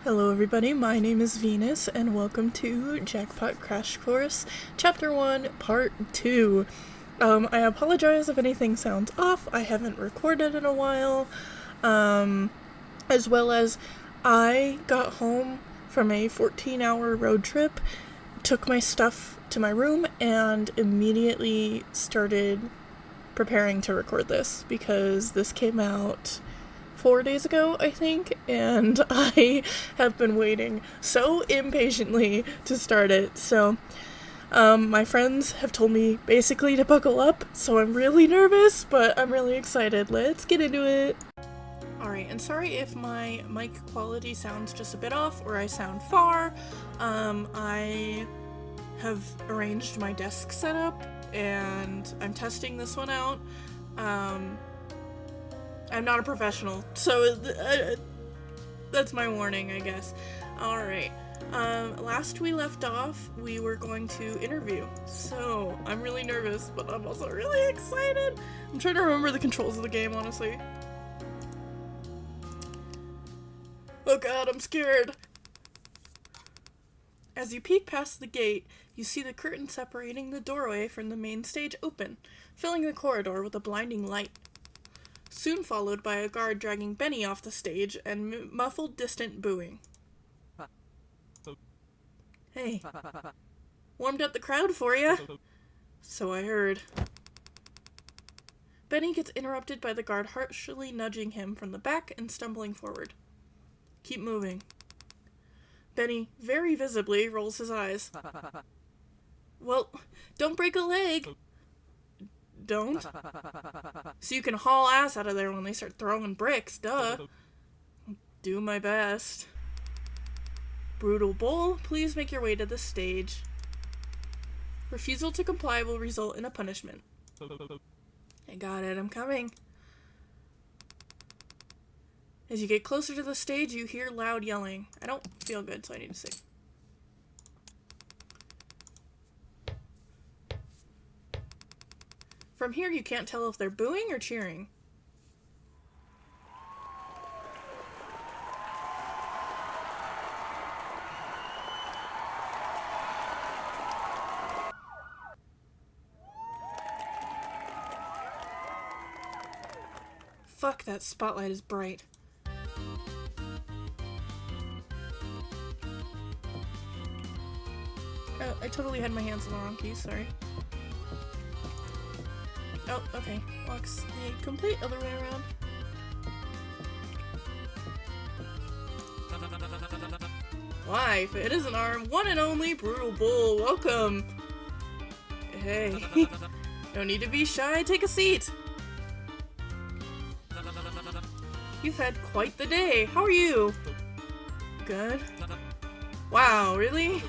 Hello everybody, my name is Venus, and welcome to Jackpot Crash Course, Chapter 1, Part 2. I apologize if anything sounds off. I haven't recorded in a while, as well as I got home from a 14-hour road trip, took my stuff to my room, and immediately started preparing to record this, because this came out 4 days ago, I think, and I have been waiting so impatiently to start it. So, my friends have told me basically to buckle up, so I'm really nervous, but I'm really excited. Let's get into it. Alright, and sorry if my mic quality sounds just a bit off, or I sound far. I have arranged my desk setup, and I'm testing this one out. I'm not a professional, so that's my warning, I guess. Alright, last we left off, we were going to interview, so I'm really nervous, but I'm also really excited. I'm trying to remember the controls of the game, honestly. Oh god, I'm scared. As you peek past the gate, you see the curtain separating the doorway from the main stage open, filling the corridor with a blinding light. Soon followed by a guard dragging Benny off the stage and muffled distant booing. Hey, warmed up the crowd for ya? So I heard. Benny gets interrupted by the guard harshly nudging him from the back and stumbling forward. Keep moving. Benny, very visibly, rolls his eyes. Well, don't break a leg. Don't? So you can haul ass out of there when they start throwing bricks, duh. Do my best. Brutal Bull, please make your way to the stage. Refusal to comply will result in a punishment. I got it, I'm coming. As you get closer to the stage, you hear loud yelling. I don't feel good, so I need to sing. From here, you can't tell if they're booing or cheering. Fuck, that spotlight is bright. Oh, I totally had my hands on the wrong keys, sorry. Oh, okay. Walks the complete other way around. Life, it is an arm, one and only Brutal Bull. Welcome. Hey, no need to be shy. Take a seat. You've had quite the day. How are you? Good. Wow, really?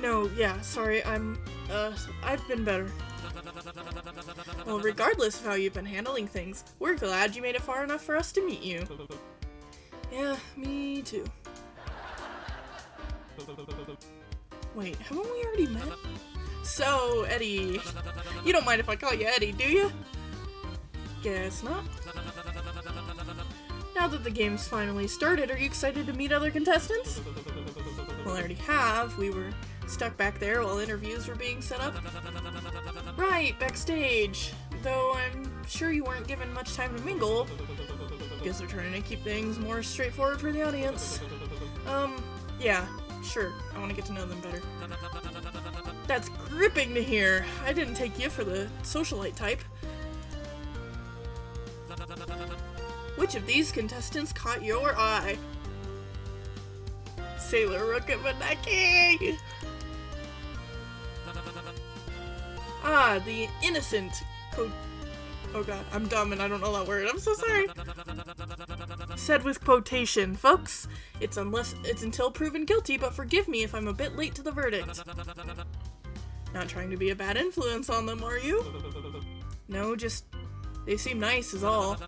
No, yeah, sorry, I've been better. Well, regardless of how you've been handling things, we're glad you made it far enough for us to meet you. Yeah, me too. Wait, haven't we already met? So, Eddie. You don't mind if I call you Eddie, do you? Guess not. Now that the game's finally started, are you excited to meet other contestants? Well, I already have. We were stuck back there while interviews were being set up. Right, backstage. Though I'm sure you weren't given much time to mingle. Guess they're trying to keep things more straightforward for the audience. Yeah, sure. I want to get to know them better. That's gripping to hear. I didn't take you for the socialite type. Which of these contestants caught your eye? Sailor Rookamaneki! Ah, the innocent oh god, I'm dumb and I don't know that word. I'm so sorry. Said with quotation, folks. It's until proven guilty, but forgive me if I'm a bit late to the verdict. Not trying to be a bad influence on them, are you? No, just they seem nice is all.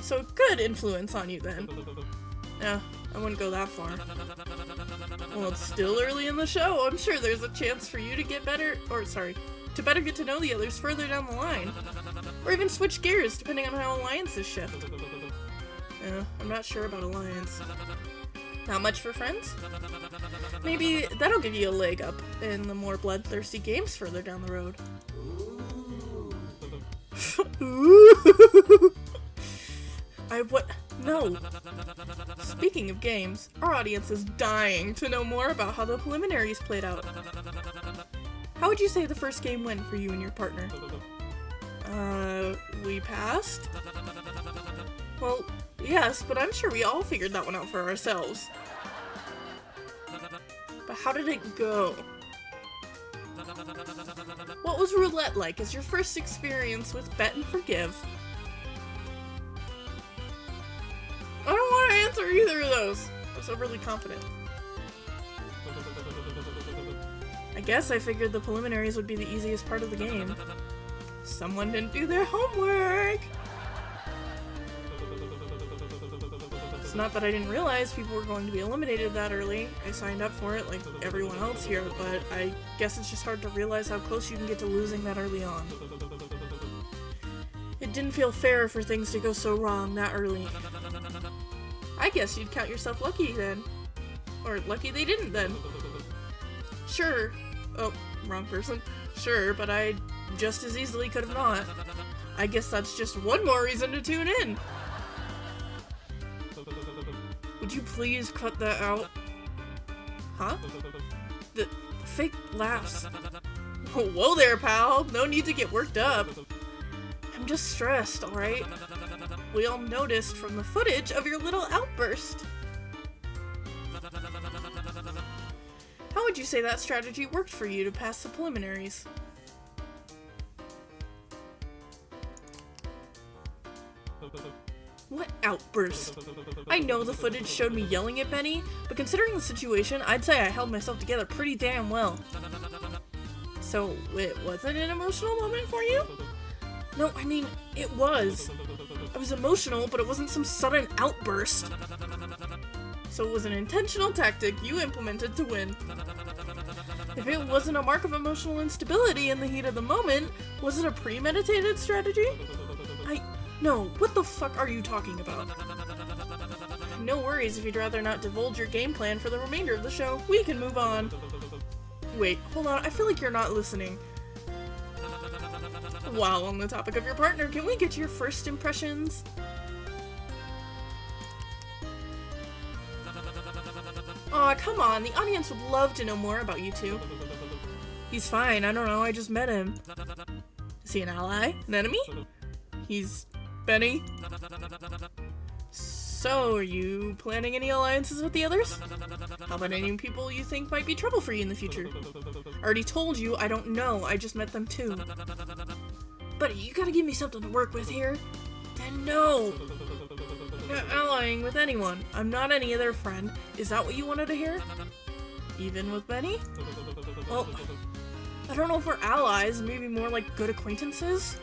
So good influence on you then. No, I wouldn't go that far. Well, it's still early in the show. I'm sure there's a chance for you to get better, to better get to know the others further down the line. Or even switch gears, depending on how alliances shift. I'm not sure about alliance. Not much for friends? Maybe that'll give you a leg up in the more bloodthirsty games further down the road. Ooh. No. Speaking of games, our audience is dying to know more about how the preliminaries played out. How would you say the first game went for you and your partner? We passed? Well, yes, but I'm sure we all figured that one out for ourselves. But how did it go? What was roulette like as your first experience with Bet and Forgive? I don't want to answer either of those. I was overly confident. I guess I figured the preliminaries would be the easiest part of the game. Someone didn't do their homework! It's not that I didn't realize people were going to be eliminated that early. I signed up for it like everyone else here, but I guess it's just hard to realize how close you can get to losing that early on. It didn't feel fair for things to go so wrong that early. I guess you'd count yourself lucky then. Or lucky they didn't then. Sure. Oh, wrong person. Sure, but I just as easily could have not. I guess that's just one more reason to tune in. Would you please cut that out? Huh? The fake laughs. Whoa there, pal. No need to get worked up. I'm just stressed, alright? We all noticed from the footage of your little outburst. How would you say that strategy worked for you to pass the preliminaries? What outburst? I know the footage showed me yelling at Benny, but considering the situation, I'd say I held myself together pretty damn well. So, it wasn't an emotional moment for you? No, I mean, it was. I was emotional, but it wasn't some sudden outburst. So it was an intentional tactic you implemented to win. If it wasn't a mark of emotional instability in the heat of the moment, was it a premeditated strategy? No, what the fuck are you talking about? No worries if you'd rather not divulge your game plan for the remainder of the show. We can move on. Wait, hold on, I feel like you're not listening. While on the topic of your partner, can we get your first impressions? Aw, come on, the audience would love to know more about you two. He's fine, I don't know, I just met him. Is he an ally? An enemy? He's Benny? So, are you planning any alliances with the others? How about any people you think might be trouble for you in the future? I already told you I don't know, I just met them too. Buddy, you gotta give me something to work with here. Then no! I'm not allying with anyone. I'm not any of their friend. Is that what you wanted to hear? Even with Benny? Well, I don't know if we're allies, maybe more like good acquaintances?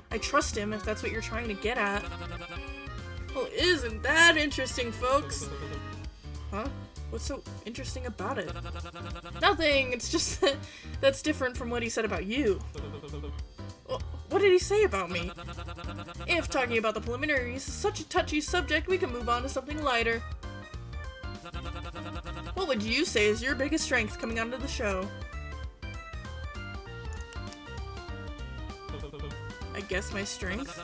I trust him if that's what you're trying to get at. Well, isn't that interesting, folks? Huh? What's so interesting about it? Nothing, it's just that that's different from what he said about you. Well, what did he say about me? If talking about the preliminaries is such a touchy subject, we can move on to something lighter. What would you say is your biggest strength coming onto the show? I guess my strength?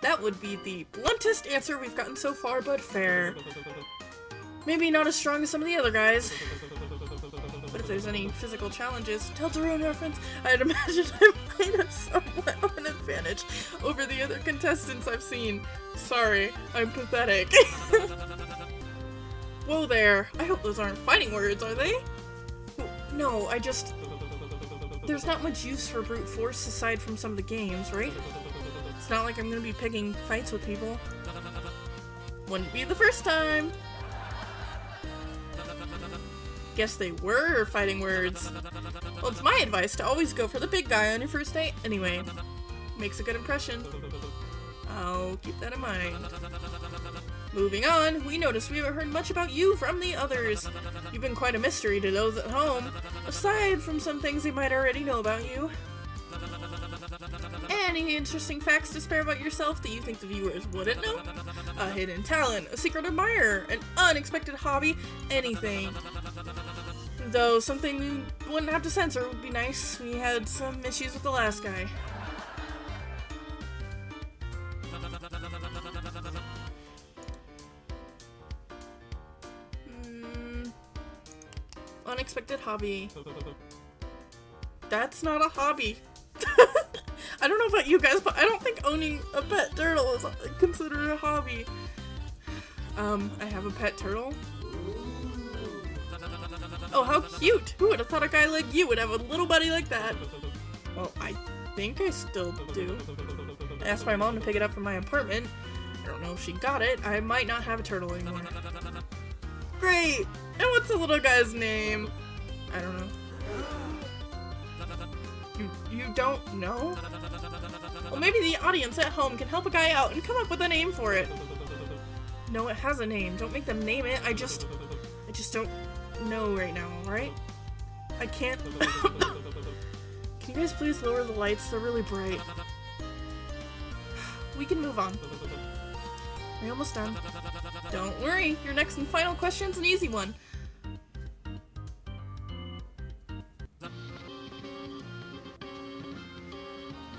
That would be the bluntest answer we've gotten so far, but fair. Maybe not as strong as some of the other guys. But if there's any physical challenges, Deltarune reference, I'd imagine I might have somewhat of an advantage over the other contestants I've seen. Sorry, I'm pathetic. Whoa there, I hope those aren't fighting words, are they? No, there's not much use for brute force aside from some of the games, right? It's not like I'm gonna be picking fights with people. Wouldn't be the first time! Guess they were fighting words. Well, it's my advice to always go for the big guy on your first date anyway. Makes a good impression. I'll keep that in mind. Moving on, we noticed we haven't heard much about you from the others. You've been quite a mystery to those at home, aside from some things they might already know about you. Any interesting facts to spare about yourself that you think the viewers wouldn't know? A hidden talent, a secret admirer, an unexpected hobby, anything. Though something we wouldn't have to censor would be nice. We had some issues with the last guy. Unexpected hobby. That's not a hobby. I don't know about you guys, but I don't think owning a pet turtle is considered a hobby. I have a pet turtle. Oh, how cute! Who would have thought a guy like you would have a little buddy like that? Well, I think I still do. I asked my mom to pick it up from my apartment. I don't know if she got it. I might not have a turtle anymore. Great! And what's the little guy's name? I don't know. You don't know? Well, maybe the audience at home can help a guy out and come up with a name for it. No, it has a name. Don't make them name it. I just don't know right now, alright? I can't. Can you guys please lower the lights? They're really bright. We can move on. We're almost done. Don't worry, your next and final question's an easy one.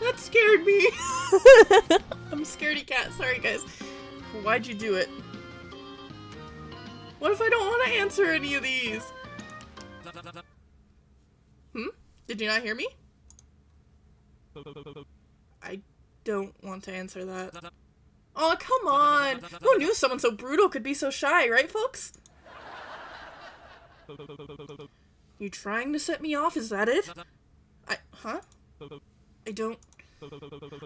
That scared me. I'm a scaredy cat. Sorry, guys. Why'd you do it? What if I don't want to answer any of these? Did you not hear me? I don't want to answer that. Oh, come on! Who knew someone so brutal could be so shy, right, folks? You trying to set me off, is that it?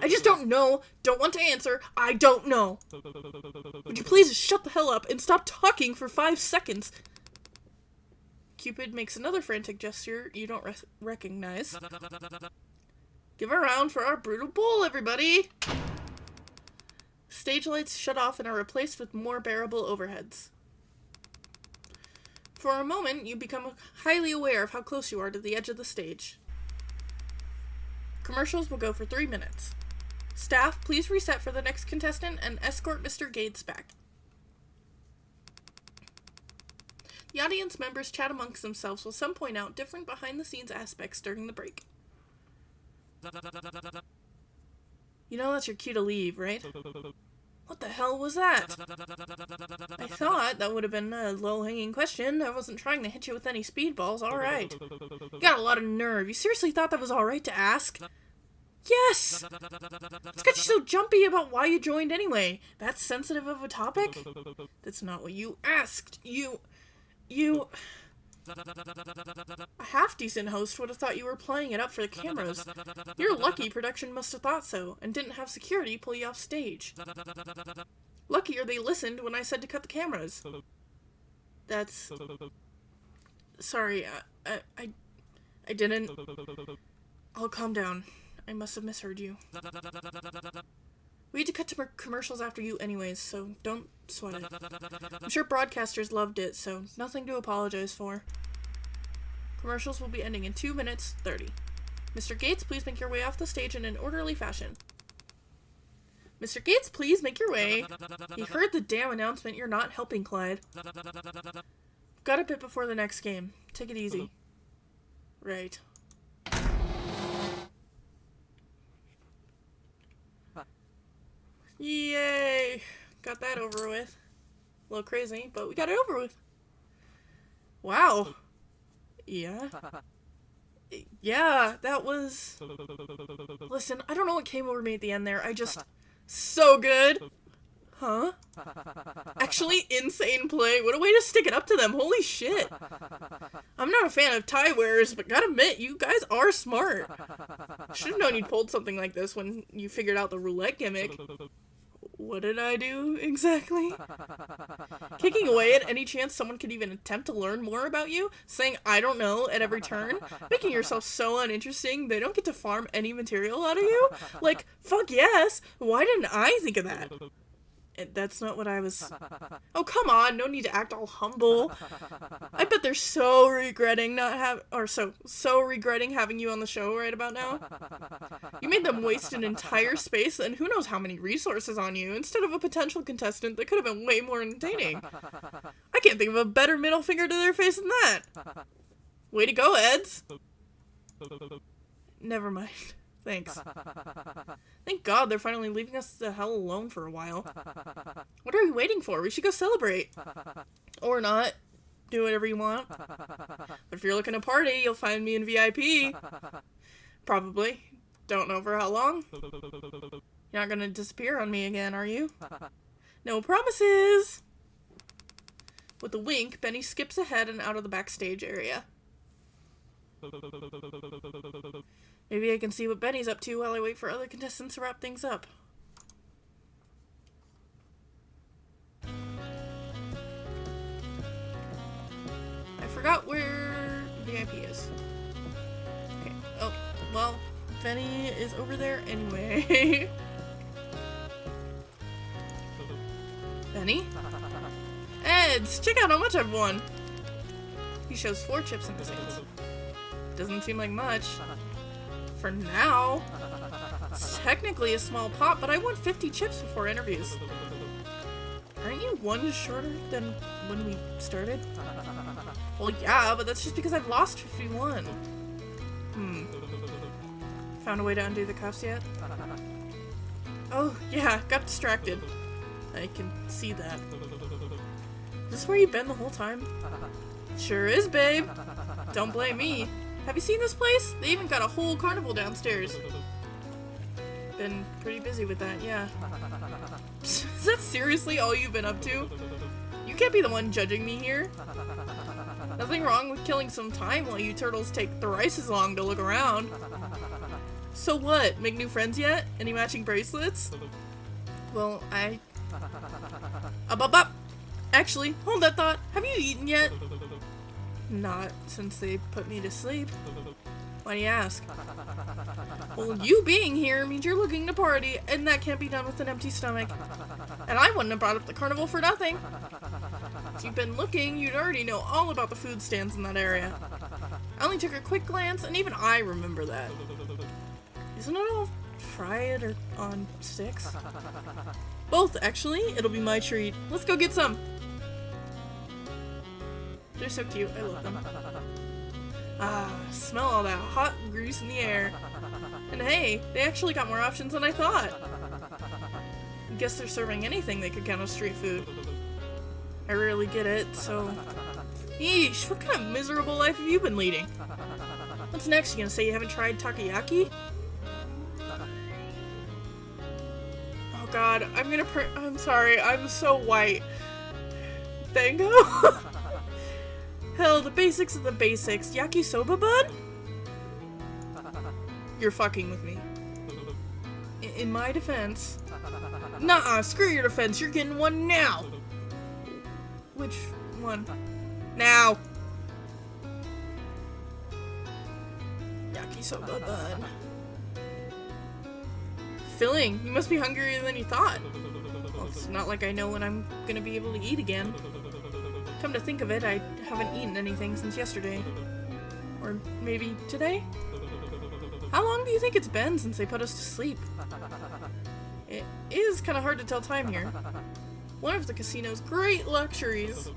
I just don't know. Don't want to answer. I don't know. Would you please shut the hell up and stop talking for 5 seconds? Cupid makes another frantic gesture you don't recognize. Give a round for our brutal bull, everybody! Stage lights shut off and are replaced with more bearable overheads. For a moment, you become highly aware of how close you are to the edge of the stage. Commercials will go for 3 minutes. Staff, please reset for the next contestant and escort Mr. Gates back. The audience members chat amongst themselves while some point out different behind-the-scenes aspects during the break. You know that's your cue to leave, right? What the hell was that? I thought that would have been a low-hanging question. I wasn't trying to hit you with any speedballs, alright. You got a lot of nerve. You seriously thought that was alright to ask? Yes! What's got you so jumpy about why you joined anyway? That's sensitive of a topic? That's not what you asked. You... A half-decent host would have thought you were playing it up for the cameras. You're lucky production must have thought so, and didn't have security pull you off stage. Luckier they listened when I said to cut the cameras. That's... Sorry, I didn't... I'll calm down. I must have misheard you. We had to cut to commercials after you anyways, so don't sweat it. I'm sure broadcasters loved it, so nothing to apologize for. Commercials will be ending in 2 minutes 30. Mr. Gates, please make your way off the stage in an orderly fashion. Mr. Gates, please make your way. He heard the damn announcement. You're not helping Clyde. Got a bit before the next game. Take it easy. Right. Yay! Got that over with. A little crazy, but we got it over with. Wow. Yeah. Yeah, that was... Listen, I don't know what came over me at the end there. I just... So good. Huh? Actually, insane play. What a way to stick it up to them. Holy shit. I'm not a fan of tie wearers, but gotta admit, you guys are smart. Should've known you'd pulled something like this when you figured out the roulette gimmick. What did I do, exactly? Kicking away at any chance someone could even attempt to learn more about you? Saying, I don't know, at every turn? Making yourself so uninteresting they don't get to farm any material out of you? Like, fuck yes! Why didn't I think of that? That's not what I was... Oh, come on, no need to act all humble. I bet they're so regretting so regretting having you on the show right about now. You made them waste an entire space and who knows how many resources on you instead of a potential contestant that could have been way more entertaining. I can't think of a better middle finger to their face than that. Way to go, Eds. Never mind. Thanks. Thank God they're finally leaving us the hell alone for a while. What are we waiting for? We should go celebrate. Or not. Do whatever you want. But if you're looking to party, you'll find me in VIP. Probably. Don't know for how long. You're not gonna disappear on me again, are you? No promises! With a wink, Benny skips ahead and out of the backstage area. Maybe I can see what Benny's up to while I wait for other contestants to wrap things up. I forgot where VIP is. Okay. Oh, well, Benny is over there anyway. Benny? Eds, check out how much I've won. He shows 4 chips in his hands. Doesn't seem like much. For now. It's technically a small pot, but I won 50 chips before interviews. Aren't you 1 shorter than when we started? Well, yeah, but that's just because I've lost 51. Found a way to undo the cuffs yet? Oh, yeah, got distracted. I can see that. Is this where you've been the whole time? Sure is, babe. Don't blame me. Have you seen this place? They even got a whole carnival downstairs. Been pretty busy with that, yeah. Is that seriously all you've been up to? You can't be the one judging me here. Nothing wrong with killing some time while you turtles take thrice as long to look around. So what? Make new friends yet? Any matching bracelets? Well, Up. Actually, hold that thought. Have you eaten yet? Not since they put me to sleep. Why do you ask? Well, you being here means you're looking to party, and that can't be done with an empty stomach. And I wouldn't have brought up the carnival for nothing. If you've been looking, you'd already know all about the food stands in that area. I only took a quick glance, and even I remember that. Isn't it all fried or on sticks? Both, actually. It'll be my treat. Let's go get some. They're so cute. I love them. Ah, smell all that hot grease in the air. And hey, they actually got more options than I thought. I guess they're serving anything they could count as street food. I rarely get it, so... Yeesh, what kind of miserable life have you been leading? What's next? You gonna say you haven't tried takoyaki? Oh god, I'm sorry, I'm so white. Tango? Hell, the basics of the basics. Yakisoba bun? You're fucking with me. In my defense... Nuh-uh, screw your defense, you're getting one now! Which one? Now! Yakisoba bun. Filling. You must be hungrier than you thought. Well, it's not like I know when I'm gonna be able to eat again. Come to think of it, I haven't eaten anything since yesterday. Or maybe today? How long do you think it's been since they put us to sleep? It is kind of hard to tell time here. One of the casino's great luxuries.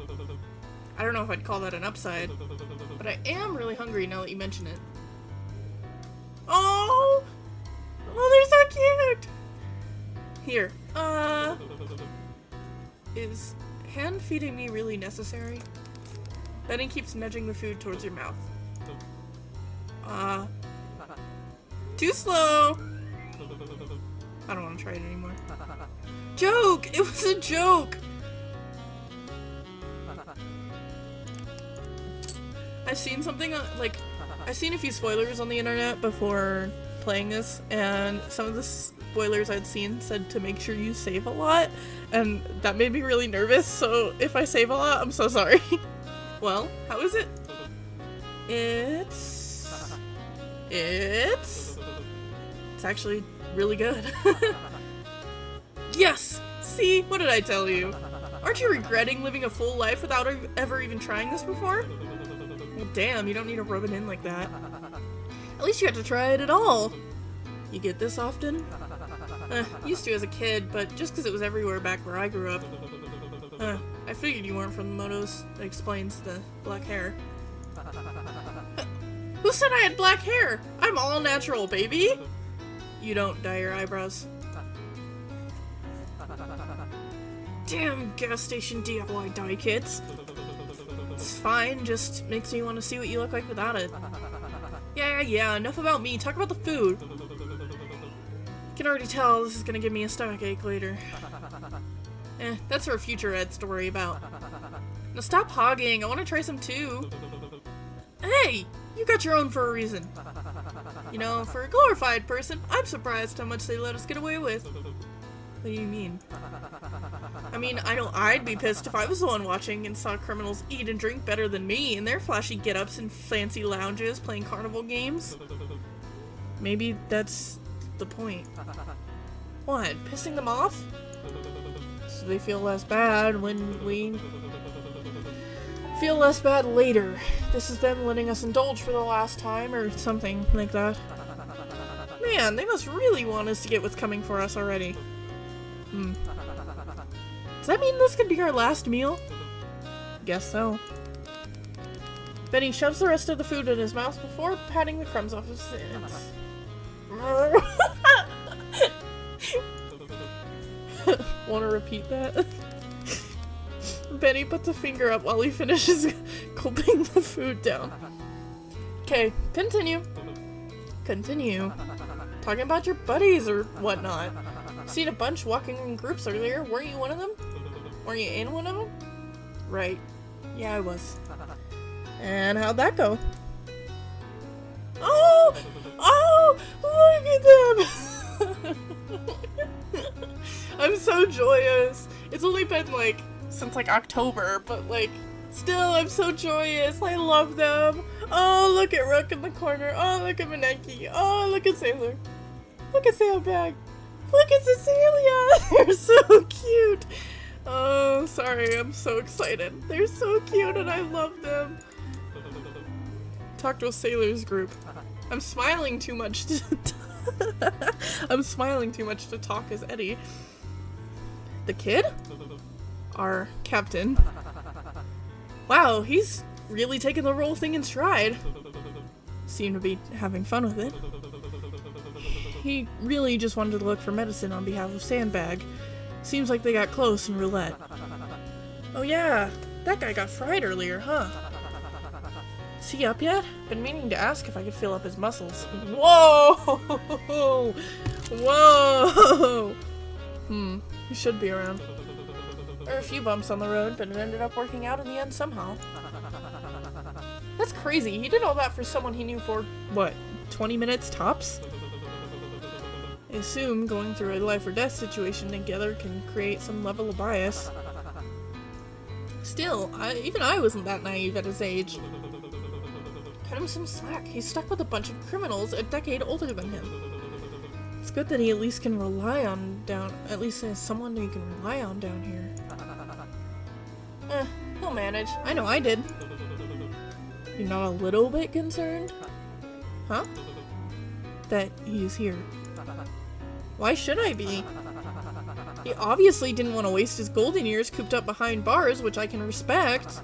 I don't know if I'd call that an upside, but I am really hungry now that you mention it. Oh! Oh, they're so cute! Here, is hand feeding me really necessary? Benny keeps nudging the food towards your mouth. Too slow! I don't want to try it anymore. Joke! It was a joke! I've seen something, I've seen a few spoilers on the internet before playing this, and some of the spoilers I'd seen said to make sure you save a lot, and that made me really nervous, so if I save a lot, I'm so sorry. Well, how is it? It's actually really good. Yes! See? What did I tell you? Aren't you regretting living a full life without ever even trying this before? Well, damn, you don't need to rub it in like that. At least you got to try it at all. You get this often? Used to as a kid, but just because it was everywhere back where I grew up. I figured you weren't from the Motos. That explains the black hair. Who said I had black hair? I'm all natural, baby! You don't dye your eyebrows. Damn gas station DIY dye kits. It's fine, just makes me want to see what you look like without it. Yeah, enough about me. Talk about the food. I can already tell this is gonna give me a stomachache later. That's for a future Eds to worry about. Now stop hogging, I want to try some too. Hey, you got your own for a reason. You know, for a glorified person, I'm surprised how much they let us get away with. What do you mean? I mean, I know I'd be pissed if I was the one watching and saw criminals eat and drink better than me in their flashy get-ups and fancy lounges playing carnival games. Maybe that's the point. What, pissing them off? So they feel less bad when we feel less bad later. This is them letting us indulge for the last time or something like that. Man, they must really want us to get what's coming for us already. Does that mean this could be our last meal? Guess so. Benny shoves the rest of the food in his mouth before patting the crumbs off his hands. Want to repeat that? Benny puts a finger up while he finishes gulping the food down. Okay, continue. Continue. Talking about your buddies or whatnot. Seen a bunch walking in groups earlier. Weren't you one of them? Weren't you in one of them? Right. Yeah, I was. And how'd that go? Oh! Oh! Look at them! I'm so joyous. It's only been since October, but still I'm so joyous. I love them. Oh, look at Rook in the corner. Oh, look at Maneki. Oh, look at Sailor. Look at Sailbag. Look at Cecilia! They're so cute! Oh, sorry, I'm so excited. They're so cute and I love them. Talk to a sailors group. I'm smiling too much to I'm smiling too much to talk as Eddie. The kid? Our captain. Wow, he's really taking the whole thing in stride. Seem to be having fun with it. He really just wanted to look for medicine on behalf of Sandbag. Seems like they got close in roulette. Oh yeah, that guy got fried earlier, huh? Is he up yet? Been meaning to ask if I could fill up his muscles. Whoa! Whoa! He should be around. There are a few bumps on the road, but it ended up working out in the end somehow. That's crazy. He did all that for someone he knew for, what, 20 minutes tops? I assume going through a life or death situation together can create some level of bias. Still, even I wasn't that naive at his age. Cut him some slack. He's stuck with a bunch of criminals a decade older than him. It's good that he at least can rely on at least has someone he can rely on down here. He'll manage. I know I did. You're not a little bit concerned? Huh? That he's here. Why should I be? He obviously didn't want to waste his golden years cooped up behind bars, which I can respect,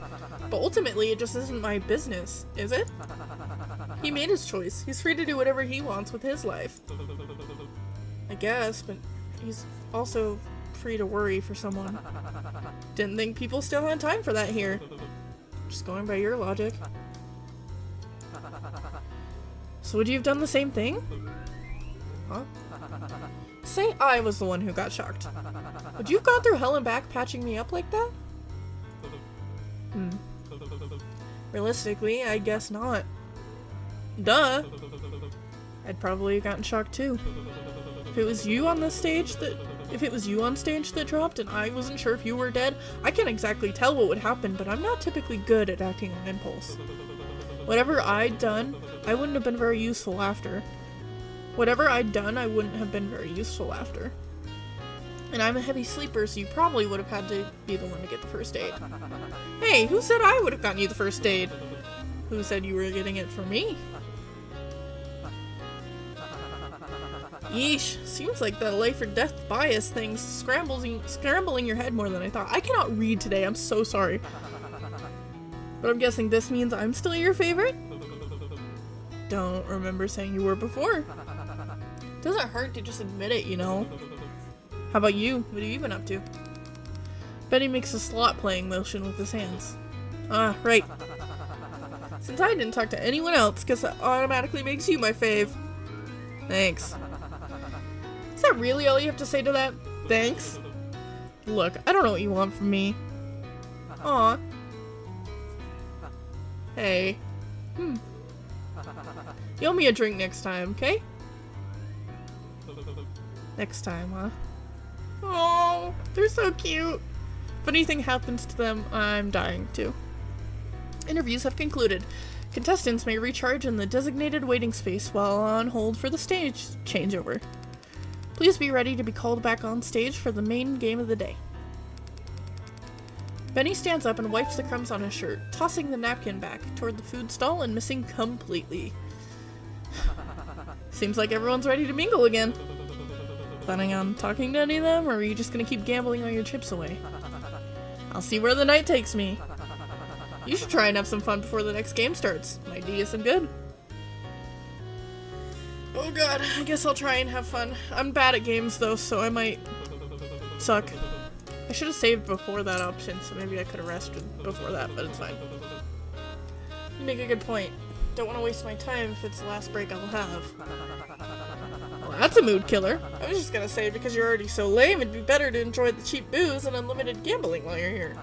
but ultimately it just isn't my business, is it? He made his choice. He's free to do whatever he wants with his life. I guess, but he's also free to worry for someone. Didn't think people still had time for that here. Just going by your logic. So would you have done the same thing? Huh? Say I was the one who got shocked. Would you have gone through hell and back patching me up like that? Realistically, I guess not. Duh! I'd probably have gotten shocked too. If it was you on stage that dropped and I wasn't sure if you were dead, I can't exactly tell what would happen, but I'm not typically good at acting on impulse. Whatever I'd done, I wouldn't have been very useful after. And I'm a heavy sleeper, so you probably would have had to be the one to get the first aid. Hey, who said I would have gotten you the first aid? Who said you were getting it for me? Yeesh, seems like the life or death bias thing's scrambling your head more than I thought. I cannot read today, I'm so sorry. But I'm guessing this means I'm still your favorite? Don't remember saying you were before. Doesn't hurt to just admit it, you know. How about you? What have you been up to? Benny makes a slot playing motion with his hands. Ah, right. Since I didn't talk to anyone else, guess that automatically makes you my fave. Thanks. Is that really all you have to say to that? Thanks? Look, I don't know what you want from me. Aw. Hey. You owe me a drink next time, okay? Next time, huh? Oh, they're so cute. If anything happens to them, I'm dying too. Interviews have concluded. Contestants may recharge in the designated waiting space while on hold for the stage changeover. Please be ready to be called back on stage for the main game of the day. Benny stands up and wipes the crumbs on his shirt, tossing the napkin back toward the food stall and missing completely. Seems like everyone's ready to mingle again. Planning on talking to any of them, or are you just gonna keep gambling all your chips away? I'll see where the night takes me. You should try and have some fun before the next game starts. Might do you some good. Oh god, I guess I'll try and have fun. I'm bad at games though, so I might suck. I should have saved before that option, so maybe I could have rested before that, but it's fine. You make a good point. Don't want to waste my time if it's the last break I'll have. Well, that's a mood killer. I was just gonna say, because you're already so lame, it'd be better to enjoy the cheap booze and unlimited gambling while you're here.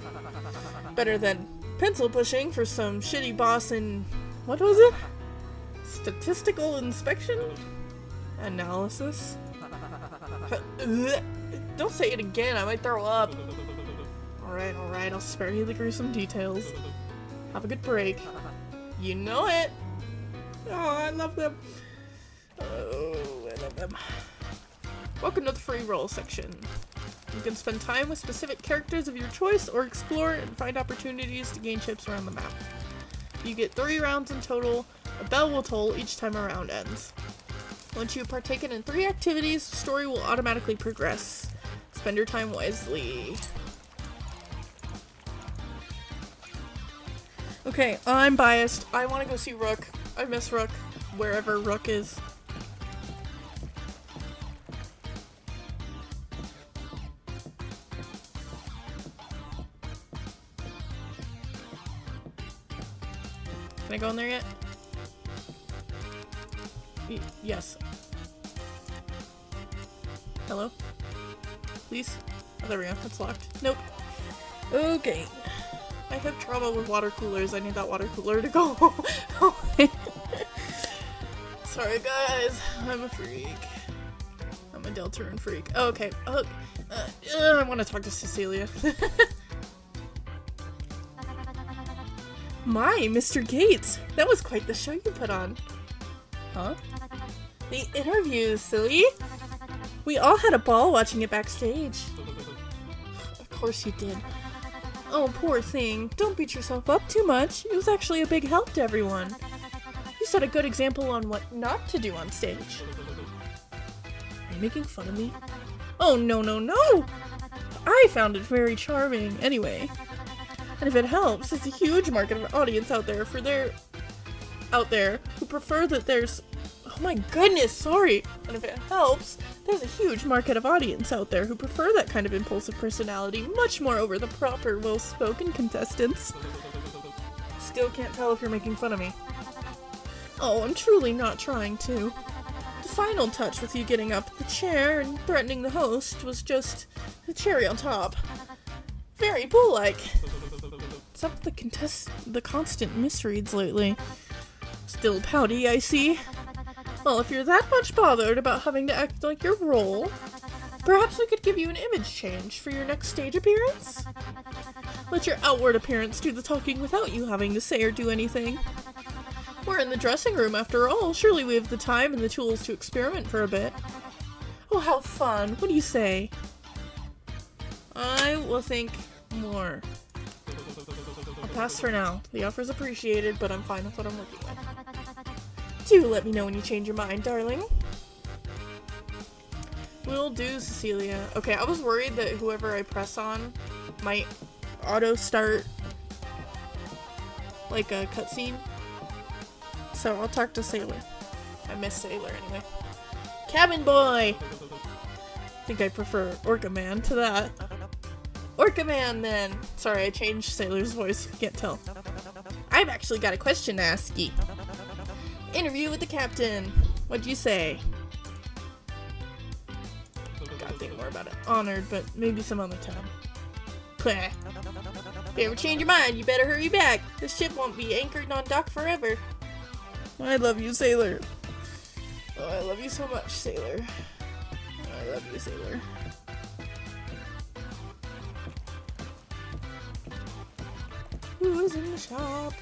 Better than pencil pushing for some shitty boss in... what was it? Statistical inspection? Analysis? Don't say it again, I might throw up. Alright, I'll spare you the gruesome details. Have a good break. You know it! Oh, I love them. Oh, I love them. Welcome to the free roll section. You can spend time with specific characters of your choice or explore and find opportunities to gain chips around the map. You get 3 rounds in total. A bell will toll each time a round ends. Once you have partaken in 3 activities, the story will automatically progress. Spend your time wisely. Okay, I'm biased. I want to go see Rook. I miss Rook, wherever Rook is. Can I go in there yet? Yes. Hello? Please? Oh, there we go. It's locked. Nope. Okay. I have trouble with water coolers. I need that water cooler to go away. Sorry guys. I'm a freak. I'm a Deltarune freak. Oh, okay. I want to talk to Cecilia. My, Mr. Gates! That was quite the show you put on. Huh? The interview, silly! We all had a ball watching it backstage. Of course you did. Oh, poor thing. Don't beat yourself up too much. It was actually a big help to everyone. You set a good example on what not to do on stage. Are you making fun of me? Oh, no, no, no! I found it very charming, anyway. And if it helps, there's a huge market of audience out there who prefer that there's... Oh my goodness, sorry! And if it helps, there's a huge market of audience out there who prefer that kind of impulsive personality much more over the proper, well-spoken contestants. Still can't tell if you're making fun of me. Oh, I'm truly not trying to. The final touch with you getting up the chair and threatening the host was just the cherry on top. Very bull-like. Except the constant misreads lately. Still pouty, I see. Well, if you're that much bothered about having to act like your role, perhaps we could give you an image change for your next stage appearance? Let your outward appearance do the talking without you having to say or do anything. We're in the dressing room after all. Surely we have the time and the tools to experiment for a bit. Oh, how fun. What do you say? I will think more. I'll pass for now. The offer's appreciated, but I'm fine with what I'm looking at. Do let me know when you change your mind, darling. Will do, Cecilia. Okay, I was worried that whoever I press on might auto-start like a cutscene. So I'll talk to Sailor. I miss Sailor anyway. Cabin boy! I think I prefer Orca Man to that. Orca Man then! Sorry, I changed Sailor's voice. Can't tell. I've actually got a question to ask ye. Interview with the captain. What'd you say? Gotta think more about it. Honored, but maybe some other time. Pleh. If you ever change your mind, you better hurry back. This ship won't be anchored on dock forever. I love you, Sailor. Oh, I love you so much, Sailor. I love you, Sailor. Who's in the shop?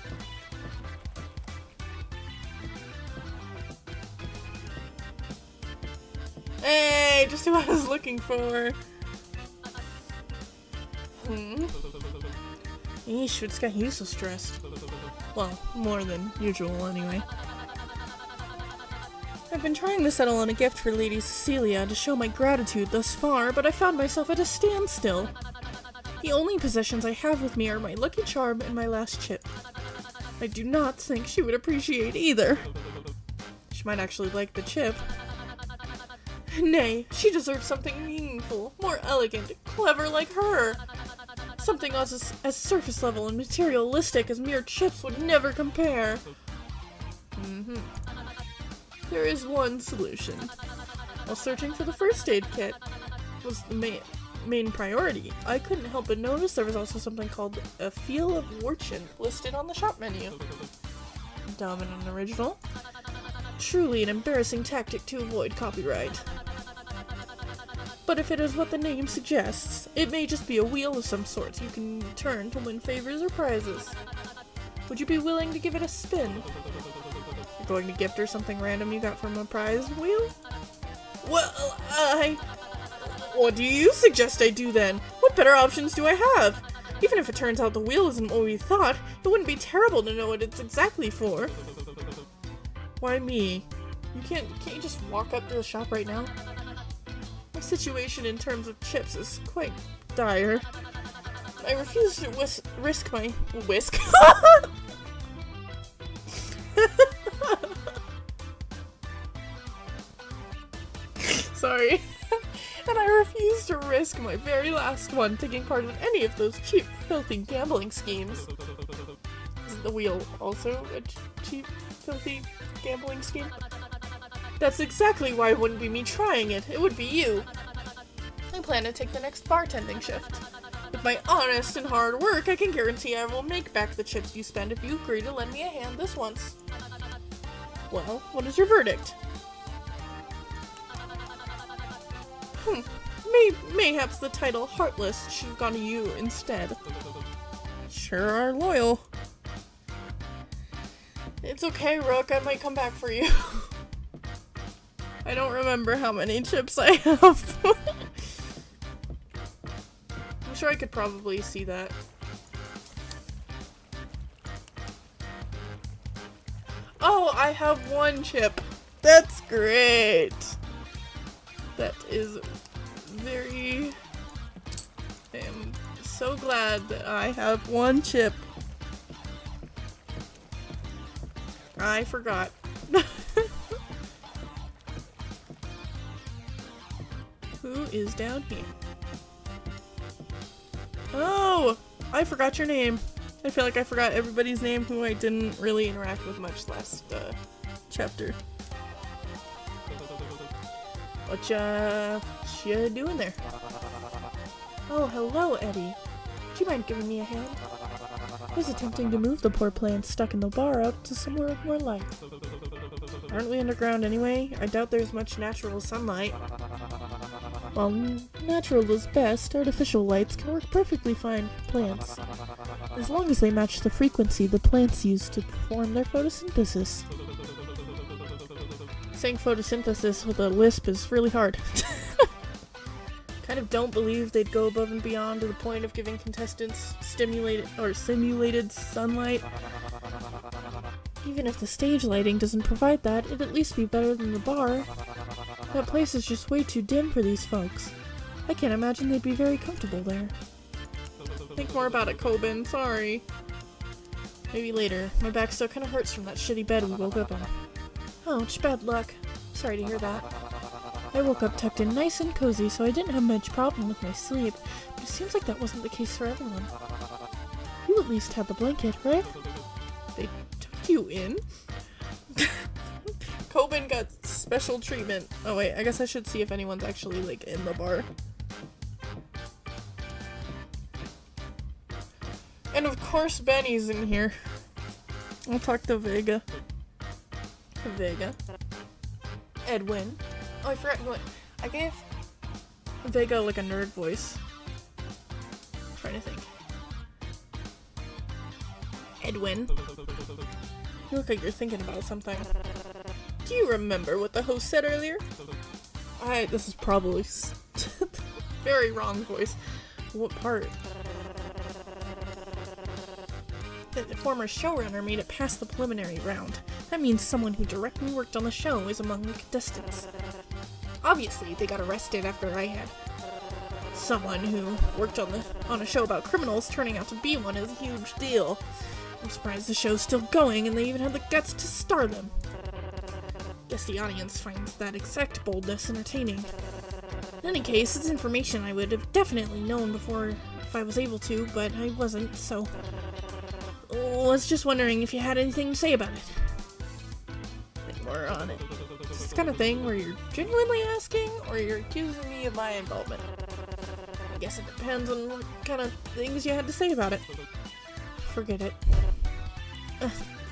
Hey, just who I was looking for. Eesh, what's got you so stressed? Well, more than usual anyway. I've been trying to settle on a gift for Lady Cecilia to show my gratitude thus far, but I found myself at a standstill. The only possessions I have with me are my lucky charm and my last chip. I do not think she would appreciate either. She might actually like the chip. Nay, she deserves something meaningful, more elegant, clever like her. Something as surface level and materialistic as mere chips would never compare. There is one solution. While searching for the first aid kit was the main priority, I couldn't help but notice there was also something called a Feel of Fortune listed on the shop menu. Dumb and unoriginal. Truly an embarrassing tactic to avoid copyright. But if it is what the name suggests, it may just be a wheel of some sort you can turn to win favors or prizes. Would you be willing to give it a spin? You're going to gift her something random you got from a prize wheel? Well, what do you suggest I do then? What better options do I have? Even if it turns out the wheel isn't what we thought, it wouldn't be terrible to know what it's exactly for. Why me? Can't you just walk up to the shop right now? My situation in terms of chips is quite dire. I refuse to risk my whisk. Sorry. And I refuse to risk my very last one taking part in any of those cheap, filthy gambling schemes. Is the wheel also a cheap, filthy gambling scheme? That's exactly why it wouldn't be me trying it. It would be you. I plan to take the next bartending shift. With my honest and hard work, I can guarantee I will make back the chips you spend if you agree to lend me a hand this once. Well, what is your verdict? Mayhaps the title Heartless should have gone to you instead. Sure are loyal. It's okay, Rook. I might come back for you. I don't remember how many chips I have. I'm sure I could probably see that. Oh, I have one chip. That's great. That is very... I am so glad that I have one chip. I forgot. Who is down here? Oh! I forgot your name. I feel like I forgot everybody's name who I didn't really interact with much last chapter. What you doing there? Oh, hello, Eddie. Would you mind giving me a hand? I was attempting to move the poor plants stuck in the bar out to somewhere with more light. Aren't we underground anyway? I doubt there's much natural sunlight. While natural is best, artificial lights can work perfectly fine for plants, as long as they match the frequency the plants use to perform their photosynthesis. Saying photosynthesis with a lisp is really hard. kind of don't believe they'd go above and beyond to the point of giving contestants simulated sunlight. Even if the stage lighting doesn't provide that, it'd at least be better than the bar. That place is just way too dim for these folks. I can't imagine they'd be very comfortable there. Think more about it, Coben. Sorry. Maybe later. My back still kind of hurts from that shitty bed we woke up in. Ouch, bad luck. Sorry to hear that. I woke up tucked in nice and cozy, so I didn't have much problem with my sleep, but it seems like that wasn't the case for everyone. You at least had the blanket, right? They took you in? Coben got special treatment. Oh wait, I guess I should see if anyone's actually, like, in the bar. And of course Benny's in here. I'll talk to Vega. Edwin. Oh, I forgot what. I gave Vega like a nerd voice. I'm trying to think. Edwin. You look like you're thinking about something. Do you remember what the host said earlier? This is probably very wrong voice. What part? That the former showrunner made it past the preliminary round. That means someone who directly worked on the show is among the contestants. Obviously, they got arrested after I had. Someone who worked on a show about criminals turning out to be one is a huge deal. I'm surprised the show's still going and they even had the guts to star them. Guess the audience finds that exact boldness entertaining. In any case, it's information I would have definitely known before if I was able to, but I wasn't, so... was just wondering if you had anything to say about it. Think more on it. It's this kind of thing where you're genuinely asking, or you're accusing me of my involvement. I guess it depends on what kind of things you had to say about it. Forget it.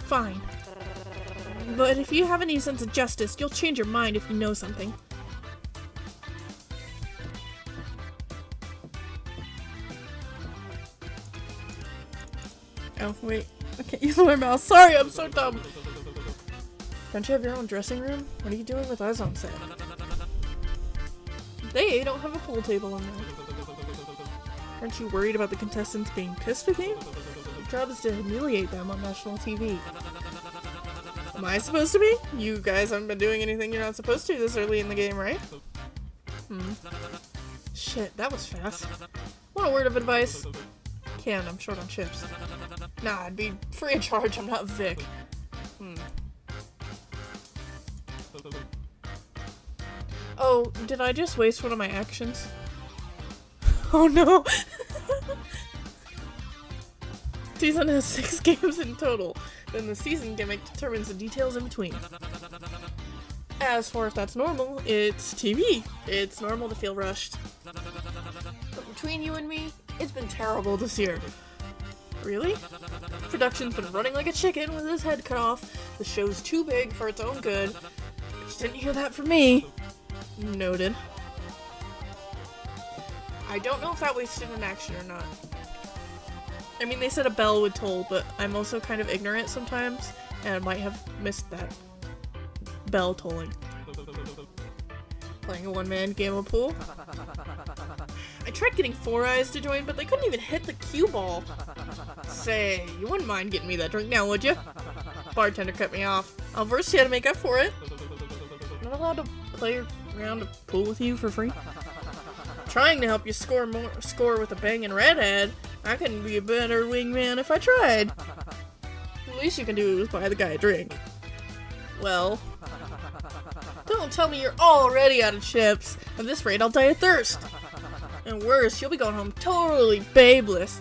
Fine. But if you have any sense of justice, you'll change your mind if you know something. Oh, wait. I can't use my mouse. Sorry, I'm so dumb. Don't you have your own dressing room? What are you doing with us on set? They don't have a pool table in there. Aren't you worried about the contestants being pissed with you? Your job is to humiliate them on national TV. Am I supposed to be? You guys haven't been doing anything you're not supposed to this early in the game, right? Shit, that was fast. Want a word of advice? Can, I'm short on chips. Nah, I'd be free of charge, I'm not Vic. Oh, did I just waste one of my actions? Oh no! Season has 6 games in total, then the season gimmick determines the details in between. As for if that's normal, it's TV. It's normal to feel rushed. But between you and me, it's been terrible this year. Really? Production's been running like a chicken with his head cut off. The show's too big for its own good. But you didn't hear that from me. Noted. I don't know if that wasted an action or not. I mean, they said a bell would toll, but I'm also kind of ignorant sometimes, and I might have missed that bell tolling. Playing a one-man game of pool. I tried getting Four Eyes to join, but they couldn't even hit the cue ball. Say, you wouldn't mind getting me that drink now, would you? Bartender cut me off. I'll verse you to make up for it. I'm not allowed to play around a pool with you for free. Trying to help you score with a banging redhead. I couldn't be a better wingman if I tried. The least you can do is buy the guy a drink. Well, don't tell me you're already out of chips. At this rate, I'll die of thirst. And worse, you'll be going home totally babeless.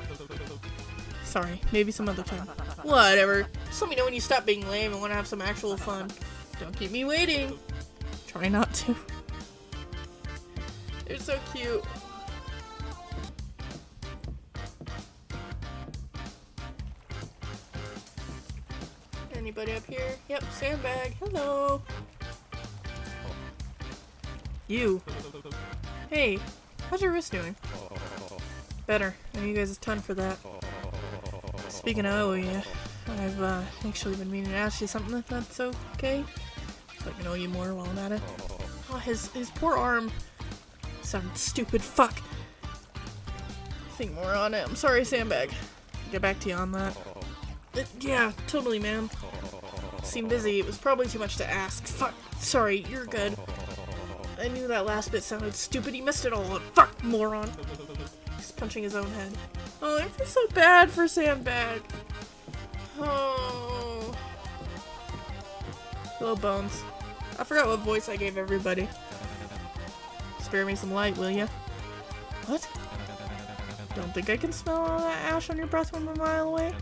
Sorry, maybe some other time. Whatever. Just let me know when you stop being lame and want to have some actual fun. Don't keep me waiting. Try not to. They're so cute. Anybody up here? Yep, sandbag. Hello. You. Hey, how's your wrist doing? Better. I owe you guys a ton for that. Speaking of owe you, I've actually been meaning to ask you something if that's okay. So I can owe you more while I'm at it. Oh, his poor arm Sounded stupid. Fuck. Think more on it. I'm sorry, Sandbag. Get back to you on that. Yeah, totally, man. Seemed busy. It was probably too much to ask. Fuck. Sorry, you're good. I knew that last bit sounded stupid. He messed it all up. Fuck, moron. He's punching his own head. Oh, I feel so bad for Sandbag. Oh. Hello, Bones. I forgot what voice I gave everybody. Spare me some light, will ya? What? Don't think I can smell all that ash on your breath from a mile away?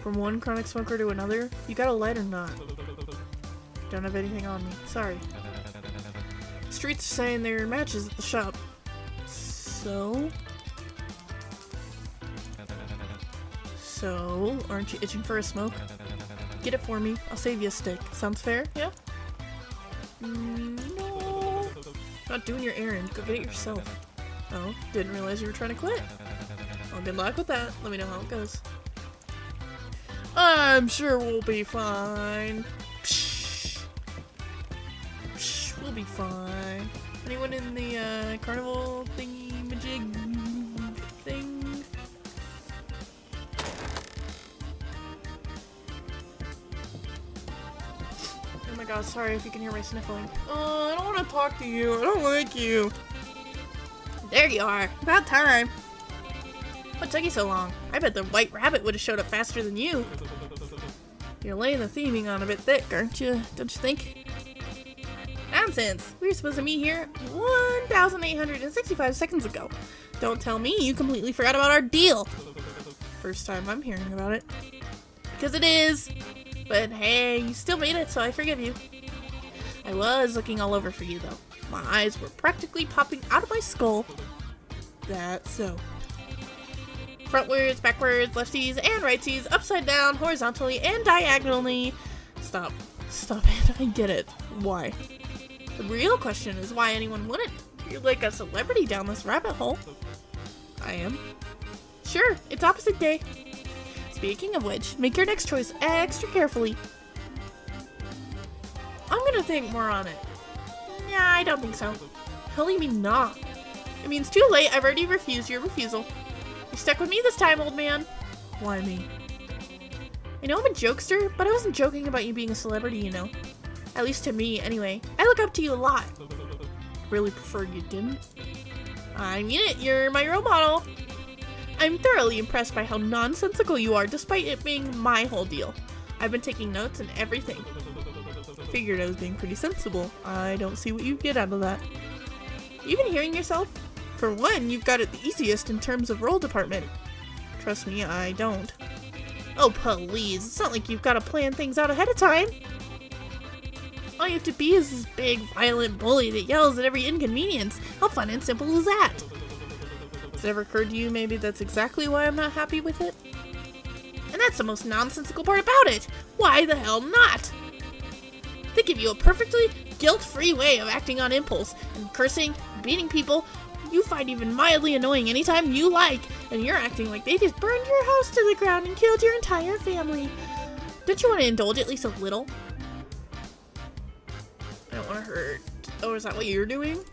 From one chronic smoker to another? You got a light or not? Don't have anything on me. Sorry. Streets are saying there are matches at the shop. So, aren't you itching for a smoke? Get it for me. I'll save you a stick. Sounds fair? Yeah? No. Not doing your errand. Go get it yourself. Oh, didn't realize you were trying to quit. Well, good luck with that. Let me know how it goes. I'm sure we'll be fine. Psh. Psh, we'll be fine. Anyone in the carnival thingy-majig thing? Oh my god, sorry if you can hear my sniffling. Oh, I don't want to talk to you. I don't like you. There you are. About time. What took you so long? I bet the white rabbit would have showed up faster than you. You're laying the theming on a bit thick, aren't you? Don't you think? Nonsense! We were supposed to meet here 1,865 seconds ago. Don't tell me you completely forgot about our deal. First time I'm hearing about it. Because it is. But hey, you still made it, so I forgive you. I was looking all over for you, though. My eyes were practically popping out of my skull. That's so. Frontwards, backwards, lefties, and righties, upside down, horizontally, and diagonally. Stop. Stop it. I get it. Why? The real question is why anyone wouldn't. You're like a celebrity down this rabbit hole. I am. Sure, it's opposite day. Speaking of which, make your next choice extra carefully. I'm gonna think more on it. Nah, I don't think so. Hell, do you mean not? It means too late. I've already refused your refusal. You stuck with me this time, old man. Why me? I know I'm a jokester, but I wasn't joking about you being a celebrity, you know. At least to me, anyway. I look up to you a lot. Really prefer you didn't. I mean it, you're my role model. I'm thoroughly impressed by how nonsensical you are, despite it being my whole deal. I've been taking notes and everything. Figured I was being pretty sensible. I don't see what you get out of that. You been hearing yourself? For one, you've got it the easiest in terms of role department. Trust me, I don't. Oh, please. It's not like you've got to plan things out ahead of time. All you have to be is this big, violent bully that yells at every inconvenience. How fun and simple is that? Has it ever occurred to you maybe that's exactly why I'm not happy with it? And that's the most nonsensical part about it. Why the hell not? They give you a perfectly guilt-free way of acting on impulse, and cursing, beating people, you find even mildly annoying anytime you like, and you're acting like they just burned your house to the ground and killed your entire family. Don't you want to indulge at least a little? I don't want to hurt. Oh, is that what you're doing?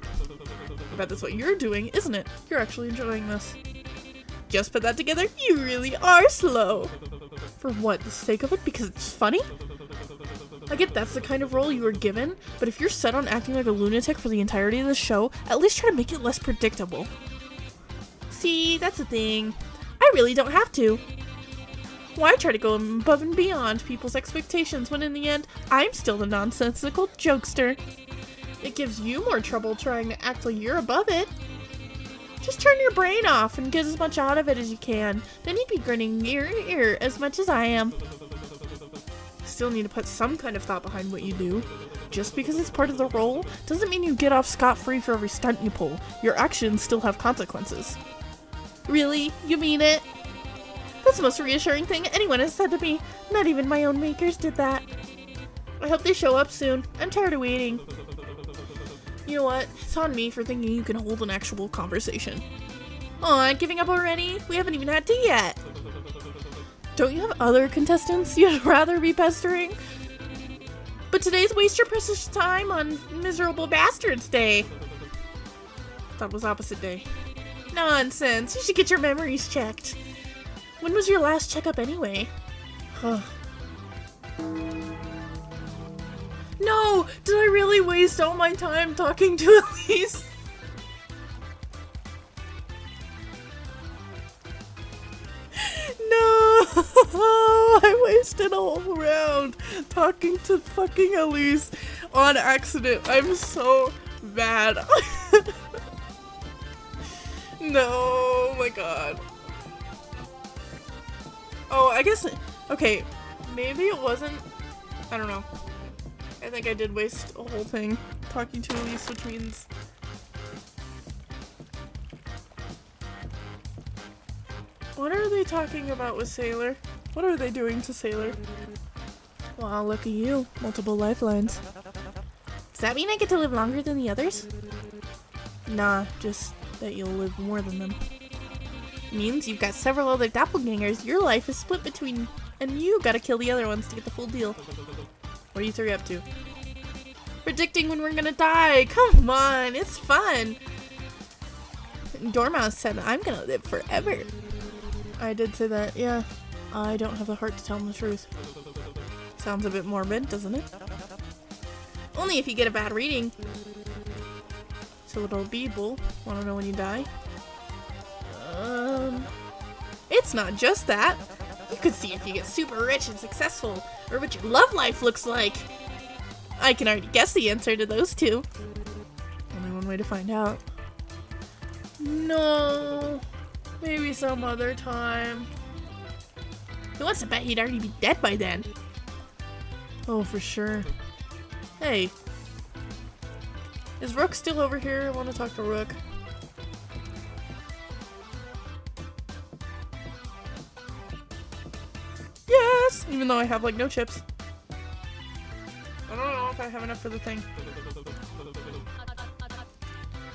I bet that's what you're doing, isn't it? You're actually enjoying this. Just put that together, you really are slow. For what, the sake of it? Because it's funny? I get that's the kind of role you were given, but if you're set on acting like a lunatic for the entirety of the show, at least try to make it less predictable. See, that's the thing. I really don't have to. Why try to go above and beyond people's expectations when in the end, I'm still the nonsensical jokester? It gives you more trouble trying to act like you're above it. Just turn your brain off and get as much out of it as you can. Then you'd be grinning ear to ear as much as I am. Still need to put some kind of thought behind what you do. Just because it's part of the role doesn't mean you get off scot-free for every stunt you pull. Your actions still have consequences. Really? You mean it? That's the most reassuring thing anyone has said to me. Not even my own makers did that. I hope they show up soon. I'm tired of waiting. You know what? It's on me for thinking you can hold an actual conversation. Aw, giving up already? We haven't even had tea yet. Don't you have other contestants you'd rather be pestering? But today's waste your precious time on Miserable Bastards Day. Thought it was opposite day. Nonsense. You should get your memories checked. When was your last checkup anyway? Huh. No! Did I really waste all my time talking to Elise? No! I wasted a whole round talking to fucking Elise on accident. I'm so bad. No, oh my god. Oh, I guess, okay, maybe it wasn't, I don't know. I think I did waste a whole thing talking to Elise, which means... What are they talking about with Sailor? What are they doing to Sailor? Wow, look at you. Multiple lifelines. Does that mean I get to live longer than the others? Nah, just that you'll live more than them. Means you've got several other doppelgangers. Your life is split between, and you gotta kill the other ones to get the full deal. What are you three up to? Predicting when we're gonna die. Come on, it's fun. Dormouse said I'm gonna live forever. I did say that, yeah. I don't have the heart to tell him the truth. Sounds a bit morbid, doesn't it? Only if you get a bad reading. So little Beeble, wanna know when you die? It's not just that. You could see if you get super rich and successful, or what your love life looks like. I can already guess the answer to those two. Only one way to find out. No. Maybe some other time. Who wants to bet he'd already be dead by then? Oh, for sure. Hey. Is Rook still over here? I want to talk to Rook. Yes! Even though I have, like, no chips. I don't know if I have enough for the thing.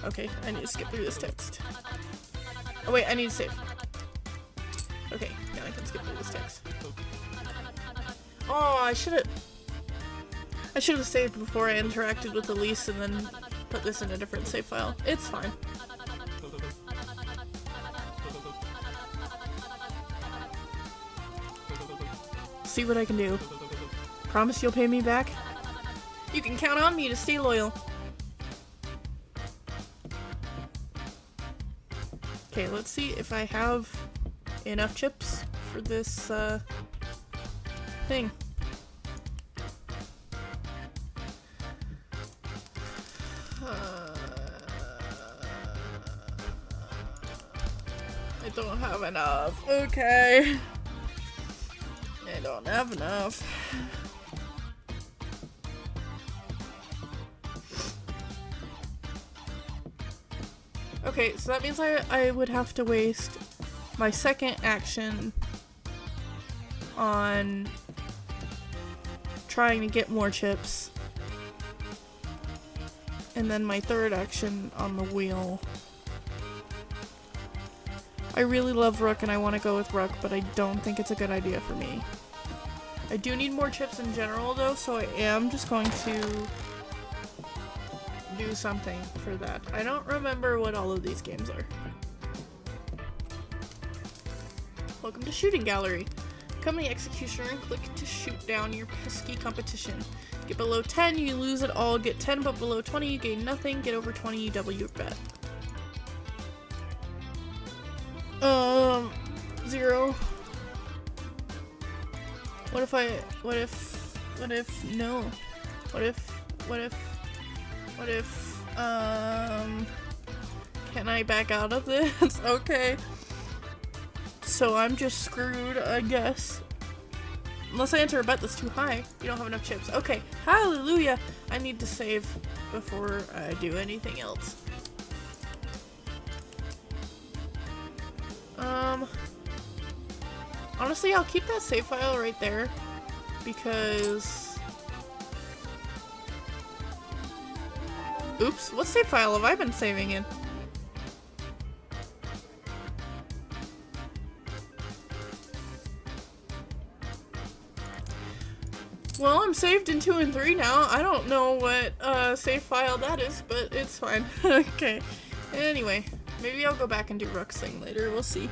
Okay, I need to skip through this text. Oh wait, I need to save. Okay, now I can skip through this text. Oh, I should have saved before I interacted with Elise and then put this in a different save file. It's fine. See what I can do. Promise you'll pay me back? You can count on me to stay loyal. Okay, let's see if I have enough chips for this, thing. I don't have enough. Okay. I don't have enough. Okay, so that means I would have to waste my second action on trying to get more chips. And then my third action on the wheel. I really love Rook and I want to go with Rook, but I don't think it's a good idea for me. I do need more chips in general though, so I am just going to do something for that. I don't remember what all of these games are. Welcome to Shooting Gallery. Become the executioner and click to shoot down your pesky competition. Get below 10, you lose it all. Get 10 but below 20, you gain nothing. Get over 20, you double your bet. 0. What if, no. What if, can I back out of this? Okay. So I'm just screwed, I guess. Unless I enter a bet that's too high. You don't have enough chips. Okay, hallelujah! I need to save before I do anything else. Honestly, I'll keep that save file right there. Because... Oops, what save file have I been saving in? Well, I'm saved in 2 and 3 now. I don't know what save file that is, but it's fine. Okay. Anyway, maybe I'll go back and do Rook's thing later. We'll see.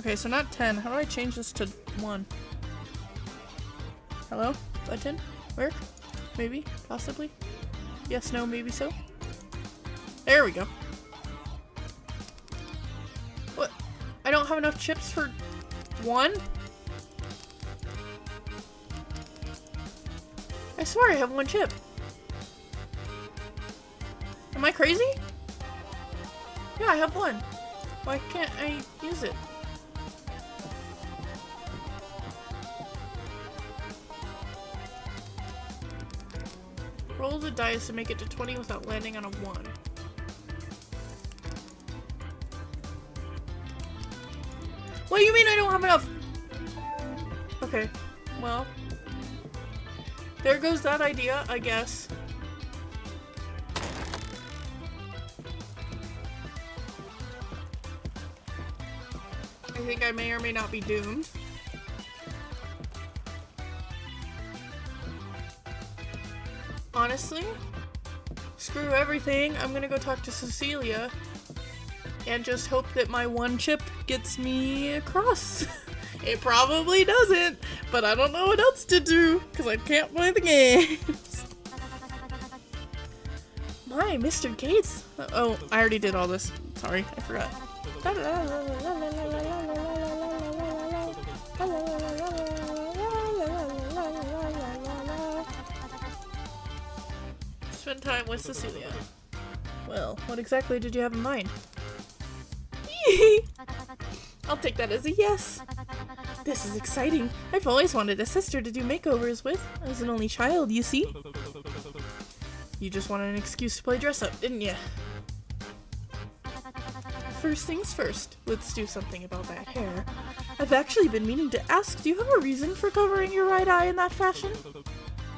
Okay, so not 10. How do I change this to 1? Hello? Button? Work? Maybe? Possibly? Yes, no, maybe so? There we go. What? I don't have enough chips for 1? I swear I have 1 chip. Am I crazy? Yeah, I have 1. Why can't I use it? Roll the dice to make it to 20 without landing on a 1. What do you mean I don't have enough? Okay, well. There goes that idea, I guess. I think I may or may not be doomed. Honestly, screw everything. I'm gonna go talk to Cecilia and just hope that my 1 chip gets me across. It probably doesn't, but I don't know what else to do because I can't play the games. My, Mr. Gates. Oh, I already did all this. Sorry, I forgot. Spend time with Cecilia. Well, what exactly did you have in mind? I'll take that as a yes. This is exciting. I've always wanted a sister to do makeovers with. As an only child, you see. You just wanted an excuse to play dress up, didn't you? First things first, let's do something about that hair. I've actually been meaning to ask, do you have a reason for covering your right eye in that fashion?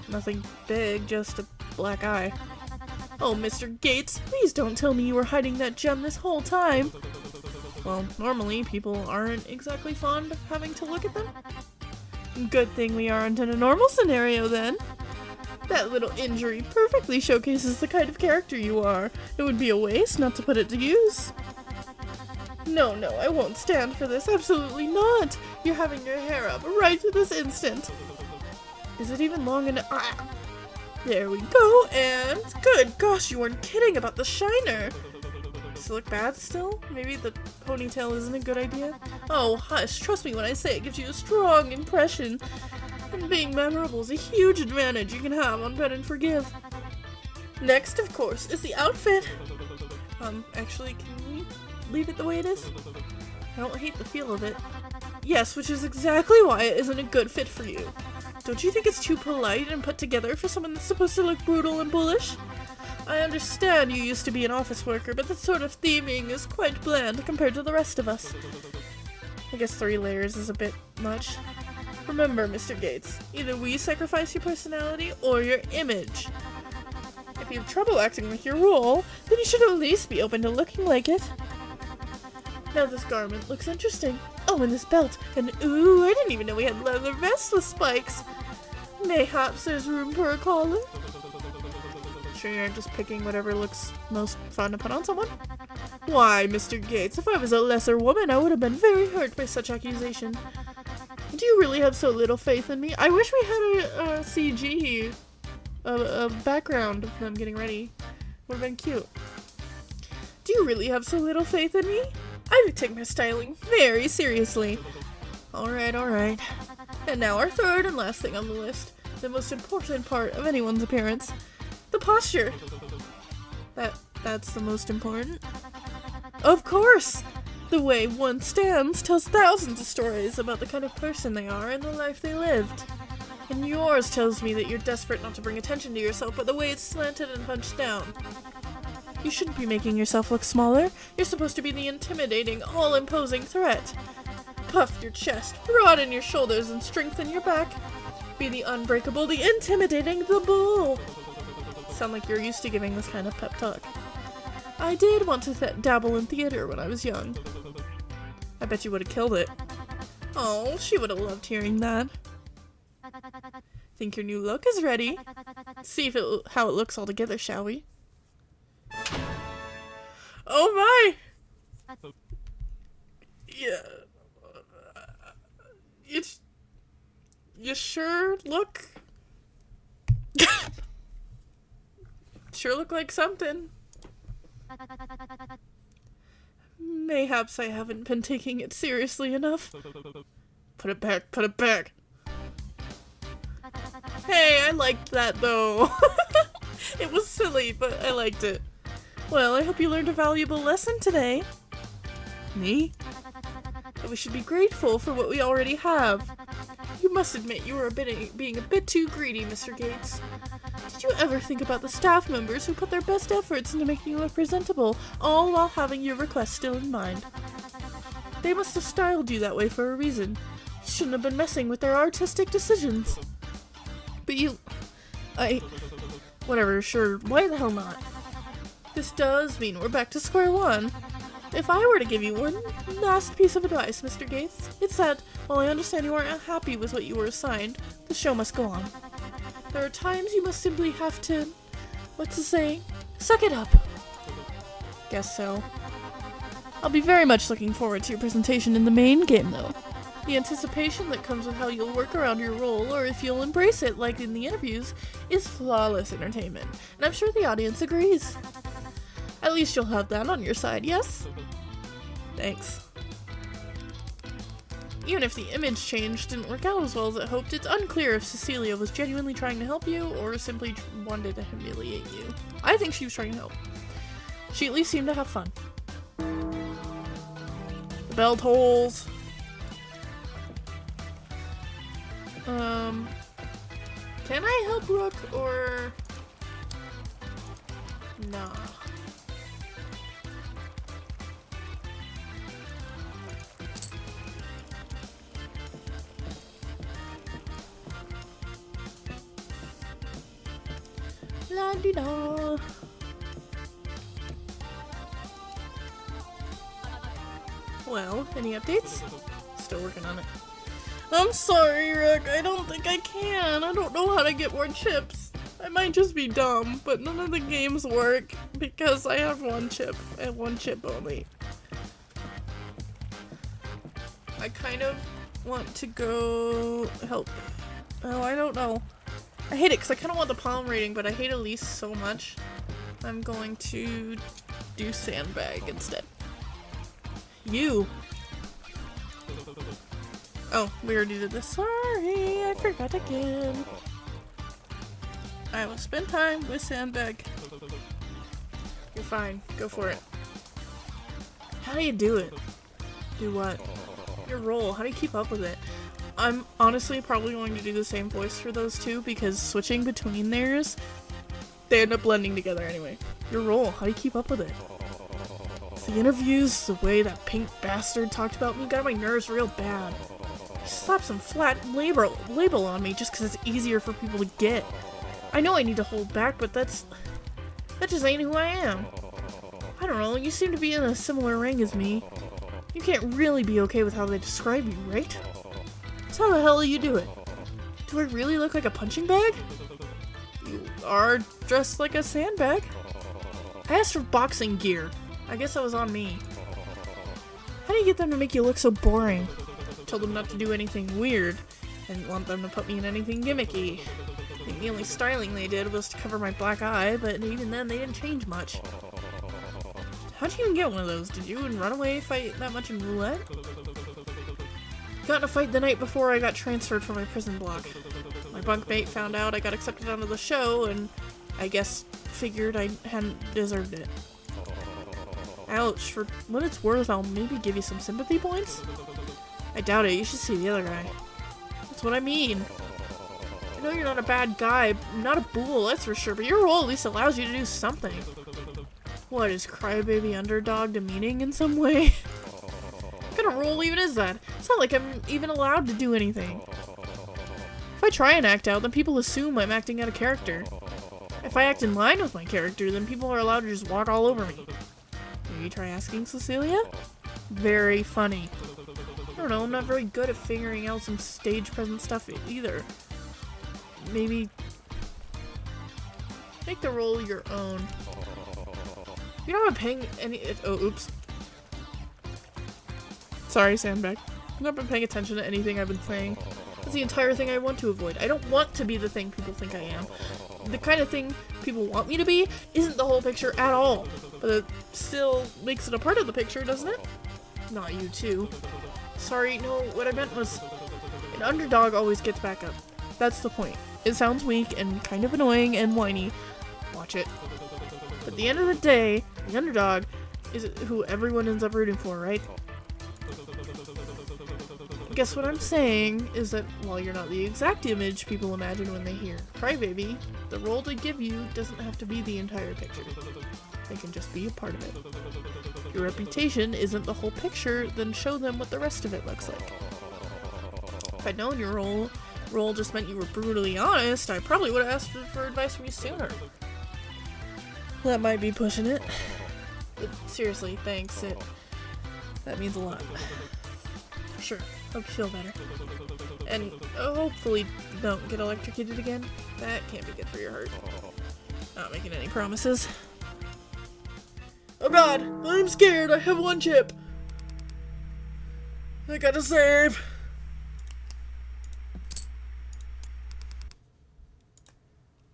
Nothing big, just a black eye. Oh, Mr. Gates, please don't tell me you were hiding that gem this whole time. Well, normally people aren't exactly fond of having to look at them. Good thing we aren't in a normal scenario then. That little injury perfectly showcases the kind of character you are. It would be a waste not to put it to use. No, I won't stand for this. Absolutely not. You're having your hair up right this instant. Is it even long enough? Ah. There we go, and good gosh, you weren't kidding about the shiner. Does it look bad still? Maybe the ponytail isn't a good idea? Oh, hush, trust me when I say it gives you a strong impression. And being memorable is a huge advantage you can have on Bet and Forgive. Next, of course, is the outfit. Actually, can we leave it the way it is? I don't hate the feel of it. Yes, which is exactly why it isn't a good fit for you. Don't you think it's too polite and put together for someone that's supposed to look brutal and bullish? I understand you used to be an office worker, but that sort of theming is quite bland compared to the rest of us. I guess 3 layers is a bit much. Remember, Mr. Gates, either we sacrifice your personality or your image. If you have trouble acting with your role, then you should at least be open to looking like it. Now this garment looks interesting. Oh, and this belt. And ooh, I didn't even know we had leather vests with spikes. Mayhaps there's room for a collar. Sure you aren't just picking whatever looks most fun to put on someone? Why, Mr. Gates, if I was a lesser woman, I would have been very hurt by such accusation. Do you really have so little faith in me? I wish we had a CG, a background of them getting ready. Would have been cute. Do you really have so little faith in me? I take my styling very seriously. Alright. And now our third and last thing on the list. The most important part of anyone's appearance. The posture. That's the most important. Of course! The way one stands tells thousands of stories about the kind of person they are and the life they lived. And yours tells me that you're desperate not to bring attention to yourself, but the way it's slanted and punched down. You shouldn't be making yourself look smaller. You're supposed to be the intimidating, all-imposing threat. Puff your chest, broaden your shoulders, and strengthen your back. Be the unbreakable, the intimidating, the bull. Sound like you're used to giving this kind of pep talk. I did want to dabble in theater when I was young. I bet you would have killed it. Oh, she would have loved hearing that. Think your new look is ready? See how it looks all together, shall we? Oh my! Yeah. You sure look... sure look like something. Mayhaps I haven't been taking it seriously enough. Put it back, put it back. Hey, I liked that though. It was silly, but I liked it. Well, I hope you learned a valuable lesson today. Me? That we should be grateful for what we already have. You must admit you were being a bit too greedy, Mr. Gates. Did you ever think about the staff members who put their best efforts into making you look presentable, all while having your request still in mind? They must have styled you that way for a reason. You shouldn't have been messing with their artistic decisions. But whatever, sure, why the hell not? This does mean we're back to square one. If I were to give you one last piece of advice, Mr. Gates, it's that, while I understand you aren't happy with what you were assigned, the show must go on. There are times you must simply have to, what's the saying? Suck it up. Guess so. I'll be very much looking forward to your presentation in the main game, though. The anticipation that comes with how you'll work around your role, or if you'll embrace it like in the interviews, is flawless entertainment, and I'm sure the audience agrees. At least you'll have that on your side, yes? Thanks. Even if the image change didn't work out as well as it hoped, it's unclear if Cecilia was genuinely trying to help you or simply wanted to humiliate you. I think she was trying to help. She at least seemed to have fun. The bell tolls. Can I help Rook or... Nah. La-di-da. Well, any updates? Still working on it. I'm sorry, Rook. I don't think I can. I don't know how to get more chips. I might just be dumb, but none of the games work because I have one chip and one chip only. I kind of want to go help. Oh, I don't know. I hate it because I kind of want the palm rating, but I hate Elise so much. I'm going to do Sandbag instead. You! Oh, we already did this. Sorry, I forgot again. I will spend time with Sandbag. You're fine. Go for it. How do you do it? Do what? Your role. How do you keep up with it? I'm honestly probably going to do the same voice for those two because switching between theirs, they end up blending together anyway. Your role. How do you keep up with it? The interviews, the way that pink bastard talked about me got on my nerves real bad. He slapped some flat label on me just because it's easier for people to get. I know I need to hold back, but that just ain't who I am. I don't know, you seem to be in a similar rank as me. You can't really be okay with how they describe you, right? So how the hell do you do it? Do I really look like a punching bag? You are dressed like a sandbag. I asked for boxing gear. I guess that was on me. How do you get them to make you look so boring? Told them not to do anything weird. I didn't want them to put me in anything gimmicky. I think the only styling they did was to cover my black eye, but even then they didn't change much. How'd you even get one of those? Did you and Runaway fight that much in roulette? Got in a fight the night before I got transferred from my prison block. My bunkmate found out I got accepted onto the show, and I guess figured I hadn't deserved it. Ouch, for what it's worth, I'll maybe give you some sympathy points? I doubt it, you should see the other guy. That's what I mean. I know you're not a bad guy, not a fool, that's for sure, but your role at least allows you to do something. What, is crybaby underdog demeaning in some way? What kind of role even is that? It's not like I'm even allowed to do anything. If I try and act out, then people assume I'm acting out of character. If I act in line with my character, then people are allowed to just walk all over me. Maybe try asking Cecilia? Very funny. I don't know, I'm not very good at figuring out some stage presence stuff either. maybe make the role your own. You're not paying any- oh, oops. Sorry, Sandbag. I've not been paying attention to anything I've been saying. That's the entire thing I want to avoid. I don't want to be the thing people think I am. The kind of thing people want me to be isn't the whole picture at all. But it still makes it a part of the picture, doesn't it? Not you too. Sorry, no, what I meant was an underdog always gets back up. That's the point. It sounds weak and kind of annoying and whiny. Watch it. But at the end of the day, the underdog is who everyone ends up rooting for, right? I guess what I'm saying is that while you're not the exact image people imagine when they hear Crybaby, the role they give you doesn't have to be the entire picture. They can just be a part of it. Your reputation isn't the whole picture, then show them what the rest of it looks like. If I'd known your role just meant you were brutally honest, I probably would have asked for advice from you sooner. That might be pushing it. But seriously, thanks. That means a lot. Sure. Hope you feel better. And hopefully don't get electrocuted again. That can't be good for your heart. Not making any promises. Oh god! I'm scared! I have one chip! I gotta save!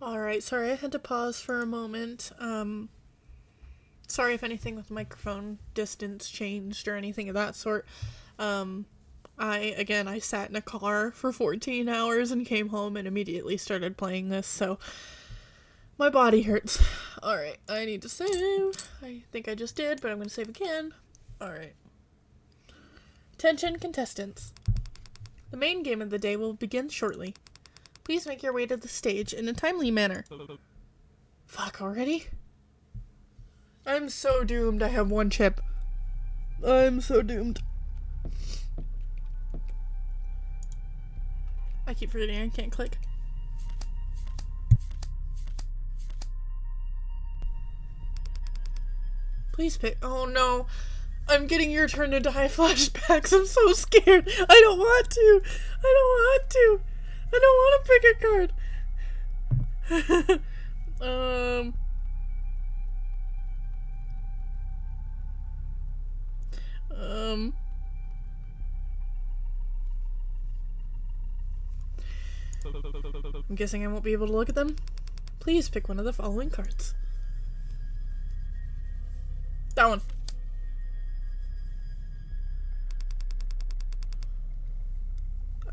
Alright, sorry I had to pause for a moment. Sorry if anything with microphone distance changed or anything of that sort. I sat in a car for 14 hours and came home and immediately started playing this, so my body hurts. Alright, I need to save. I think I just did, but I'm gonna save again. Alright. Attention, contestants. The main game of the day will begin shortly. Please make your way to the stage in a timely manner. Fuck, already? I'm so doomed. I have one chip. I'm so doomed. I keep forgetting I can't click. Please pick. Oh no. I'm getting your turn to die flashbacks. I'm so scared. I don't want to. I don't want to. I don't want to pick a card. I'm guessing I won't be able to look at them. Please pick one of the following cards. That one.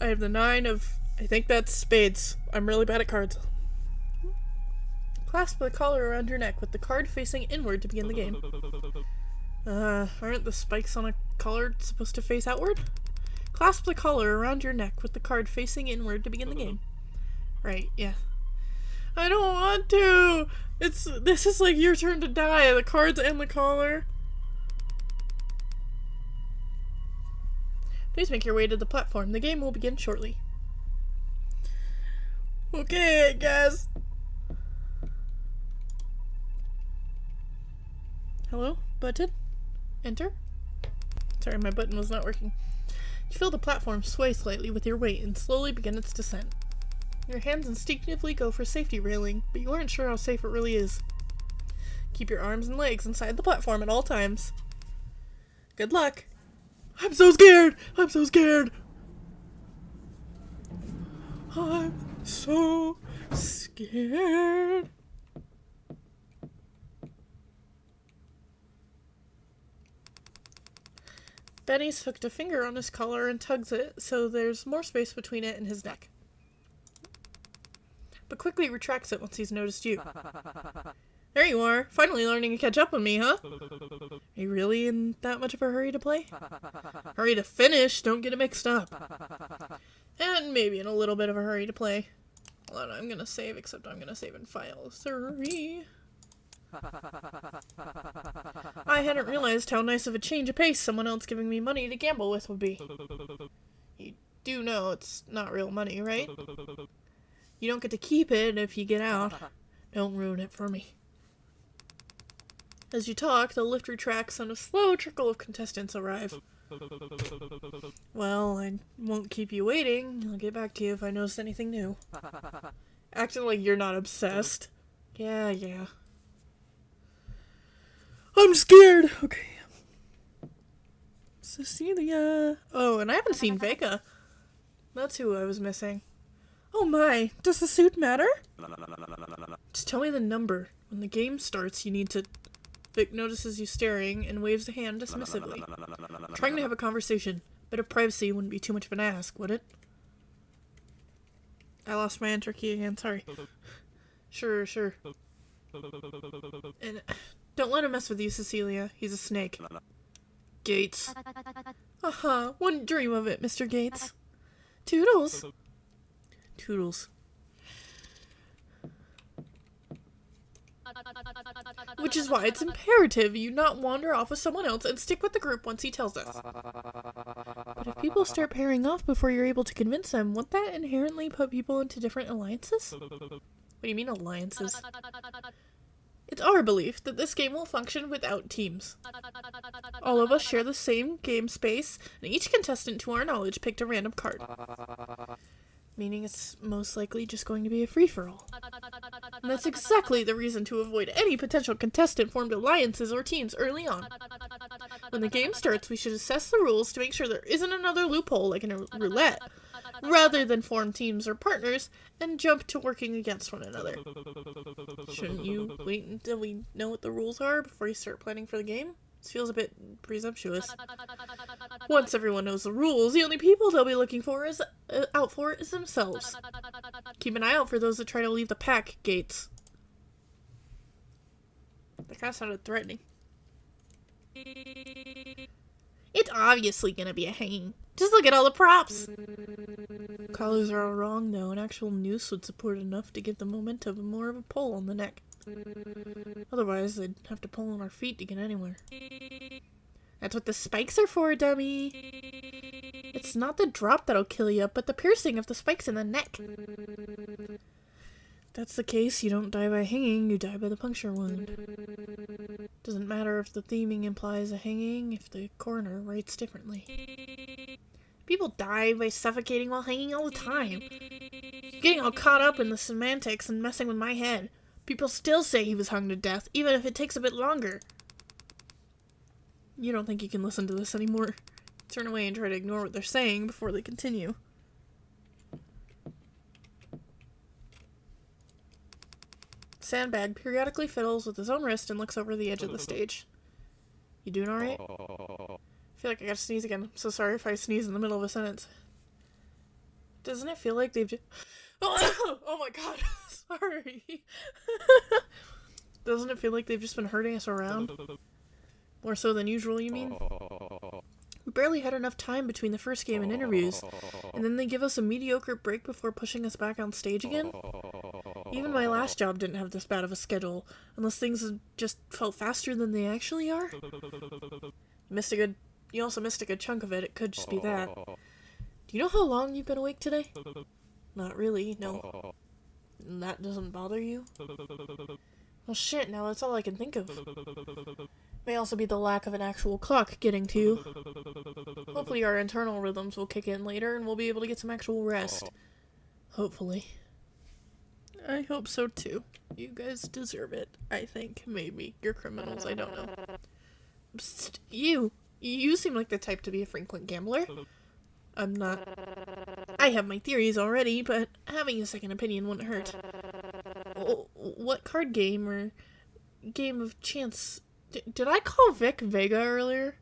I have the 9 of... I think that's spades. I'm really bad at cards. Clasp the collar around your neck with the card facing inward to begin the game. Aren't the spikes on a collar supposed to face outward? Clasp the collar around your neck with the card facing inward to begin the game. Right, yeah. I don't want to! This is like your turn to die, the cards and the collar. Please make your way to the platform. The game will begin shortly. Okay, I guess. Hello? Button? Enter? Sorry, my button was not working. You feel the platform sway slightly with your weight and slowly begin its descent. Your hands instinctively go for safety railing, but you aren't sure how safe it really is. Keep your arms and legs inside the platform at all times. Good luck. I'm so scared! I'm so scared! I'm so scared. Benny's hooked a finger on his collar and tugs it, so there's more space between it and his neck. But quickly retracts it once he's noticed you. There you are, finally learning to catch up with me, huh? Are you really in that much of a hurry to play? Hurry to finish, don't get it mixed up. And maybe in a little bit of a hurry to play. Hold on, I'm gonna save, except I'm gonna save in file 3. I hadn't realized how nice of a change of pace someone else giving me money to gamble with would be. You do know it's not real money, right? You don't get to keep it if you get out. Don't ruin it for me. As you talk, the lift retracts and a slow trickle of contestants arrive. Well, I won't keep you waiting. I'll get back to you if I notice anything new. Acting like you're not obsessed. Yeah. I'm scared! Okay. Cecilia. Oh, and I haven't seen Vega. That's who I was missing. Oh my, does the suit matter? Just tell me the number. When the game starts, you need to... Vic notices you staring and waves a hand dismissively. Trying to have a conversation. Bit of privacy wouldn't be too much of an ask, would it? I lost my enter key again, sorry. Sure. And don't let him mess with you, Cecilia. He's a snake. Gates. Wouldn't dream of it, Mr. Gates. Toodles. Which is why it's imperative you not wander off with someone else and stick with the group once he tells us. But if people start pairing off before you're able to convince them, won't that inherently put people into different alliances? What do you mean alliances? It's our belief that this game will function without teams. All of us share the same game space, and each contestant to our knowledge picked a random card. Meaning it's most likely just going to be a free-for-all. And that's exactly the reason to avoid any potential contestant formed alliances or teams early on. When the game starts, we should assess the rules to make sure there isn't another loophole like in a roulette, rather than form teams or partners and jump to working against one another. Shouldn't you wait until we know what the rules are before you start planning for the game? This feels a bit presumptuous. Once everyone knows the rules, the only people they'll be looking for is themselves. Keep an eye out for those that try to leave the pack, Gates. That kind of sounded threatening. It's obviously gonna be a hanging. Just look at all the props! Collars are all wrong, though. An actual noose would support enough to give the momentum more of a pull on the neck. Otherwise, they'd have to pull on our feet to get anywhere. That's what the spikes are for, dummy! It's not the drop that'll kill you, but the piercing of the spikes in the neck. If that's the case, you don't die by hanging, you die by the puncture wound. Doesn't matter if the theming implies a hanging, if the coroner writes differently. People die by suffocating while hanging all the time. You're getting all caught up in the semantics and messing with my head. People still say he was hung to death, even if it takes a bit longer. You don't think you can listen to this anymore. Turn away and try to ignore what they're saying before they continue. Sandbag periodically fiddles with his own wrist and looks over the edge of the stage. You doing alright? I feel like I gotta sneeze again. I'm so sorry if I sneeze in the middle of a sentence. Doesn't it feel like they've just... Oh my god! Sorry! Doesn't it feel like they've just been herding us around? More so than usual, you mean? We barely had enough time between the first game and interviews, and then they give us a mediocre break before pushing us back on stage again? Even my last job didn't have this bad of a schedule, unless things just felt faster than they actually are? You also missed a good chunk of it. It could just be that. Do you know how long you've been awake today? Not really, no. That doesn't bother you? Well shit, now that's all I can think of. May also be the lack of an actual clock getting to you. Hopefully our internal rhythms will kick in later and we'll be able to get some actual rest. Hopefully. I hope so too. You guys deserve it, I think. Maybe. You're criminals, I don't know. Psst, you seem like the type to be a frequent gambler. I'm not. I have my theories already, but having a second opinion wouldn't hurt. What card game or game of chance... Did I call Vic Vega earlier?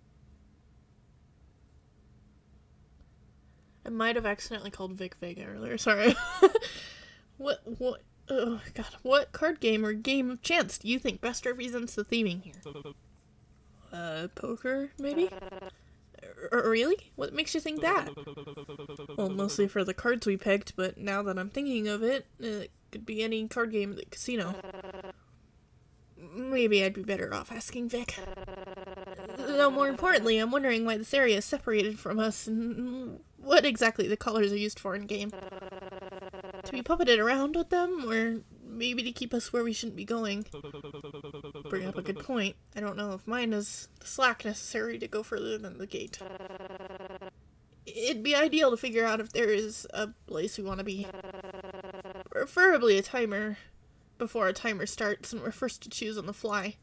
I might have accidentally called Vic Vega earlier, sorry. Oh god, what card game or game of chance do you think best represents the theming here? Poker, maybe? Really? What makes you think that? Well, mostly for the cards we picked, but now that I'm thinking of it, it could be any card game at the casino. Maybe I'd be better off asking Vic. Though more importantly, I'm wondering why this area is separated from us and what exactly the collars are used for in-game. To be puppeted around with them, or maybe to keep us where we shouldn't be going. bring up a good point. I don't know if mine is the slack necessary to go further than the gate. It'd be ideal to figure out if there is a place we want to be. Preferably a timer before a timer starts and we're forced to choose on the fly.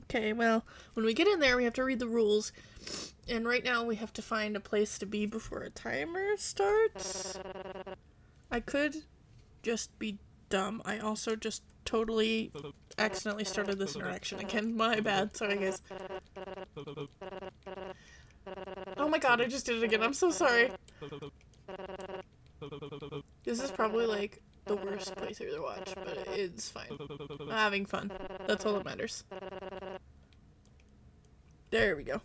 Okay, well, when we get in there, we have to read the rules. And right now, we have to find a place to be before a timer starts. I could just be dumb. I also just totally accidentally started this interaction again. My bad. Sorry, guys. Oh my god, I just did it again. I'm so sorry. This is probably, like, the worst playthrough to watch, but it's fine. I'm having fun. That's all that matters. There we go.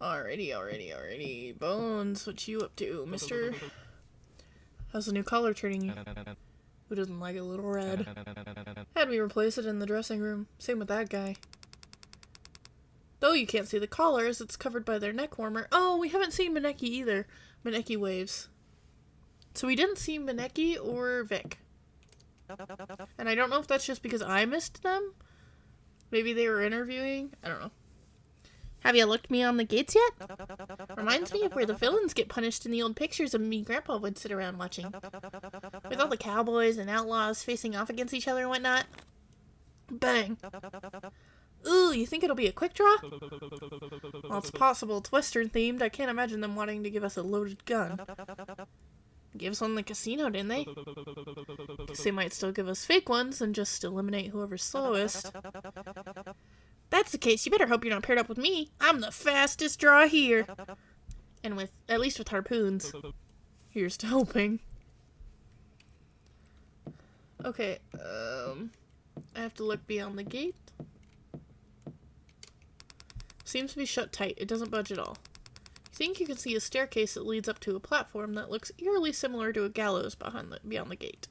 Alrighty. Bones, what you up to, mister? How's the new collar treating you? Who doesn't like a little red? Had me replace it in the dressing room. Same with that guy. Though you can't see the collars, it's covered by their neck warmer. Oh, we haven't seen Maneki either. Maneki waves. So we didn't see Maneki or Vic. And I don't know if that's just because I missed them. Maybe they were interviewing. I don't know. Have you looked me on the gates yet? Reminds me of where the villains get punished in the old pictures of me and Grandpa would sit around watching. With all the cowboys and outlaws facing off against each other and whatnot. Bang. Ooh, you think it'll be a quick draw? Well, it's possible. It's Western themed. I can't imagine them wanting to give us a loaded gun. Give us one in the casino, didn't they? Guess they might still give us fake ones and just eliminate whoever's slowest. That's the case, you better hope you're not paired up with me. I'm the fastest draw here. And at least with harpoons. Here's to hoping. Okay, I have to look beyond the gate. Seems to be shut tight. It doesn't budge at all. You think you can see a staircase that leads up to a platform that looks eerily similar to a gallows beyond the gate.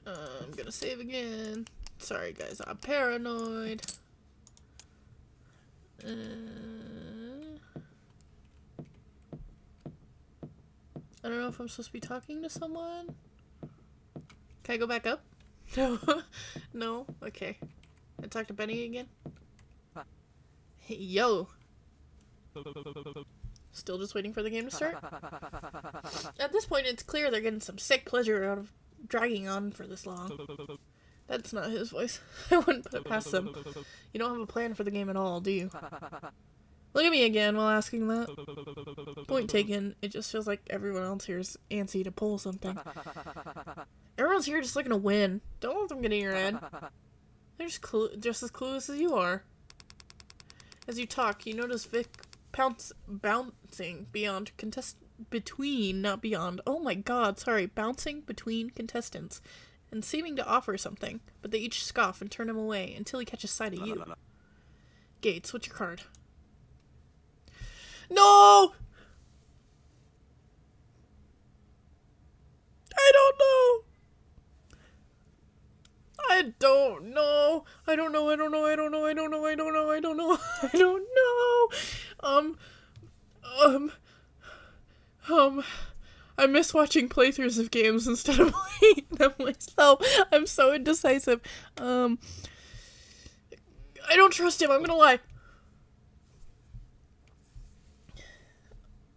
I'm gonna save again. Sorry guys, I'm paranoid. I don't know if I'm supposed to be talking to someone. Can I go back up? No. No? Okay. I talk to Benny again? Hey, yo! Still just waiting for the game to start? At this point, it's clear they're getting some sick pleasure out of dragging on for this long. That's not his voice. I wouldn't put it past them. You don't have a plan for the game at all, do you? Look at me again while asking that. Point taken. It just feels like everyone else here is antsy to pull something. Everyone's here just looking to win. Don't let them get in your head. They're just as clueless as you are. As you talk, you notice Vic bouncing not beyond. Oh my god, sorry. Bouncing between contestants. And seeming to offer something, but they each scoff and turn him away until he catches sight of you. Gates, what's your card? No! I don't know! I don't know! I don't know, I don't know, I don't know, I don't know, I don't know, I don't know, I don't know! I miss watching playthroughs of games instead of playing them myself. I'm so indecisive. I don't trust him, I'm gonna lie.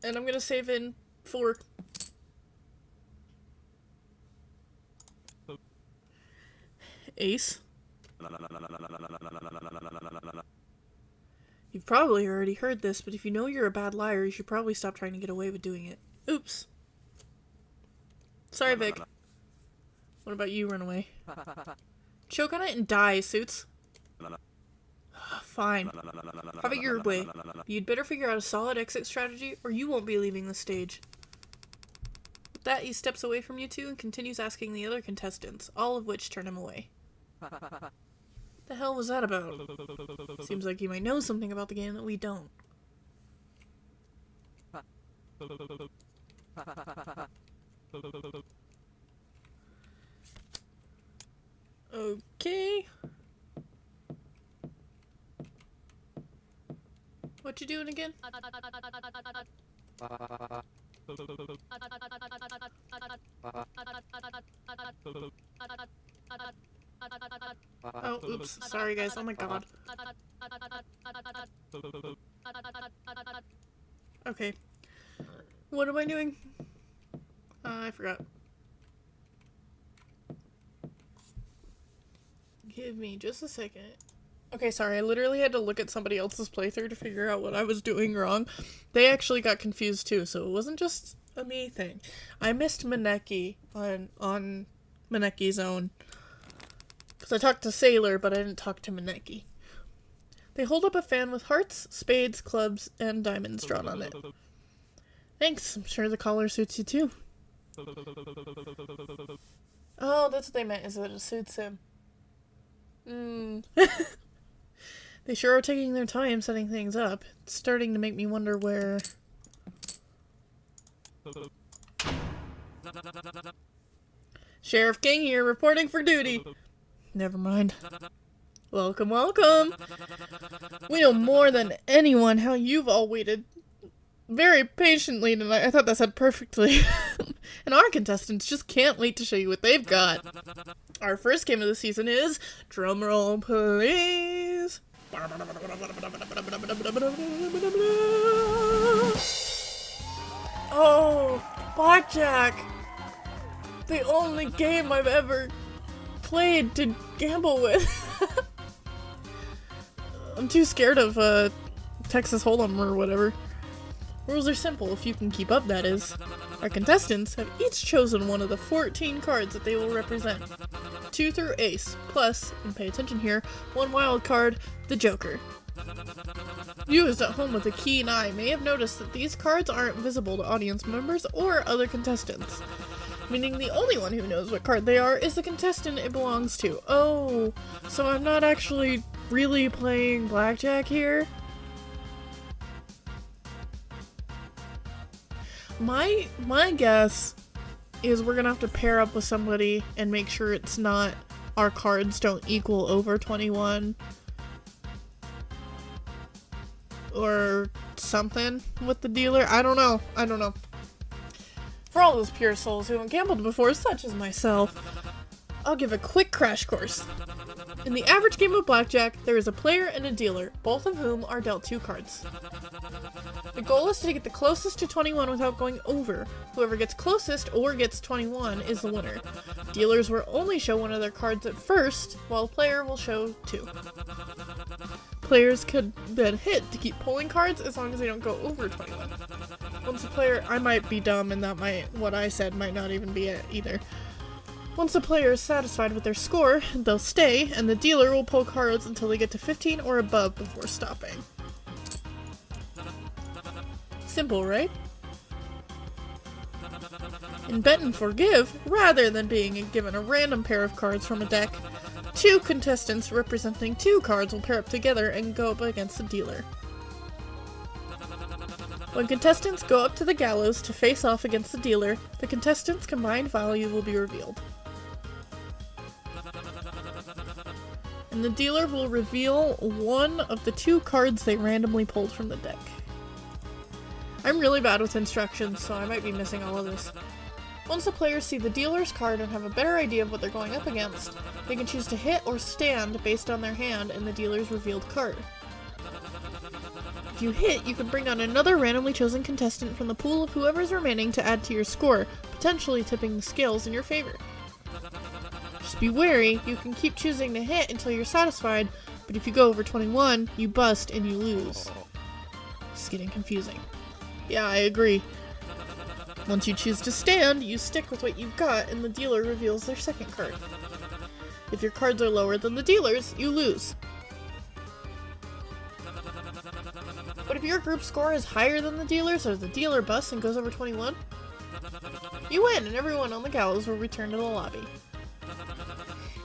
And I'm gonna save in 4. Ace. You've probably already heard this, but if you know you're a bad liar, you should probably stop trying to get away with doing it. Oops. Sorry, Vic. What about you, run away? Choke on it and die, Suits. Fine. How about your way? You'd better figure out a solid exit strategy, or you won't be leaving the stage. With that, he steps away from you two and continues asking the other contestants, all of which turn him away. What the hell was that about? Seems like you might know something about the game that we don't. Okay. What you doing again? Oh, oops. Sorry, guys. Oh my god. Okay. What am I doing? I forgot. Give me just a second. Okay, sorry. I literally had to look at somebody else's playthrough to figure out what I was doing wrong. They actually got confused too, so it wasn't just a me thing. I missed Maneki on Maneki's own. Because I talked to Sailor, but I didn't talk to Maneki. They hold up a fan with hearts, spades, clubs, and diamonds drawn on it. Thanks. I'm sure the collar suits you too. Oh, that's what they meant, is that it suits him. They sure are taking their time setting things up. It's starting to make me wonder where... Sheriff King here, reporting for duty. Never mind. Welcome, welcome. We know more than anyone how you've all waited very patiently tonight. I thought that said perfectly. And our contestants just can't wait to show you what they've got. Our first game of the season is, drumroll please. Oh, Blackjack. The only game I've ever played to gamble with. I'm too scared of Texas Hold'em or whatever. Rules are simple, if you can keep up, that is. Our contestants have each chosen one of the 14 cards that they will represent. 2 through ace, plus, and pay attention here, 1 wild card, the Joker. Viewers at home with a keen eye may have noticed that these cards aren't visible to audience members or other contestants, meaning the only one who knows what card they are is the contestant it belongs to. Oh, so I'm not actually really playing Blackjack here? My guess is we're gonna have to pair up with somebody and make sure it's not, our cards don't equal over 21. Or something with the dealer. I don't know. For all those pure souls who haven't gambled before, such as myself, I'll give a quick crash course. In the average game of Blackjack, there is a player and a dealer, both of whom are dealt 2 cards. The goal is to get the closest to 21 without going over. Whoever gets closest or gets 21 is the winner. Dealers will only show one of their cards at first, while a player will show 2. Players could then hit to keep pulling cards as long as they don't go over 21. Once a player, I might be dumb and what I said might not even be it either. Once the player is satisfied with their score, they'll stay, and the dealer will pull cards until they get to 15 or above before stopping. Simple, right? In Bet and Forgive, rather than being given a random pair of cards from a deck, 2 contestants representing 2 cards will pair up together and go up against the dealer. When contestants go up to the gallows to face off against the dealer, the contestants' combined value will be revealed. And the dealer will reveal one of the 2 cards they randomly pulled from the deck. I'm really bad with instructions, so I might be missing all of this. Once the players see the dealer's card and have a better idea of what they're going up against, they can choose to hit or stand based on their hand and the dealer's revealed card. If you hit, you can bring on another randomly chosen contestant from the pool of whoever's remaining to add to your score, potentially tipping the scales in your favor. Just be wary, you can keep choosing to hit until you're satisfied, but if you go over 21, you bust and you lose. It's getting confusing. Yeah, I agree. Once you choose to stand, you stick with what you've got and the dealer reveals their second card. If your cards are lower than the dealer's, you lose. But if your group score is higher than the dealer's or the dealer busts and goes over 21, you win and everyone on the gallows will return to the lobby.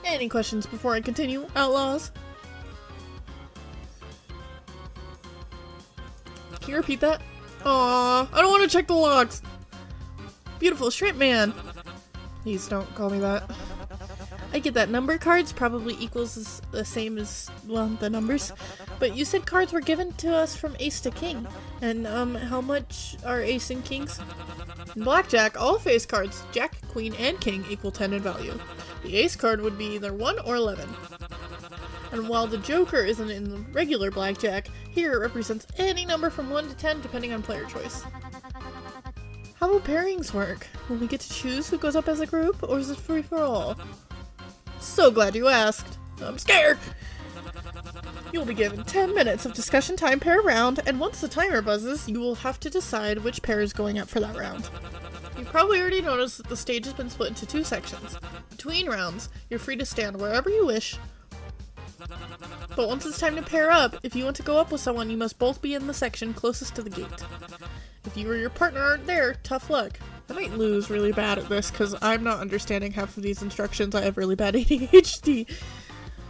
Any questions before I continue, Outlaws? Can you repeat that? Aww, I don't want to check the logs. Beautiful shrimp man. Please don't call me that. I get that number cards probably equals the same as, well, the numbers. But you said cards were given to us from ace to king. And, how much are ace and kings? In Blackjack, all face cards, jack, queen, and king, equal 10 in value. The ace card would be either 1 or 11. And while the Joker isn't in the regular blackjack, here it represents any number from 1 to 10 depending on player choice. How will pairings work? Will we get to choose who goes up as a group, or is it free for all? So glad you asked. I'm scared! You will be given 10 minutes of discussion time per round, and once the timer buzzes, you will have to decide which pair is going up for that round. You've probably already noticed that the stage has been split into 2 sections. Between rounds, you're free to stand wherever you wish, but once it's time to pair up, if you want to go up with someone, you must both be in the section closest to the gate. If you or your partner aren't there, tough luck. I might lose really bad at this because I'm not understanding half of these instructions. I have really bad ADHD.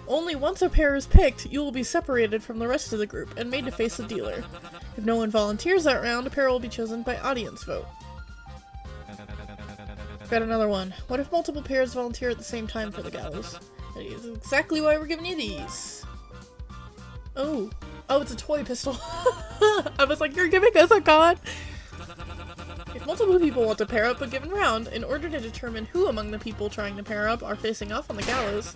Only once a pair is picked, you will be separated from the rest of the group and made to face a dealer. If no one volunteers that round, a pair will be chosen by audience vote. Got another one. What if multiple pairs volunteer at the same time for the gallows? That is exactly why we're giving you these. Oh, it's a toy pistol. I was like, you're giving us a gun? If multiple people want to pair up a given round, in order to determine who among the people trying to pair up are facing off on the gallows,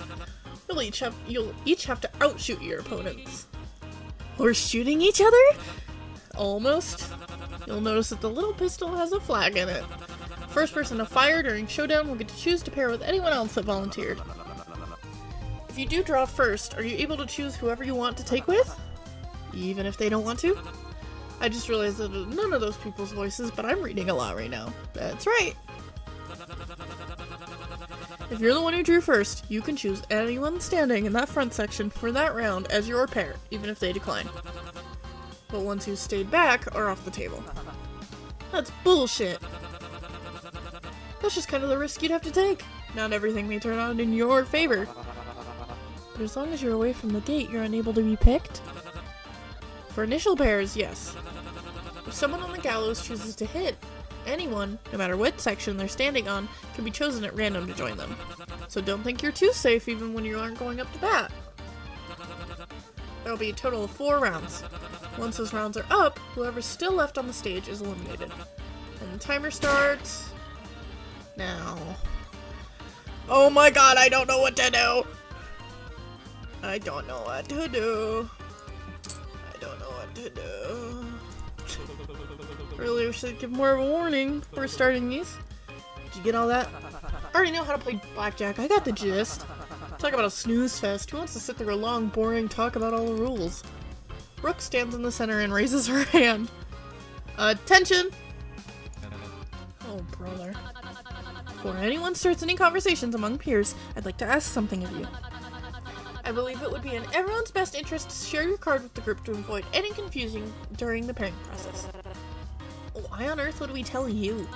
you'll each have to outshoot your opponents. Or shooting each other? Almost. You'll notice that the little pistol has a flag in it. First person to fire during showdown will get to choose to pair with anyone else that volunteered. If you do draw first, are you able to choose whoever you want to take with? Even if they don't want to? I just realized that none of those people's voices, but I'm reading a lot right now. That's right! If you're the one who drew first, you can choose anyone standing in that front section for that round as your pair, even if they decline. But ones who stayed back are off the table. That's bullshit! That's just kind of the risk you'd have to take. Not everything may turn out in your favor. But as long as you're away from the gate, you're unable to be picked? For initial pairs, yes. If someone on the gallows chooses to hit, anyone, no matter what section they're standing on, can be chosen at random to join them. So don't think you're too safe even when you aren't going up to bat. There will be a total of 4 rounds. Once those rounds are up, whoever's still left on the stage is eliminated. And the timer starts... now. Oh my god, I don't know what to do! I don't know what to do. I don't know what to do. Really wish I'd give more of a warning before starting these. Did you get all that? I already know how to play blackjack. I got the gist. Talk about a snooze fest. Who wants to sit through a long, boring talk about all the rules? Brooke stands in the center and raises her hand. Attention! Oh, brother. Before anyone starts any conversations among peers, I'd like to ask something of you. I believe it would be in everyone's best interest to share your card with the group to avoid any confusion during the pairing process. Why on earth would we tell you?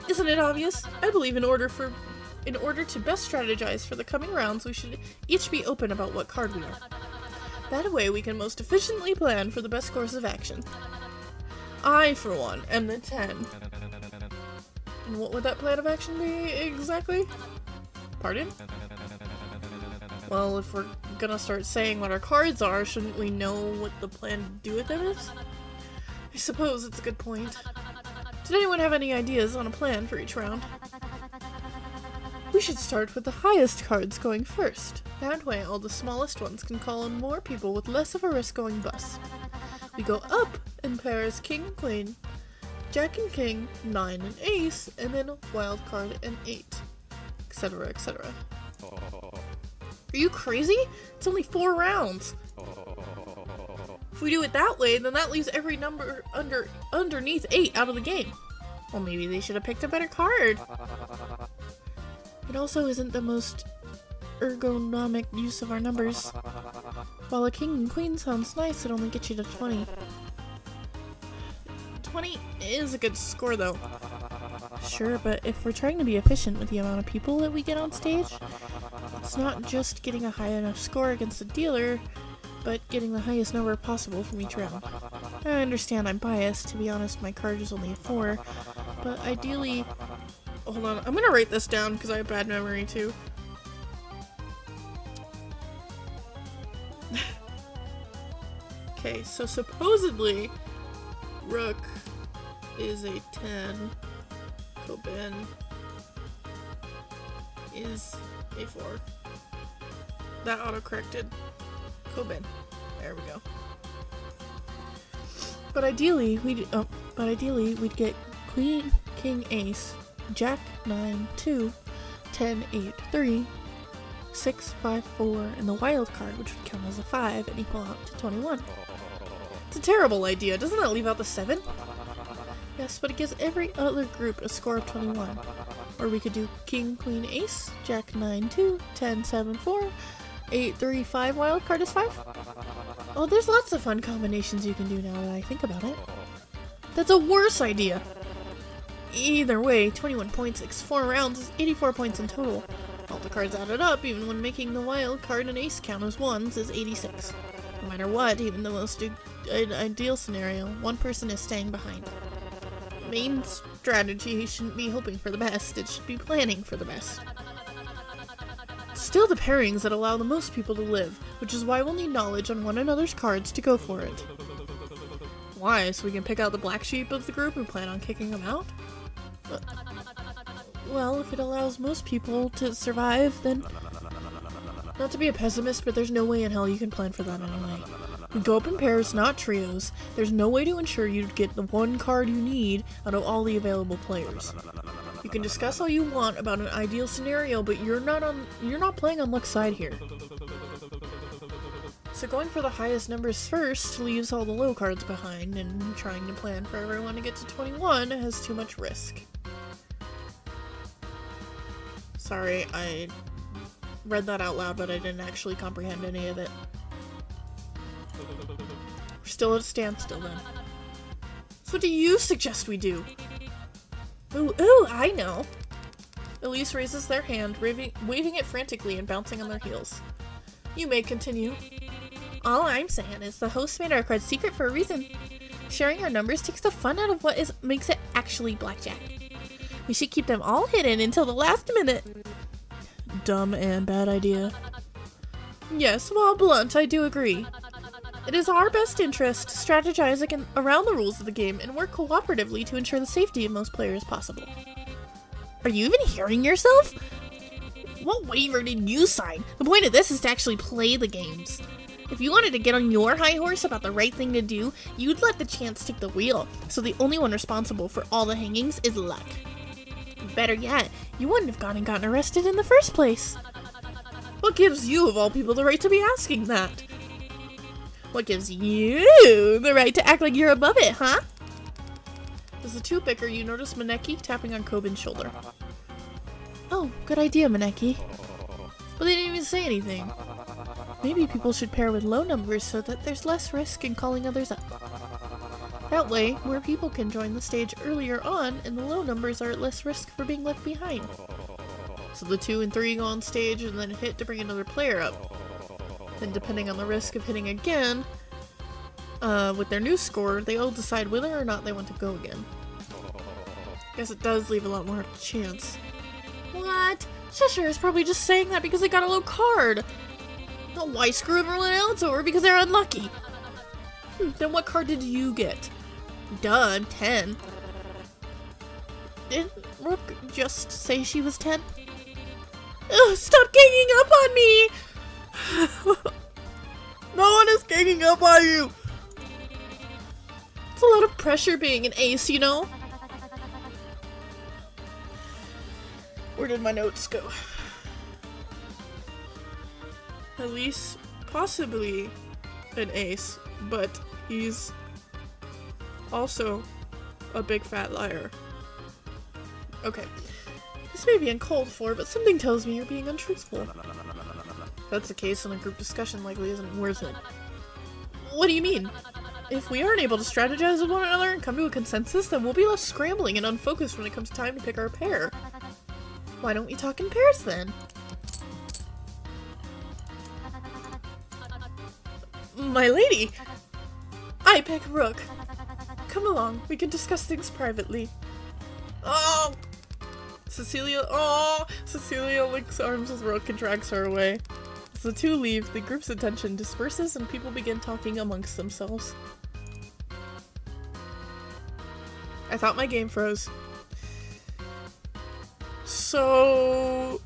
Isn't it obvious? I believe in order to best strategize for the coming rounds, we should each be open about what card we are. That way we can most efficiently plan for the best course of action. I, for one, am the 10. And what would that plan of action be, exactly? Pardon? Well, if we're gonna start saying what our cards are, shouldn't we know what the plan to do with them is? I suppose it's a good point. Did anyone have any ideas on a plan for each round? We should start with the highest cards going first. That way all the smallest ones can call on more people with less of a risk going bust. We go up in pairs King and Queen, Jack and King, 9 and Ace, and then Wild Card and 8, etc, etc. Are you crazy? It's only 4 rounds! If we do it that way, then that leaves every number underneath 8 out of the game. Well, maybe they should have picked a better card. It also isn't the most ergonomic use of our numbers. While a king and queen sounds nice, it only gets you to 20. 20 is a good score, though. Sure, but if we're trying to be efficient with the amount of people that we get on stage, it's not just getting a high enough score against the dealer, but getting the highest number possible from each round. I understand I'm biased. To be honest, my card is only a 4, but ideally... Hold on, I'm gonna write this down because I have bad memory too. Okay, so supposedly Rook is a 10, Coben is a 4. That auto-corrected. Kobin. There we go. But ideally, we'd get Queen, King, Ace, Jack, 9, 2, 10, 8, 3, 6, 5, 4, and the wild card, which would count as a 5 and equal out to 21. It's a terrible idea. Doesn't that leave out the 7? Yes, but it gives every other group a score of 21. Or we could do King, Queen, Ace, Jack, 9, 2, 10, 7, 4, 8, 3, 5, wild card is 5. Oh, there's lots of fun combinations you can do now that I think about it. That's a worse idea! Either way, 21 points, 4 rounds is 84 points in total. All the cards added up, even when making the wild card and ace count as ones, is 86. No matter what, even the most ideal scenario, one person is staying behind. Main strategy shouldn't be hoping for the best, it should be planning for the best. Still the pairings that allow the most people to live, which is why we'll need knowledge on one another's cards to go for it. Why? So we can pick out the black sheep of the group and plan on kicking them out? Well, if it allows most people to survive, then... Not to be a pessimist, but there's no way in hell you can plan for that anyway. We go up in pairs, not trios. There's no way to ensure you get the one card you need out of all the available players. You can discuss all you want about an ideal scenario, but you're not playing on luck's side here. So going for the highest numbers first leaves all the low cards behind, and trying to plan for everyone to get to 21 has too much risk. Sorry, I read that out loud, but I didn't actually comprehend any of it. We're still at a standstill then. So what do you suggest we do? Ooh, I know! Elise raises their hand, waving it frantically and bouncing on their heels. You may continue. All I'm saying is the host made our cards secret for a reason. Sharing our numbers takes the fun out of what makes it actually blackjack. We should keep them all hidden until the last minute. Dumb and bad idea. Yes, while blunt, I do agree. It is our best interest to strategize around the rules of the game and work cooperatively to ensure the safety of most players possible. Are you even hearing yourself? What waiver did you sign? The point of this is to actually play the games. If you wanted to get on your high horse about the right thing to do, you'd let the chance take the wheel, so the only one responsible for all the hangings is luck. Better yet, you wouldn't have gone and gotten arrested in the first place. What gives you, of all people, the right to be asking that? What gives you the right to act like you're above it, huh? As the two bicker, you notice Maneki tapping on Kobin's shoulder. Oh, good idea, Maneki. But they didn't even say anything. Maybe people should pair with low numbers so that there's less risk in calling others up. That way, more people can join the stage earlier on, and the low numbers are at less risk for being left behind. So the 2 and 3 go on stage and then hit to bring another player up. Then depending on the risk of hitting again, with their new score, they all decide whether or not they want to go again. Guess it does leave a lot more of a chance. What? Cheshire is probably just saying that because they got a low card. Oh, why screw everyone else over because they're unlucky? Then what card did you get? Duh, I'm 10. Didn't Rook just say she was 10? Ugh, stop ganging up on me! No one is ganging up on you! It's a lot of pressure being an ace, you know? Where did my notes go? At least, possibly an ace, but he's also a big fat liar. Okay. This may be uncalled for, but something tells me you're being untruthful. That's the case, and a group discussion likely isn't worth it. What do you mean? If we aren't able to strategize with one another and come to a consensus, then we'll be left scrambling and unfocused when it comes time to pick our pair. Why don't we talk in pairs then? My lady! I pick Rook. Come along, we can discuss things privately. Oh! Cecilia links arms with Rook and drags her away. As the two leave, the group's attention disperses and people begin talking amongst themselves. I thought my game froze. So...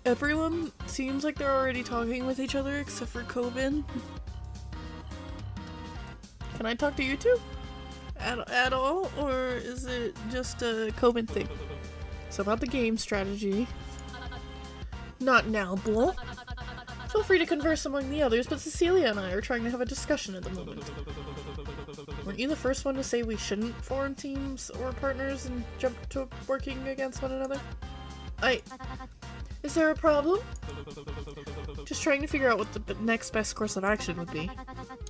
Everyone seems like they're already talking with each other except for Coben. Can I talk to you two? At all? Or is it just a Coben thing? So about the game strategy. Not now, bull. Feel free to converse among the others, but Cecilia and I are trying to have a discussion at the moment. Weren't you the first one to say we shouldn't form teams or partners and jump to working against one another? Is there a problem? Just trying to figure out what the next best course of action would be.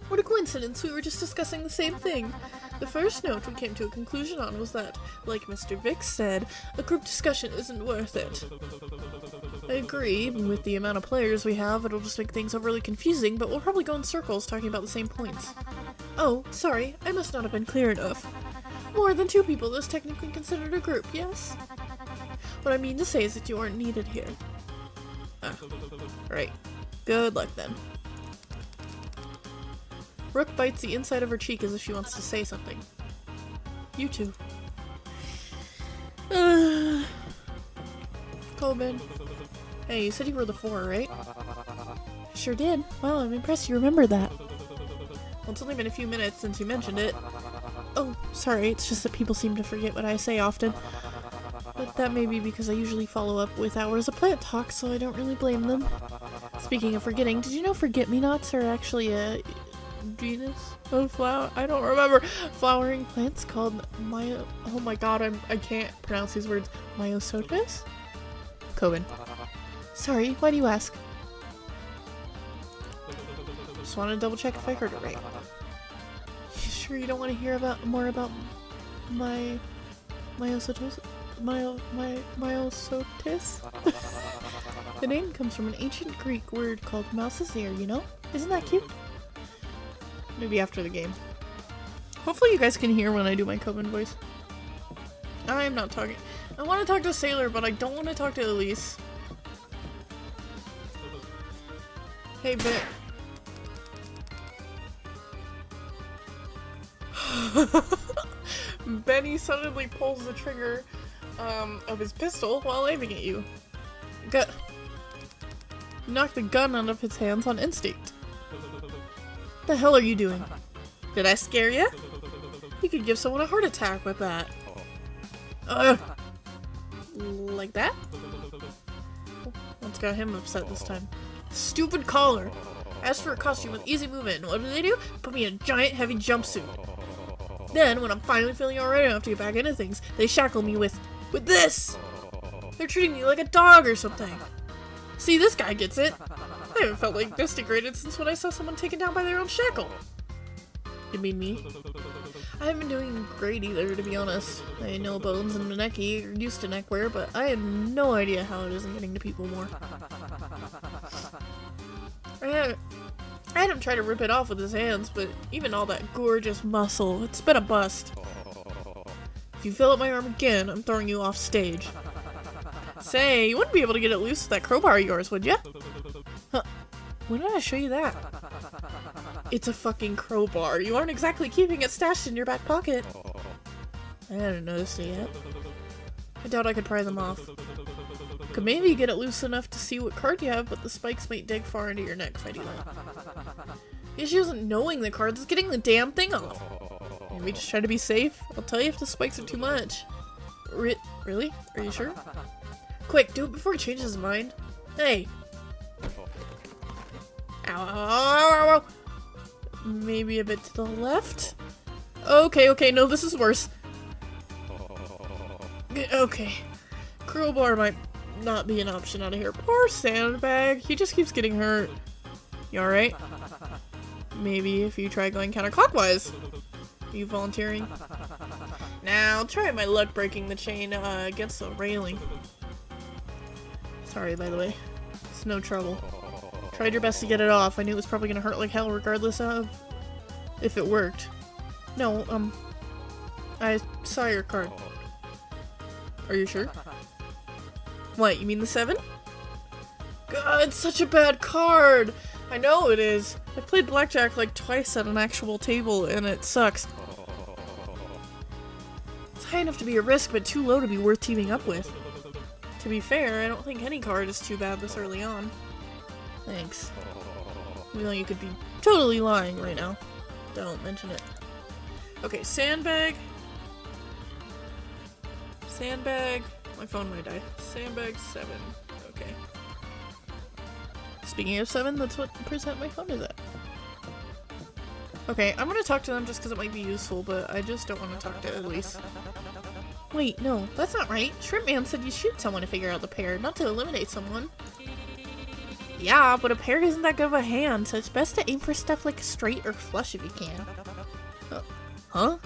What a coincidence, we were just discussing the same thing. The first note we came to a conclusion on was that, like Mr. Vick said, a group discussion isn't worth it. I agree, with the amount of players we have, it'll just make things overly confusing, but we'll probably go in circles talking about the same points. Oh, sorry, I must not have been clear enough. More than 2 people is technically considered a group, yes? What I mean to say is that you aren't needed here. Ah, right. Good luck then. Rook bites the inside of her cheek as if she wants to say something. You two. Coben. Hey, you said you were the 4, right? Sure did. Wow, I'm impressed you remembered that. Well, it's only been a few minutes since you mentioned it. Oh, sorry, it's just that people seem to forget what I say often. But that may be because I usually follow up with hours of plant talk, so I don't really blame them. Speaking of forgetting, did you know forget-me-nots are actually a genus of flower? I don't remember. Flowering plants called oh my god, I can't pronounce these words. Myosotis? Coben. Sorry, why do you ask? Just want to double check if I heard it right. You sure you don't want to hear more about Myosotis? Myosotis? The name comes from an ancient Greek word called mouse's ear, you know? Isn't that cute? Maybe after the game. Hopefully you guys can hear when I do my Coben voice. I am not talking. I want to talk to Sailor, but I don't want to talk to Elise. Hey, Vic. Benny suddenly pulls the trigger of his pistol while aiming at you. Knock the gun out of his hands on instinct. The hell are you doing? Did I scare you? You could give someone a heart attack with that. Like that? What's got him upset this time? Stupid collar! Asked for a costume with easy movement, and what do? Put me in a giant heavy jumpsuit. Then, when I'm finally feeling alright enough to get back into things, they shackle me with this! They're treating me like a dog or something. See, this guy gets it. I haven't felt like this degraded since when I saw someone taken down by their own shackle. You mean me? I haven't been doing great either, to be honest. I know bones and necky are used to neckwear, but I have no idea how it isn't getting to people more. I had him try to rip it off with his hands, but even all that gorgeous muscle, it's been a bust. If you fill up my arm again, I'm throwing you off stage. Say, you wouldn't be able to get it loose with that crowbar of yours, would ya? Huh. When did I show you that? It's a fucking crowbar. You aren't exactly keeping it stashed in your back pocket. I hadn't noticed it yet. I doubt I could pry them off. Could maybe get it loose enough to see what card you have, but the spikes might dig far into your neck if I do that. The issue isn't knowing the cards, it's getting the damn thing off. Maybe just try to be safe. I'll tell you if the spikes are too much. Really? Are you sure? Quick, do it before he changes his mind. Hey! Ow, ow, ow, ow, ow. Maybe a bit to the left? Okay, no, this is worse. Okay. Crowbar might not be an option out of here. Poor Sandbag, he just keeps getting hurt. You alright? Maybe if you try going counterclockwise. Are you volunteering? Now, I'll try my luck breaking the chain against the railing. Sorry, by the way. It's no trouble. Tried your best to get it off. I knew it was probably gonna hurt like hell regardless of if it worked. No, I saw your card. Are you sure? What, you mean the 7? God, it's such a bad card! I know it is. I've played blackjack like twice at an actual table and it sucks. It's high enough to be a risk, but too low to be worth teaming up with. To be fair, I don't think any card is too bad this early on. Thanks. Even though you could be totally lying right now. Don't mention it. Okay, sandbag. Sandbag. My phone might die. Sandbag 7. Okay. Speaking of 7, that's what percent my phone is at. Okay, I'm gonna talk to them just because it might be useful, but I just don't want to talk to Elise. Wait, no, that's not right. Shrimp Man said you shoot someone to figure out the pair, not to eliminate someone. Yeah, but a pair isn't that good of a hand, so it's best to aim for stuff like straight or flush if you can. Huh?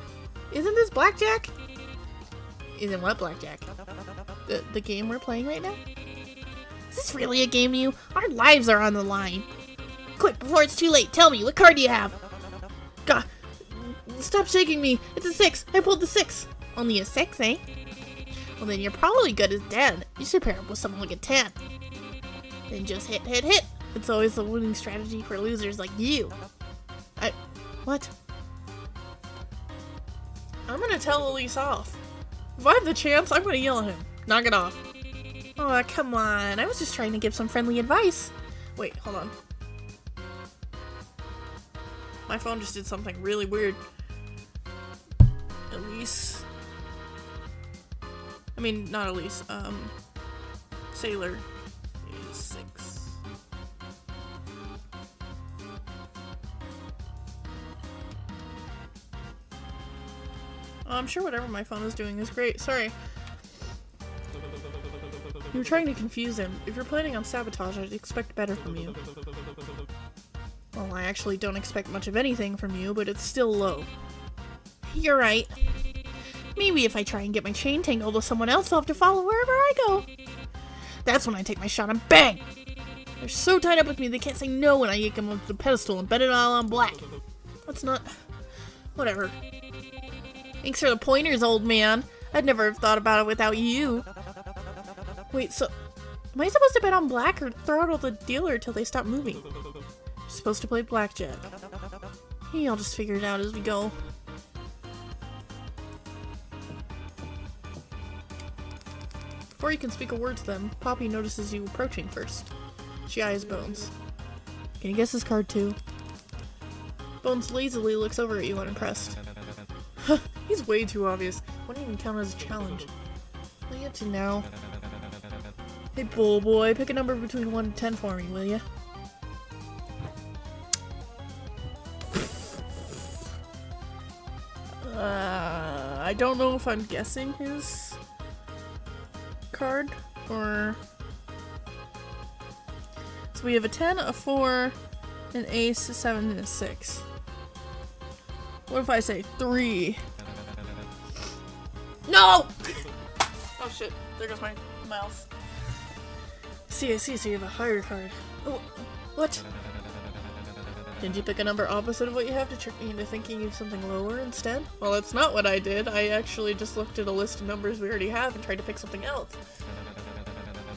Isn't this blackjack? Isn't what blackjack? The game we're playing right now? Is this really a game to you? Our lives are on the line. Quick, before it's too late, tell me, what card do you have? God, stop shaking me. It's a 6. I pulled the 6. Only a 6, eh? Well, then you're probably good as dead. You should pair up with someone like a 10. Then just hit, hit, hit. It's always the winning strategy for losers like you. What? I'm gonna tell Elise off. If I have the chance, I'm gonna yell at him. Knock it off. Oh, come on. I was just trying to give some friendly advice. Wait, hold on. My phone just did something really weird. Elise. I mean, not Elise. Sailor is 6. I'm sure whatever my phone is doing is great. Sorry. You're trying to confuse him. If you're planning on sabotage, I'd expect better from you. Well, I actually don't expect much of anything from you, but it's still low. You're right. Maybe if I try and get my chain tangled with someone else, I'll have to follow wherever I go. That's when I take my shot and bang! They're so tied up with me they can't say no when I yank them off the pedestal and bet it all on black. That's not... Whatever. Thanks for the pointers, old man. I'd never have thought about it without you. Wait, so... Am I supposed to bet on black or throw out all the dealer till they stop moving? I'm supposed to play blackjack. Hey, I'll just figure it out as we go. Before you can speak a word to them, Poppy notices you approaching first. She eyes Bones. Can you guess his card too? Bones lazily looks over at you unimpressed. He's way too obvious. Wouldn't even count as a challenge. Play it to now. Hey, bull boy, pick a number between 1 and 10 for me, will ya? I don't know if I'm guessing his card or... So we have a 10, a 4, an ace, a 7, and a 6. What if I say 3? No! Oh shit, there goes my mouse. I see, so you have a higher card. Oh, what? Did you pick a number opposite of what you have to trick me into thinking you have something lower instead? Well, that's not what I did. I actually just looked at a list of numbers we already have and tried to pick something else.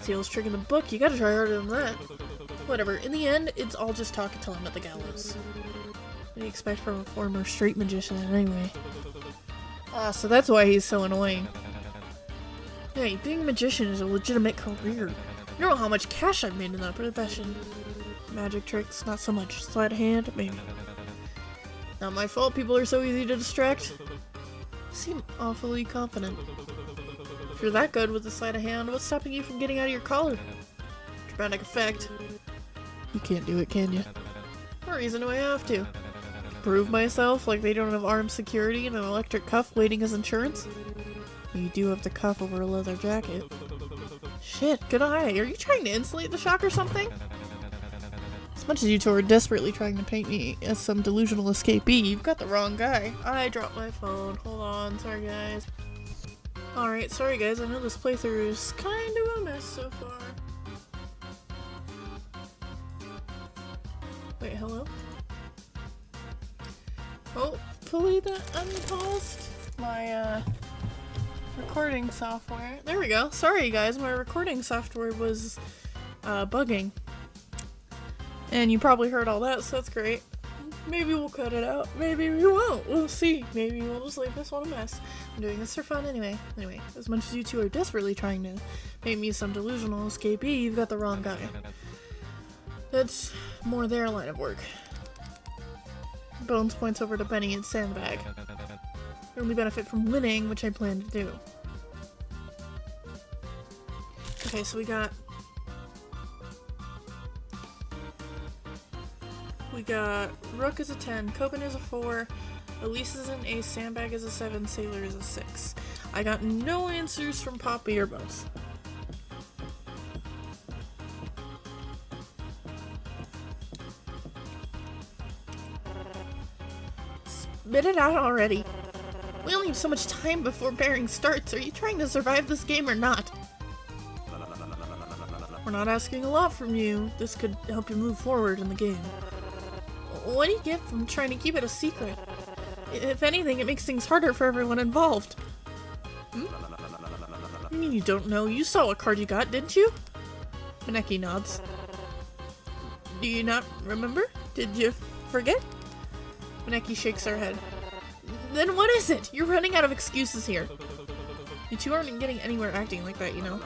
Seal's trick in the book, you gotta try harder than that. Whatever, in the end, it's all just talk until I'm at the gallows. What do you expect from a former street magician anyway? Ah, so that's why he's so annoying. Hey, being a magician is a legitimate career. You know how much cash I've made in that profession. Magic tricks, not so much. Sleight of hand, maybe. Not my fault people are so easy to distract. You seem awfully confident. If you're that good with the sleight of hand, what's stopping you from getting out of your collar? Dramatic effect. You can't do it, can you? What reason do I have to? Prove myself like they don't have armed security and an electric cuff waiting as insurance? You do have the cuff over a leather jacket. Shit, good eye. Are you trying to insulate the shock or something? As much as you two are desperately trying to paint me as some delusional escapee, you've got the wrong guy. I dropped my phone. Hold on. Sorry, guys. Alright, sorry, guys. I know this playthrough is kind of a mess so far. Wait, hello? Hopefully that unpaused my, recording software. There we go. Sorry, guys. My recording software was, bugging. And you probably heard all that, so that's great. Maybe we'll cut it out. Maybe we won't. We'll see. Maybe we'll just leave this one a mess. I'm doing this for fun anyway. Anyway, as much as you two are desperately trying to make me some delusional escapee, you've got the wrong guy. That's more their line of work. Bones points over to Benny and Sandbag. They only benefit from winning, which I plan to do. Okay, so we got Rook is a 10, Copen is a 4, Elise is an Ace, Sandbag is a 7, Sailor is a 6. I got no answers from Poppy or Bones. Spit it out already. We only have so much time before pairing starts. Are you trying to survive this game or not? We're not asking a lot from you. This could help you move forward in the game. What do you get from trying to keep it a secret? If anything, it makes things harder for everyone involved. You mean you don't know? You saw what card you got, didn't you? Maneki nods. Do you not remember? Did you forget? Maneki shakes her head. Then what is it? You're running out of excuses here. You two aren't getting anywhere acting like that, you know?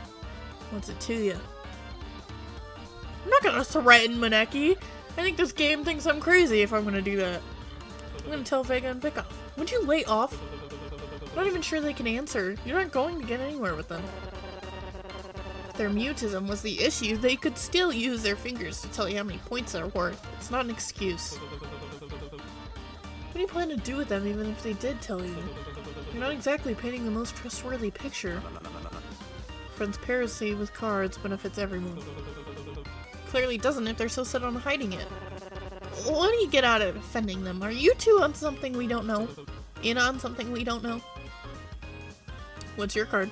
What's it to you? I'm not gonna threaten Maneki. I think this game thinks I'm crazy if I'm gonna do that. I'm gonna tell Vega and Pickoff. Would you lay off? I'm not even sure they can answer. You're not going to get anywhere with them. If their mutism was the issue, they could still use their fingers to tell you how many points they're worth. It's not an excuse. What do you plan to do with them even if they did tell you? You're not exactly painting the most trustworthy picture. Transparency with cards benefits everyone. Clearly doesn't if they're so set on hiding it. What do you get out of offending them? Are you two on something we don't know? In on something we don't know? What's your card?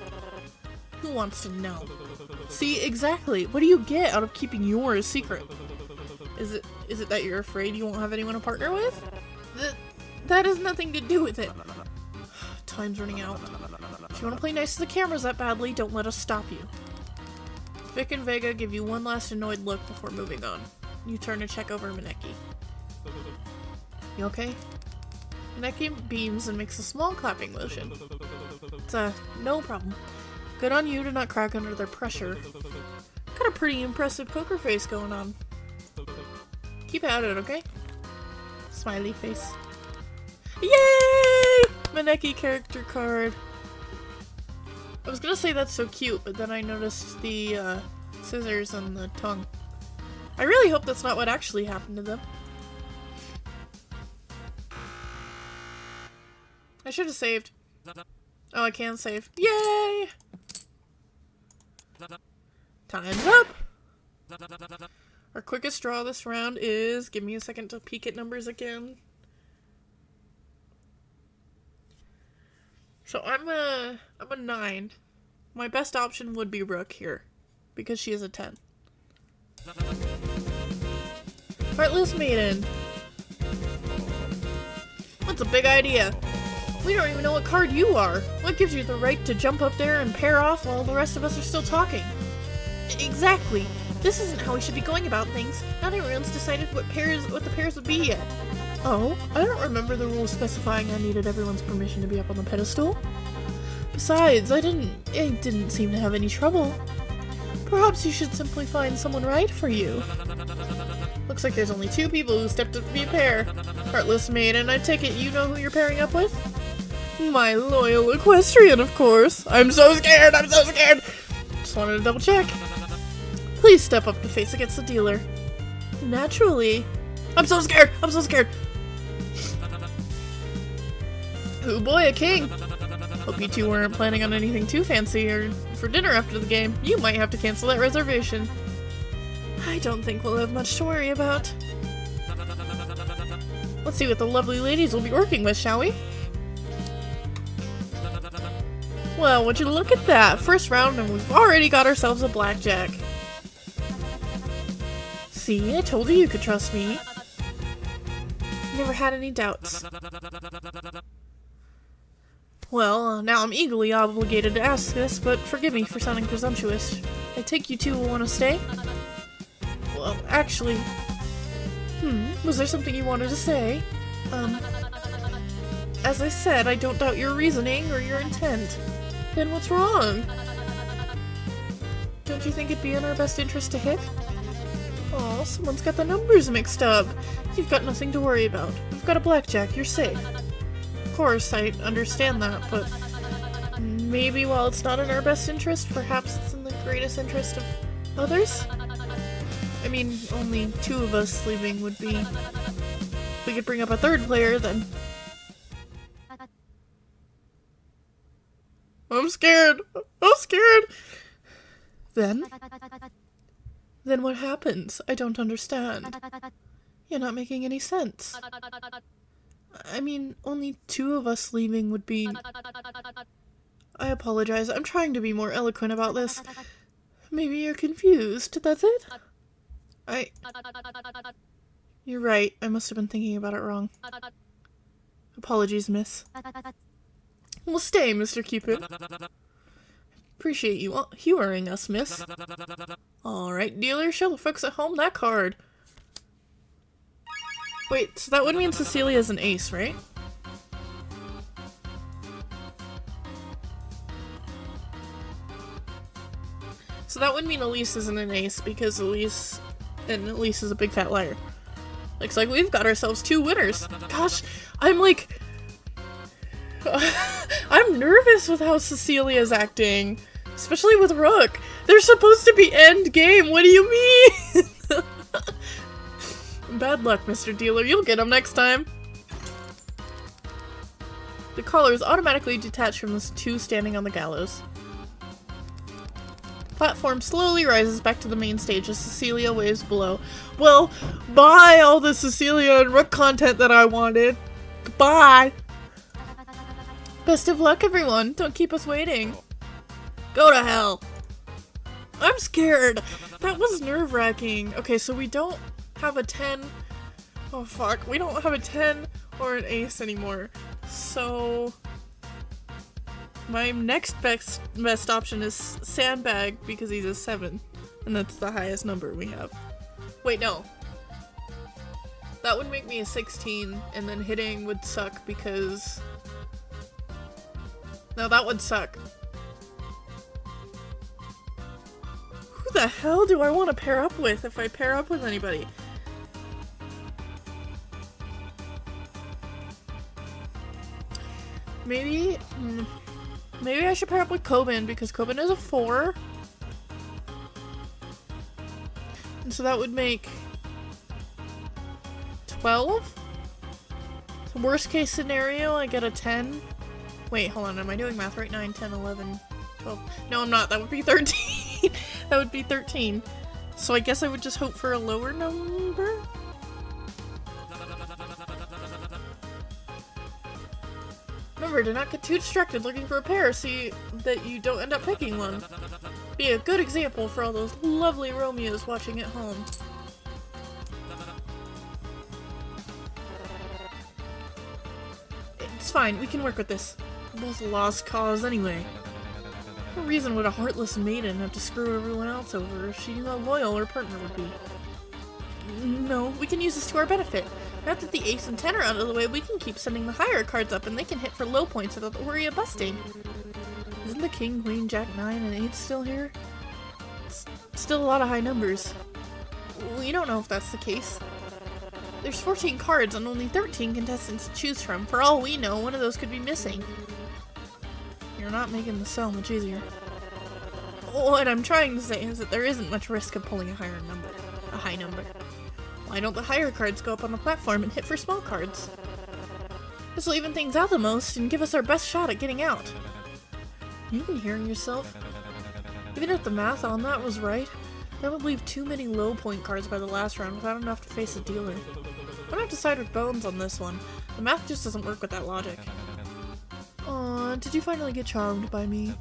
Who wants to know? See, exactly. What do you get out of keeping yours secret? Is it that you're afraid you won't have anyone to partner with? That has nothing to do with it. Time's running out. If you want to play nice to the cameras that badly, don't let us stop you. Vic and Vega give you one last annoyed look before moving on. You turn to check over Maneki. You okay? Maneki beams and makes a small clapping motion. It's no problem. Good on you to not crack under their pressure. Got a pretty impressive poker face going on. Keep at it, okay? Smiley face. Yay! Maneki character card. I was gonna say that's so cute, but then I noticed the scissors and the tongue. I really hope that's not what actually happened to them. I should have saved. Oh, I can save. Yay! Time's up! Our quickest draw this round is... Give me a second to peek at numbers again. So I'm a 9. My best option would be Rook here, because she is a 10. Heartless Maiden. That's a big idea. We don't even know what card you are. What gives you the right to jump up there and pair off while the rest of us are still talking? Exactly. This isn't how we should be going about things. Not everyone's decided what the pairs would be yet. Oh, I don't remember the rules specifying I needed everyone's permission to be up on the pedestal. Besides, it didn't seem to have any trouble. Perhaps you should simply find someone right for you. Looks like there's only 2 people who stepped up to be a pair. Heartless Maiden, I take it you know who you're pairing up with? My loyal equestrian, of course. I'm so scared, I'm so scared! Just wanted to double check. Please step up to face against the dealer. Naturally. I'm so scared, I'm so scared! Oh boy, a king! Hope you two weren't planning on anything too fancy or for dinner after the game. You might have to cancel that reservation. I don't think we'll have much to worry about. Let's see what the lovely ladies will be working with, shall we? Well, would you look at that? First round and we've already got ourselves a blackjack. See, I told you could trust me. Never had any doubts. Well, now I'm legally obligated to ask this, but forgive me for sounding presumptuous. I take you two will want to stay? Well, actually, Was there something you wanted to say? As I said, I don't doubt your reasoning or your intent. Then what's wrong? Don't you think it'd be in our best interest to hit? Aw, someone's got the numbers mixed up. You've got nothing to worry about. We've got a blackjack, you're safe. Of course, I understand that, but maybe while it's not in our best interest, perhaps it's in the greatest interest of others? I mean, only 2 of us leaving would be... If we could bring up a 3rd player, then... I'm scared! I'm scared! Then what happens? I don't understand. You're not making any sense. I mean, only 2 of us leaving would be... I apologize, I'm trying to be more eloquent about this. Maybe you're confused, that's it? You're right, I must have been thinking about it wrong. Apologies, miss. We'll stay, Mr. Cupid. Appreciate you humoring us, miss. Alright, dealer, show the folks at home that card. Wait, so that would mean Cecilia's an ace, right? So that would mean Elise isn't an ace, because Elise is a big fat liar. Looks like we've got ourselves 2 winners. Gosh, I'm like... I'm nervous with how Cecilia's acting. Especially with Rook. They're supposed to be end game, what do you mean? Bad luck, Mr. Dealer. You'll get them next time. The collar is automatically detached from the 2 standing on the gallows. Platform slowly rises back to the main stage as Cecilia waves below. Well, bye all the Cecilia and Rook content that I wanted. Goodbye. Best of luck, everyone. Don't keep us waiting. Go to hell. I'm scared. That was nerve-wracking. Okay, so we don't have a 10. Oh, fuck. We don't have a 10 or an ace anymore. So... my next best option is Sandbag because he's a 7. And that's the highest number we have. Wait, no. That would make me a 16, and then hitting would suck because... No, that would suck. Who the hell do I want to pair up with if I pair up with anybody? Maybe I should pair up with Coben because Coben is a 4. And so that would make 12? So worst case scenario, I get a 10. Wait, hold on, am I doing math right? 9, 10, 11, 12. No, I'm not. That would be 13. That would be 13. So I guess I would just hope for a lower number? Remember to not get too distracted looking for a pair so that you don't end up picking one. Be a good example for all those lovely Romeos watching at home. It's fine, we can work with this. We're both a lost cause anyway. What reason would a heartless maiden have to screw everyone else over if she knew how loyal her partner would be? No, we can use this to our benefit. Now that the ace and 10 are out of the way, we can keep sending the higher cards up and they can hit for low points without the worry of busting. Isn't the king, queen, jack, 9, and 8 still here? It's still a lot of high numbers. We don't know if that's the case. There's 14 cards and only 13 contestants to choose from. For all we know, one of those could be missing. You're not making the sell much easier. What I'm trying to say is that there isn't much risk of pulling a high number. Why don't the higher cards go up on the platform and hit for small cards? This will even things out the most and give us our best shot at getting out. Are you even hearing yourself? Even if the math on that was right, that would leave too many low point cards by the last round without enough to face a dealer. I'm gonna have to side with Bones on this one. The math just doesn't work with that logic. Aw, did you finally get charmed by me?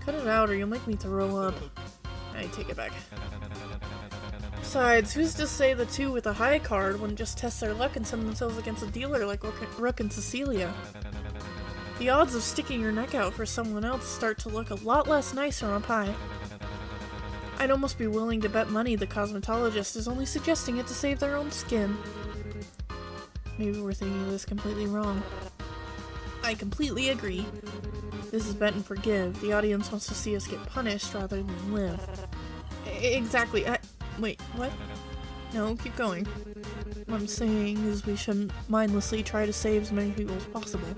Cut it out or you'll make me throw up. I take it back. Besides, who's to say the 2 with a high card wouldn't just test their luck and send themselves against a dealer like Rook and Cecilia? The odds of sticking your neck out for someone else start to look a lot less nice from up high. I'd almost be willing to bet money the cosmetologist is only suggesting it to save their own skin. Maybe we're thinking of this completely wrong. I completely agree. This is bet and forgive. The audience wants to see us get punished rather than live. Exactly. Wait, what? No, keep going. What I'm saying is we shouldn't mindlessly try to save as many people as possible.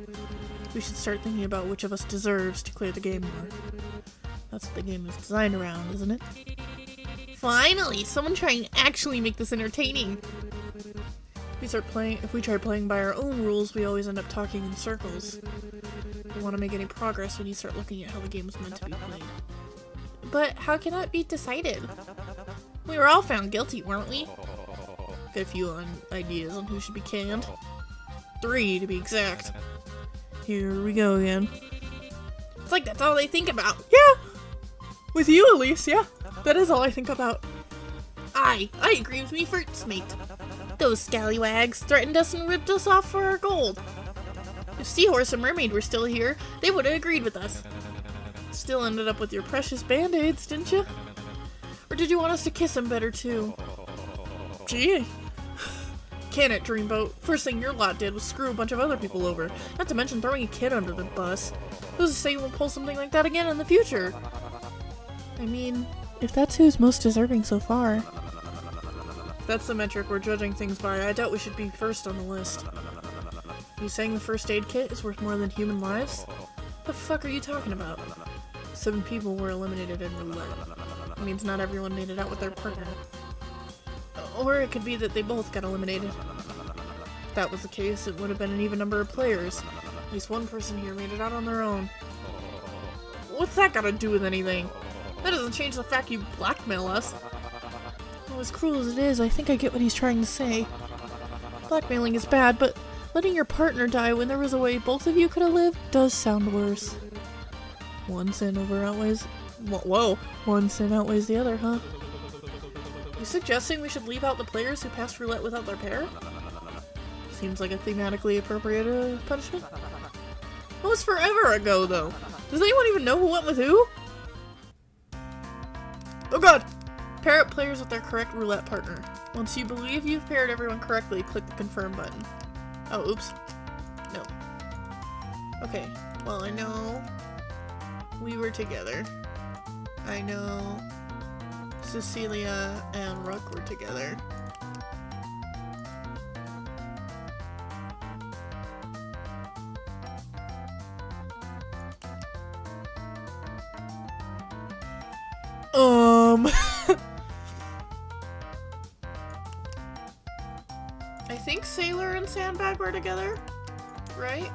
We should start thinking about which of us deserves to clear the game more. That's what the game is designed around, isn't it? Finally! Someone trying to actually make this entertaining! If we try playing by our own rules, we always end up talking in circles. If you want to make any progress when you start looking at how the game was meant to be played. But how can that be decided? We were all found guilty, weren't we? Got a few ideas on who should be canned. 3 to be exact. Here we go again. It's like that's all they think about. Yeah! With you, Elise, yeah. That is all I think about. I agree with me first, mate. Those scallywags threatened us and ripped us off for our gold. If Seahorse and Mermaid were still here, they would have agreed with us. Still ended up with your precious band-aids, didn't you? Or did you want us to kiss him better too? Gee. Can it, Dreamboat? First thing your lot did was screw a bunch of other people over, not to mention throwing a kid under the bus. Who's to say you won't pull something like that again in the future? I mean, if that's who's most deserving so far. If that's the metric we're judging things by, I doubt we should be first on the list. You saying the first aid kit is worth more than human lives? The fuck are you talking about? 7 people were eliminated in roulette. It means not everyone made it out with their partner. Or it could be that they both got eliminated. If that was the case, it would have been an even number of players. At least one person here made it out on their own. What's that got to do with anything? That doesn't change the fact you blackmail us. Well, as cruel as it is, I think I get what he's trying to say. Blackmailing is bad, but letting your partner die when there was a way both of you could have lived does sound worse. One sin outweighs the other, huh? You suggesting we should leave out the players who passed roulette without their pair? Seems like a thematically appropriate punishment. It was forever ago, though. Does anyone even know who went with who? Oh god! Pair up players with their correct roulette partner. Once you believe you've paired everyone correctly, click the confirm button. Oh, oops. No. Okay, well, I know we were together. I know Cecilia and Rook were together. I think Sailor and Sandbag were together, right?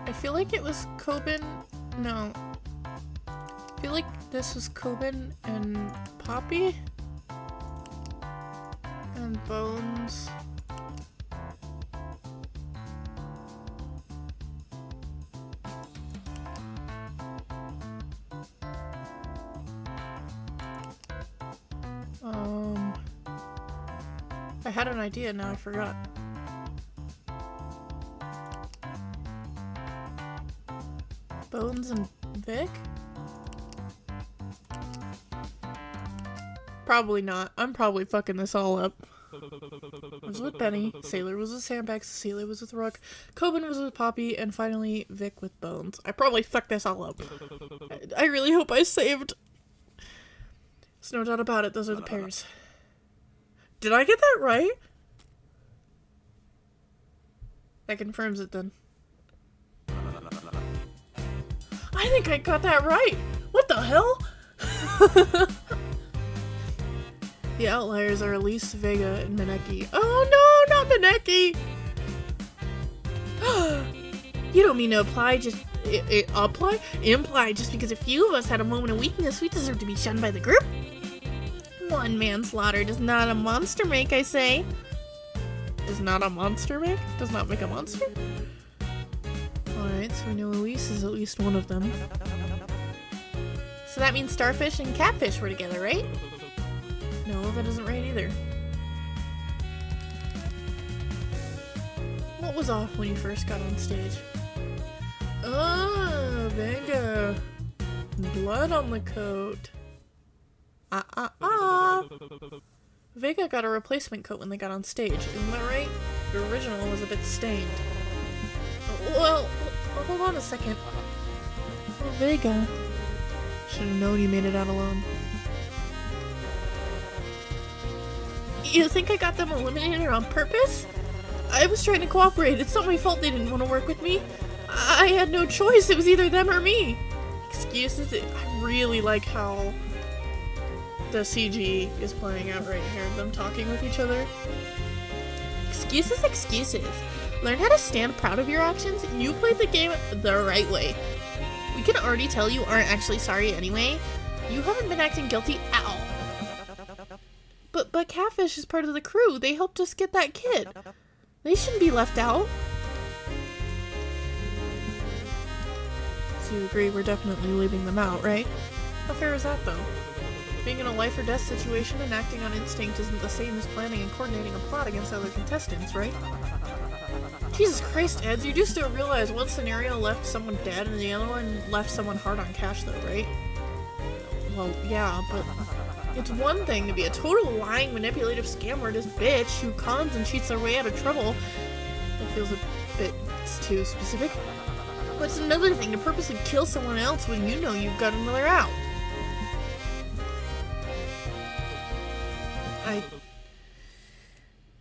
I feel like it was Coben. No. I feel like this was Coben and Poppy. And Bones. I had an idea, now I forgot. Bones and Vic? Probably not. I'm probably fucking this all up. I was with Benny, Sailor was with Sandbag, Cecilia was with Rook, Coben was with Poppy, and finally Vic with Bones. I probably fucked this all up. I really hope I saved. There's no doubt about it, those are the pairs. Did I get that right? That confirms it then. I think I got that right! What the hell? The outliers are Elise, Vega, and Mineki. Oh no, not Mineki! You don't mean to imply just because a few of us had a moment of weakness, we deserve to be shunned by the group? One manslaughter does not a monster make, I say. Does not a monster make? Does not make a monster? So we know Elise is at least one of them. So that means Starfish and Catfish were together, right? No, that isn't right either. What was off when you first got on stage? Oh, Vega. Blood on the coat. Vega got a replacement coat when they got on stage, isn't that right? The original was a bit stained. Well, hold on a second. Oh, Vega. Should have known you made it out alone. You think I got them eliminated on purpose? I was trying to cooperate. It's not my fault they didn't want to work with me. I had no choice. It was either them or me. Excuses? I really like how the CG is playing out right here. Them talking with each other. Excuses, excuses. Learn how to stand proud of your actions. You played the game the right way. We can already tell you aren't actually sorry anyway. You haven't been acting guilty at all. But Catfish is part of the crew. They helped us get that kid. They shouldn't be left out. So you agree we're definitely leaving them out, right? How fair is that, though? Being in a life or death situation and acting on instinct isn't the same as planning and coordinating a plot against other contestants, right? Jesus Christ, Eds, you do still realize one scenario left someone dead and the other one left someone hard on cash, though, right? Well, yeah, but it's one thing to be a total lying, manipulative scam artist bitch who cons and cheats their way out of trouble. That feels a bit too specific. But it's another thing to purposely kill someone else when you know you've got another out.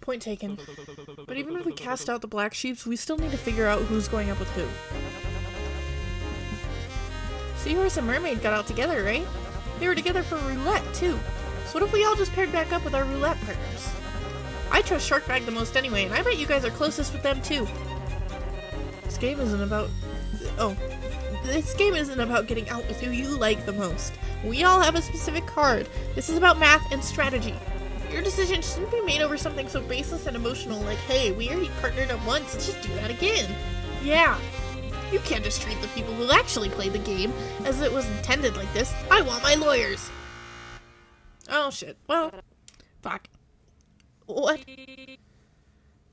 Point taken. But even if we cast out the black sheeps, we still need to figure out who's going up with who. Seahorse and Mermaid got out together, right? They were together for roulette, too. So what if we all just paired back up with our roulette partners? I trust Sharkbag the most anyway, and I bet you guys are closest with them, too. This game isn't about... This game isn't about getting out with who you like the most. We all have a specific card. This is about math and strategy. Your decision shouldn't be made over something so baseless and emotional like, hey, we already partnered up once, let's just do that again. Yeah. You can't just treat the people who actually play the game as it was intended like this. I want my lawyers. Oh shit. Well, fuck. What?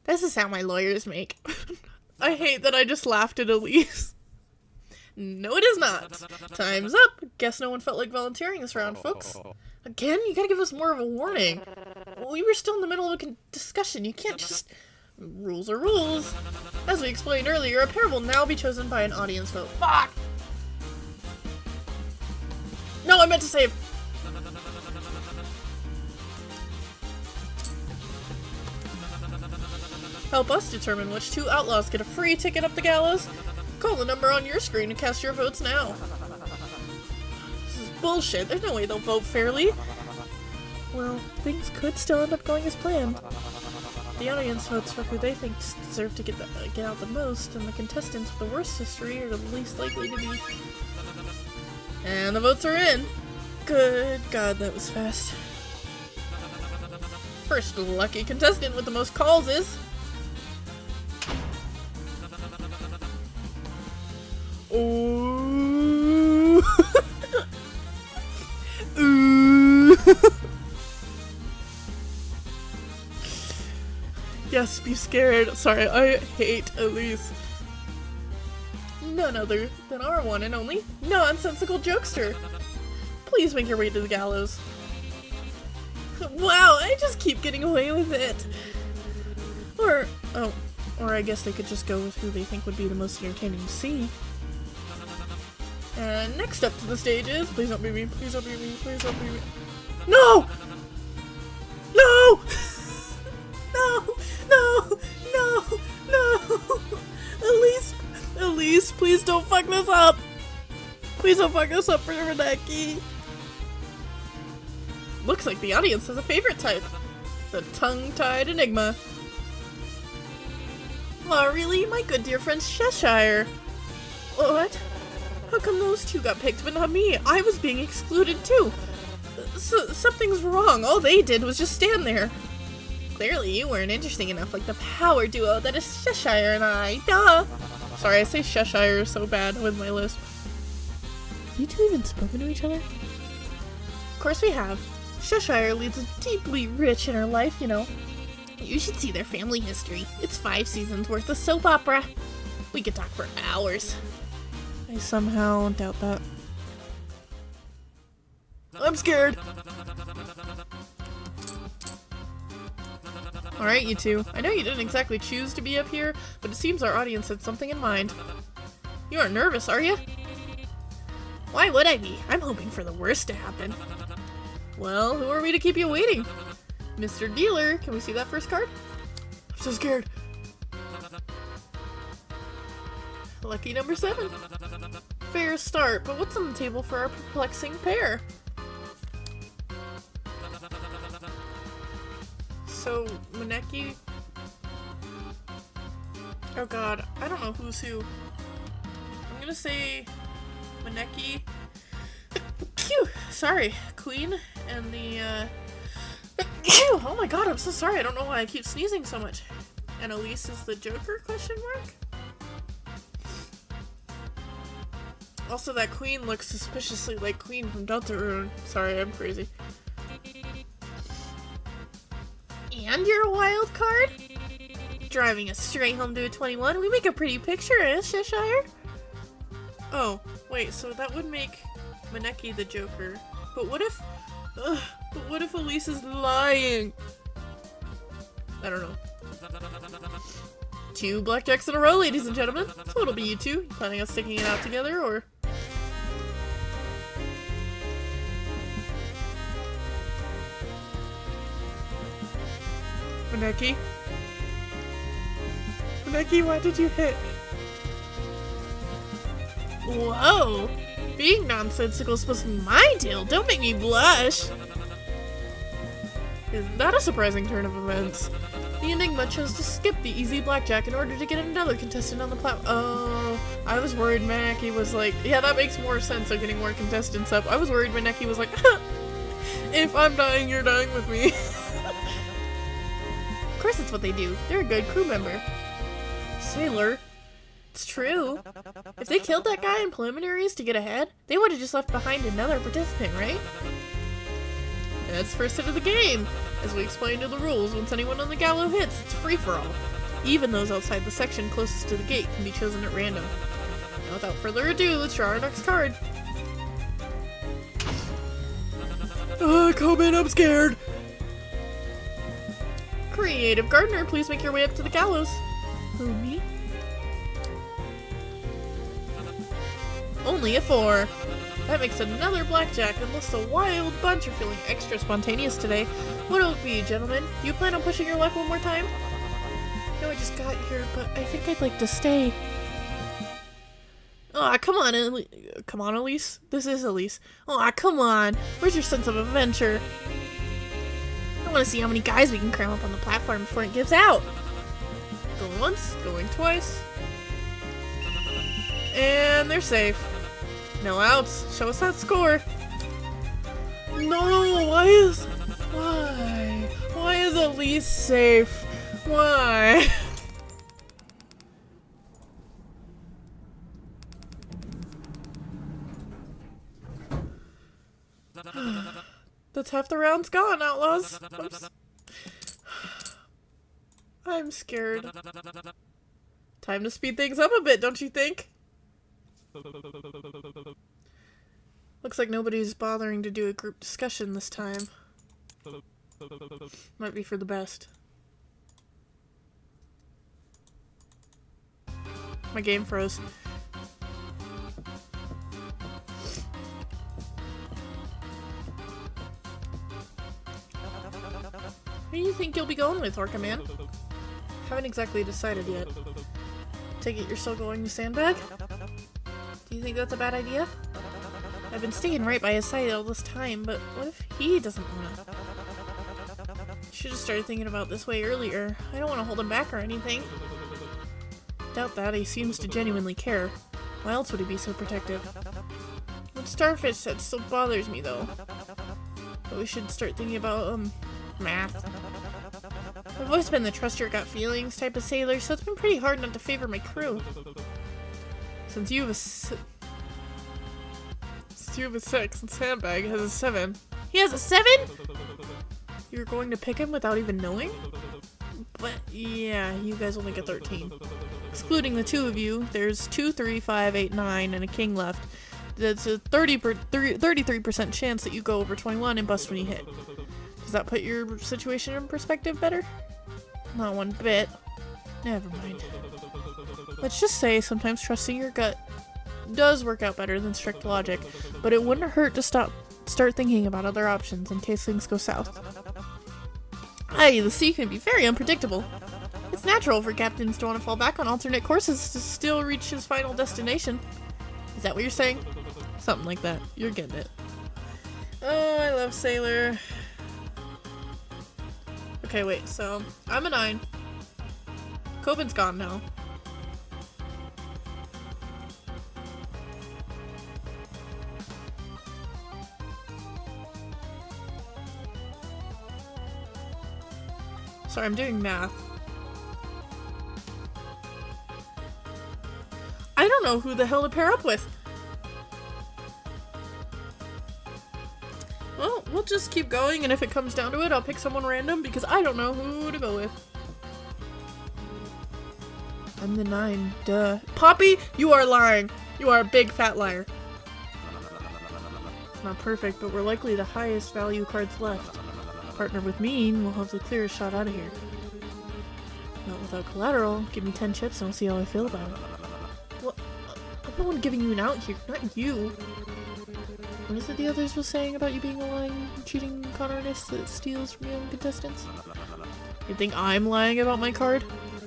That's the sound my lawyers make. I hate that I just laughed at Elise. No, it is not. Time's up. Guess no one felt like volunteering this round, folks. Again? You gotta give us more of a warning. We were still in the middle of a discussion. You can't just... Rules are rules. As we explained earlier, a pair will now be chosen by an audience vote. Fuck! No, I meant to save. Help us determine which two outlaws get a free ticket up the gallows. Call the number on your screen to cast your votes now. This is bullshit. There's no way they'll vote fairly. Well, things could still end up going as planned. The audience votes for who they think deserve to get out the most, and the contestants with the worst history are the least likely to be. And the votes are in. Good God, that was fast. First lucky contestant with the most calls is... Ooh. Ooh. Yes, be scared. Sorry, I hate Elise. None other than our one and only nonsensical jokester. Please make your way to the gallows. Wow, I just keep getting away with it. Or I guess they could just go with who they think would be the most entertaining to see. And next up to the stage is... Please don't be me, please don't be me, please don't be me. No! No! No! No! No! No! Elise, please don't fuck this up! Please don't fuck this up for Reneki! Looks like the audience has a favorite type. The tongue-tied enigma. Aw, really? My good dear friend Cheshire. What? How come those two got picked but not me? I was being excluded too. Something's wrong. All they did was just stand there. Clearly you weren't interesting enough like the power duo that is Cheshire and I. Duh! Sorry, I say Cheshire so bad with my lisp. You two even spoken to each other? Of course we have. Cheshire leads a deeply rich inner life, you know. You should see their family history. It's 5 seasons worth of soap opera. We could talk for hours. I somehow doubt that. I'm scared! Alright, you two. I know you didn't exactly choose to be up here, but it seems our audience had something in mind. You aren't nervous, are you? Why would I be? I'm hoping for the worst to happen. Well, who are we to keep you waiting? Mr. Dealer, can we see that first card? I'm so scared. Lucky number 7. Fair start, but what's on the table for our perplexing pair? So, Maneki... Oh god, I don't know who's who. I'm gonna say... Maneki... Phew! Sorry, Queen, and the, Phew! Oh my god, I'm so sorry, I don't know why I keep sneezing so much. And Elise is the Joker, question mark? Also, that Queen looks suspiciously like Queen from Deltarune. Sorry, I'm crazy. And you're a wild card? Driving us straight home to a 21? We make a pretty picture, eh, Cheshire? Oh, wait, so that would make Maneki the Joker. But what if... but what if Elise is lying? I don't know. 2 blackjacks in a row, ladies and gentlemen. So it'll be you two. You planning on sticking it out together, or...? Maneki? Maneki, why did you hit? Whoa! Being nonsensical is supposed to be my deal. Don't make me blush! Isn't that a surprising turn of events? The Enigma chose to skip the easy blackjack in order to get another contestant on the platform. Oh, I was worried Maneki was like, yeah, that makes more sense, so getting more contestants up. I was worried Maneki was like, if I'm dying, you're dying with me. Of course it's what they do. They're a good crew member. Sailor. It's true. If they killed that guy in preliminaries to get ahead, they would have just left behind another participant, right? That's first hit of the game. As we explained in the rules, once anyone on the gallow hits, it's free-for-all. Even those outside the section closest to the gate can be chosen at random. Now without further ado, let's draw our next card. Come in, I'm scared! Creative Gardener, please make your way up to the gallows. Who, me? Only a 4. That makes another blackjack, unless the wild bunch are feeling extra spontaneous today. What'll it be, gentlemen? Do you plan on pushing your luck one more time? No, I just got here, but I think I'd like to stay. Aw, come on, come on, Elise. This is Elise. Aw, come on. Where's your sense of adventure? I want to see how many guys we can cram up on the platform before it gives out. Going once, going twice. And they're safe. No outs. Show us that score. No, why is Elise safe? Why? That's half the rounds gone, outlaws. Oops. I'm scared. Time to speed things up a bit, don't you think? Looks like nobody's bothering to do a group discussion this time. Might be for the best. My game froze. Who do you think you'll be going with, Orca Man? Haven't exactly decided yet. Take it you're still going to Sandbag? Do you think that's a bad idea? I've been staying right by his side all this time, but what if he doesn't want to? Should have started thinking about this way earlier. I don't want to hold him back or anything. Doubt that, he seems to genuinely care. Why else would he be so protective? What Starfish said still bothers me, though. But we should start thinking about, math. I've always been the trust your gut feelings type of sailor, so it's been pretty hard not to favor my crew. Since you have a 6 and Sandbag has a 7. He has a 7?! You're going to pick him without even knowing? But yeah, you guys only get 13. Excluding the two of you, there's 2, 3, 5, 8, 9, and a king left. That's a 33% chance that you go over 21 and bust when you hit. Does that put your situation in perspective better? Not one bit. Never mind. Let's just say sometimes trusting your gut does work out better than strict logic, but it wouldn't hurt to start thinking about other options in case things go south. Aye, the sea can be very unpredictable. It's natural for captains to want to fall back on alternate courses to still reach his final destination. Is that what you're saying? Something like that. You're getting it. Oh, I love Sailor. Okay, wait, so I'm a 9. Coben's gone now. Sorry, I'm doing math. I don't know who the hell to pair up with. Well, we'll just keep going, and if it comes down to it, I'll pick someone random because I don't know who to go with. I'm the 9, duh. Poppy, you are lying. You are a big fat liar. Not perfect, but we're likely the highest value cards left. Partner with me, and we'll have the clearest shot out of here. Not without collateral. Give me 10 chips and I'll see how I feel about it. What? I'm the one giving you an out here, not you. What is it the others were saying about you being a lying, cheating con artist that steals from young contestants? You think I'm lying about my card?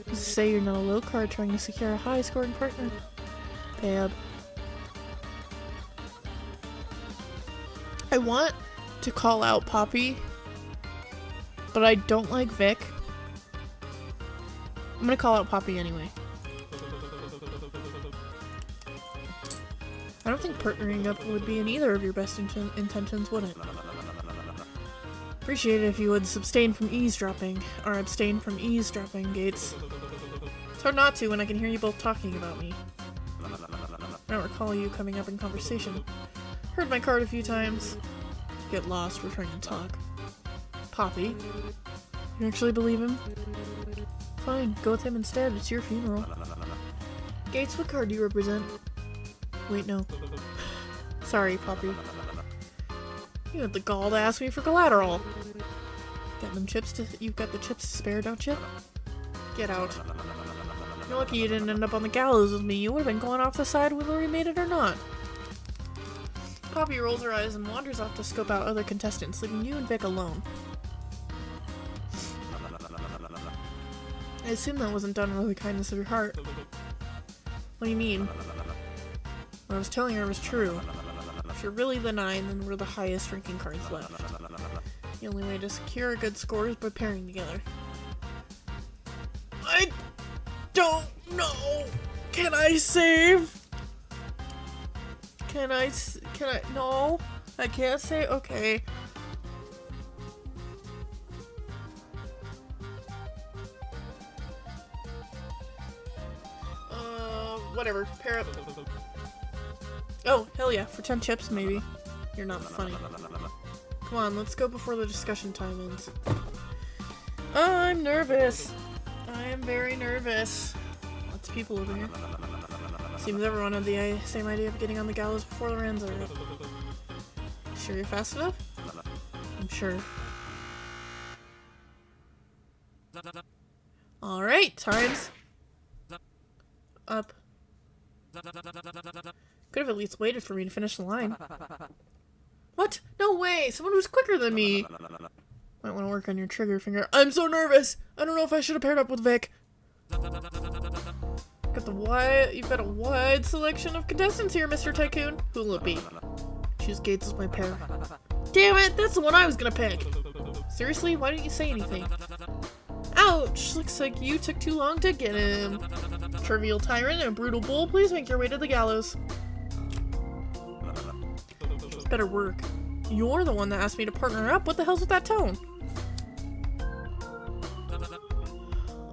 You say you're not a low card trying to secure a high-scoring partner. Pay up. I want to call out Poppy, but I don't like Vic. I'm gonna call out Poppy anyway. I don't think partnering up would be in either of your best intentions, would it? Appreciate it if you would abstain from eavesdropping, Gates. It's hard not to when I can hear you both talking about me. I don't recall you coming up in conversation. Heard my card a few times. Get lost, we're trying to talk. Poppy? You actually believe him? Fine, go with him instead, it's your funeral. Gates, what card do you represent? Wait, no. Sorry, Poppy. You had the gall to ask me for collateral. You've got the chips to spare, don't you? Get out. You're lucky you didn't end up on the gallows with me. You would have been going off the side whether we made it or not. Poppy rolls her eyes and wanders off to scope out other contestants, leaving you and Vic alone. I assume that wasn't done with the kindness of your heart. What do you mean? What I was telling her was true. If you're really the 9, then we're the highest ranking cards left. The only way to secure a good score is by pairing together. I don't know! Can I save? No, I can't say. Okay. Whatever. Pair up. Oh, hell yeah. For 10 chips, maybe. You're not funny. Come on, let's go before the discussion time ends. I'm nervous. I am very nervous. Lots of people over here. Seems everyone had the same idea of getting on the gallows before the rounds are up. Sure you're fast enough? I'm sure. Alright, time's up. Could have at least waited for me to finish the line. What? No way! Someone who's quicker than me! Might want to work on your trigger finger. I'm so nervous! I don't know if I should have paired up with Vic. You've got a wide selection of contestants here, Mr. Tycoon. Who'll it be? Choose Gates as my pair. Damn it! That's the one I was gonna pick! Seriously? Why didn't you say anything? Ouch! Looks like you took too long to get him. Trivial tyrant and brutal bull, please make your way to the gallows. This better work. You're the one that asked me to partner up. What the hell's with that tone?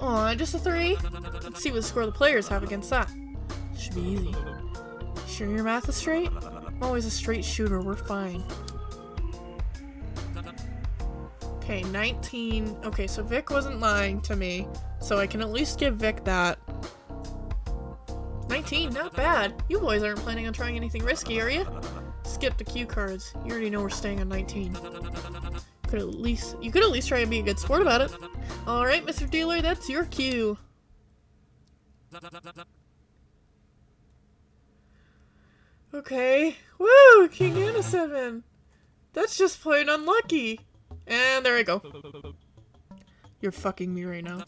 Aw, just a 3? Let's see what score the players have against that. Should be easy. Sure your math is straight? I'm always a straight shooter, we're fine. Okay, 19. Okay, so Vic wasn't lying to me, so I can at least give Vic that. 19, not bad. You boys aren't planning on trying anything risky, are you? Skip the cue cards. You already know we're staying on 19. You could at least try and be a good sport about it. Alright, Mr. Dealer, that's your cue. Okay. Woo! King and a 7. That's just plain unlucky. And there I go. You're fucking me right now.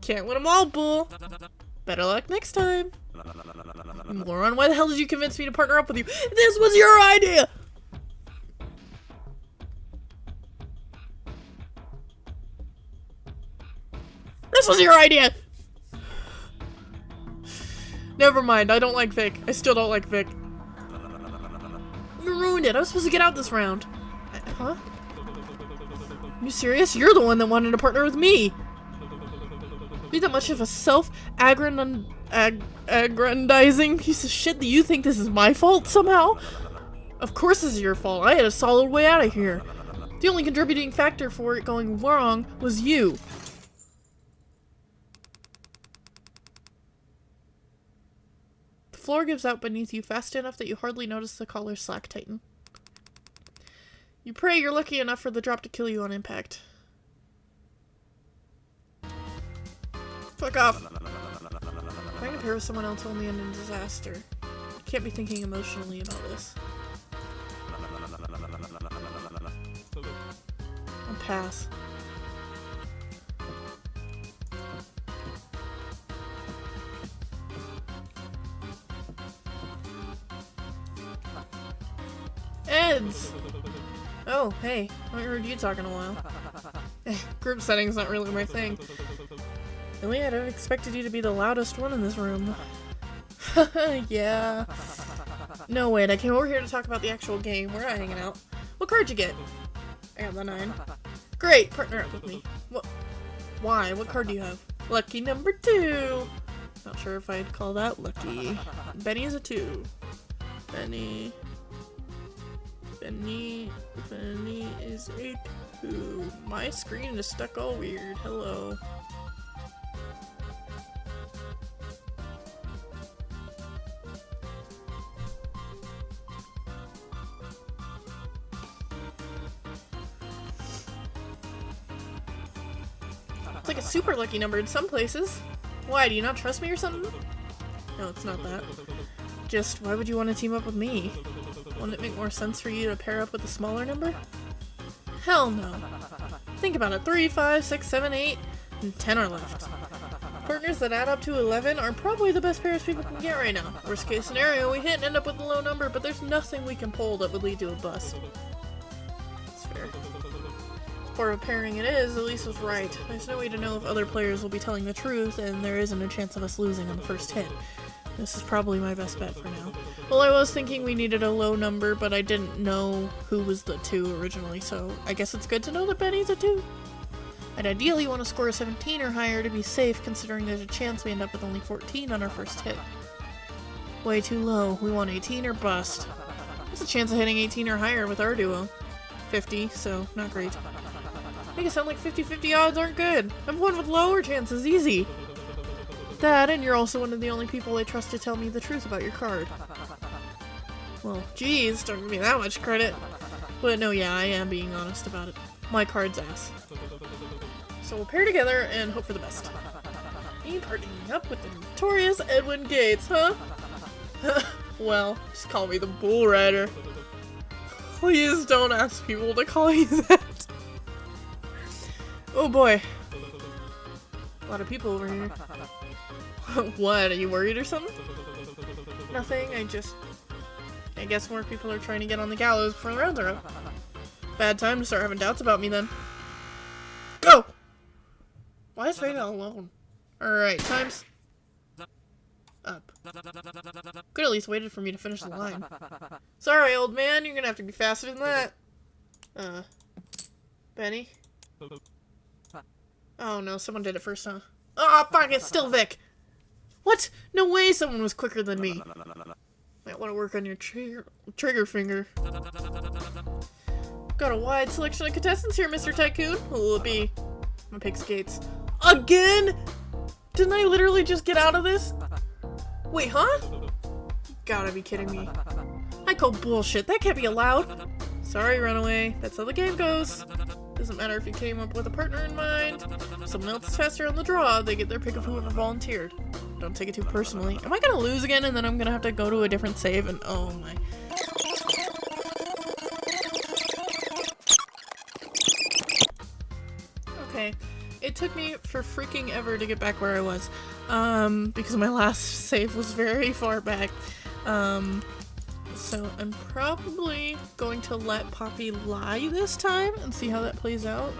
Can't win them all, bull. Better luck next time. Moron, why the hell did you convince me to partner up with you? This was your idea! This was your idea! Never mind, I don't like Vic. I still don't like Vic. You ruined it. I was supposed to get out this round. Huh? You serious? You're the one that wanted to partner with me! Are you that much of a self-aggrandizing piece of shit that you think this is my fault somehow? Of course this is your fault. I had a solid way out of here. The only contributing factor for it going wrong was you. The floor gives out beneath you fast enough that you hardly notice the collar slack tighten. You pray you're lucky enough for the drop to kill you on impact. Fuck off. Trying to pair with someone else will only end in disaster. You can't be thinking emotionally about this. I'll pass. Eds! Oh, hey. I haven't heard you talk in a while. Group setting's not really my thing. Really? I'd have expected you to be the loudest one in this room. Yeah. No, wait, I came over here to talk about the actual game. We're not hanging out. What card you get? I got the 9. Great! Partner up with me. What? Why? What card do you have? Lucky number 2! Not sure if I'd call that lucky. Benny is a 2. Benny is a 2. My screen is stuck all weird. Hello. It's like a super lucky number in some places. Why, do you not trust me or something? No, it's not that. Just, why would you want to team up with me? Wouldn't it make more sense for you to pair up with a smaller number? Hell no. Think about it. 3, 5, 6, 7, 8, and 10 are left. Partners that add up to 11 are probably the best pairs people can get right now. Worst case scenario, we hit and end up with a low number, but there's nothing we can pull that would lead to a bust. That's fair. Part of pairing it is, Elise was right. There's no way to know if other players will be telling the truth, and there isn't a chance of us losing on the first hit. This is probably my best bet for now. Well, I was thinking we needed a low number, but I didn't know who was the 2 originally, so I guess it's good to know that Benny's a 2. I'd ideally want to score a 17 or higher to be safe, considering there's a chance we end up with only 14 on our first hit. Way too low. We want 18 or bust. What's the chance of hitting 18 or higher with our duo? 50, so not great. Make it sound like 50-50 odds aren't good. I'm one with lower chances, easy. That, and you're also one of the only people I trust to tell me the truth about your card. Well, geez, don't give me that much credit. But no, yeah, I am being honest about it. My card's ass. So we'll pair together and hope for the best. Me partnering up with the notorious Edwin Gates, huh? Well, just call me the Bull Rider. Please don't ask people to call you that. Oh boy. A lot of people over here. What, are you worried or something? Nothing, I guess more people are trying to get on the gallows before the rounds are up. Bad time to start having doubts about me then. Go! Why is Veda alone? Alright, time's up. Could at least waited for me to finish the line. Sorry, old man, you're gonna have to be faster than that. Benny? Oh no, someone did it first, huh? Oh, fuck, it's still Vic! What? No way someone was quicker than me! Might want to work on your trigger finger. Got a wide selection of contestants here, Mr. Tycoon. Who'll it be? My pig skates. Again? Didn't I literally just get out of this? Wait, huh? Gotta be kidding me. I call bullshit. That can't be allowed. Sorry, runaway. That's how the game goes. Doesn't matter if you came up with a partner in mind. If someone else is faster on the draw, they get their pick of whoever volunteered. Don't take it too personally. Am I gonna lose again and then I'm gonna have to go to a different save and oh my. Okay. It took me for freaking ever to get back where I was. Because my last save was very far back. So I'm probably going to let Poppy lie this time and see how that plays out.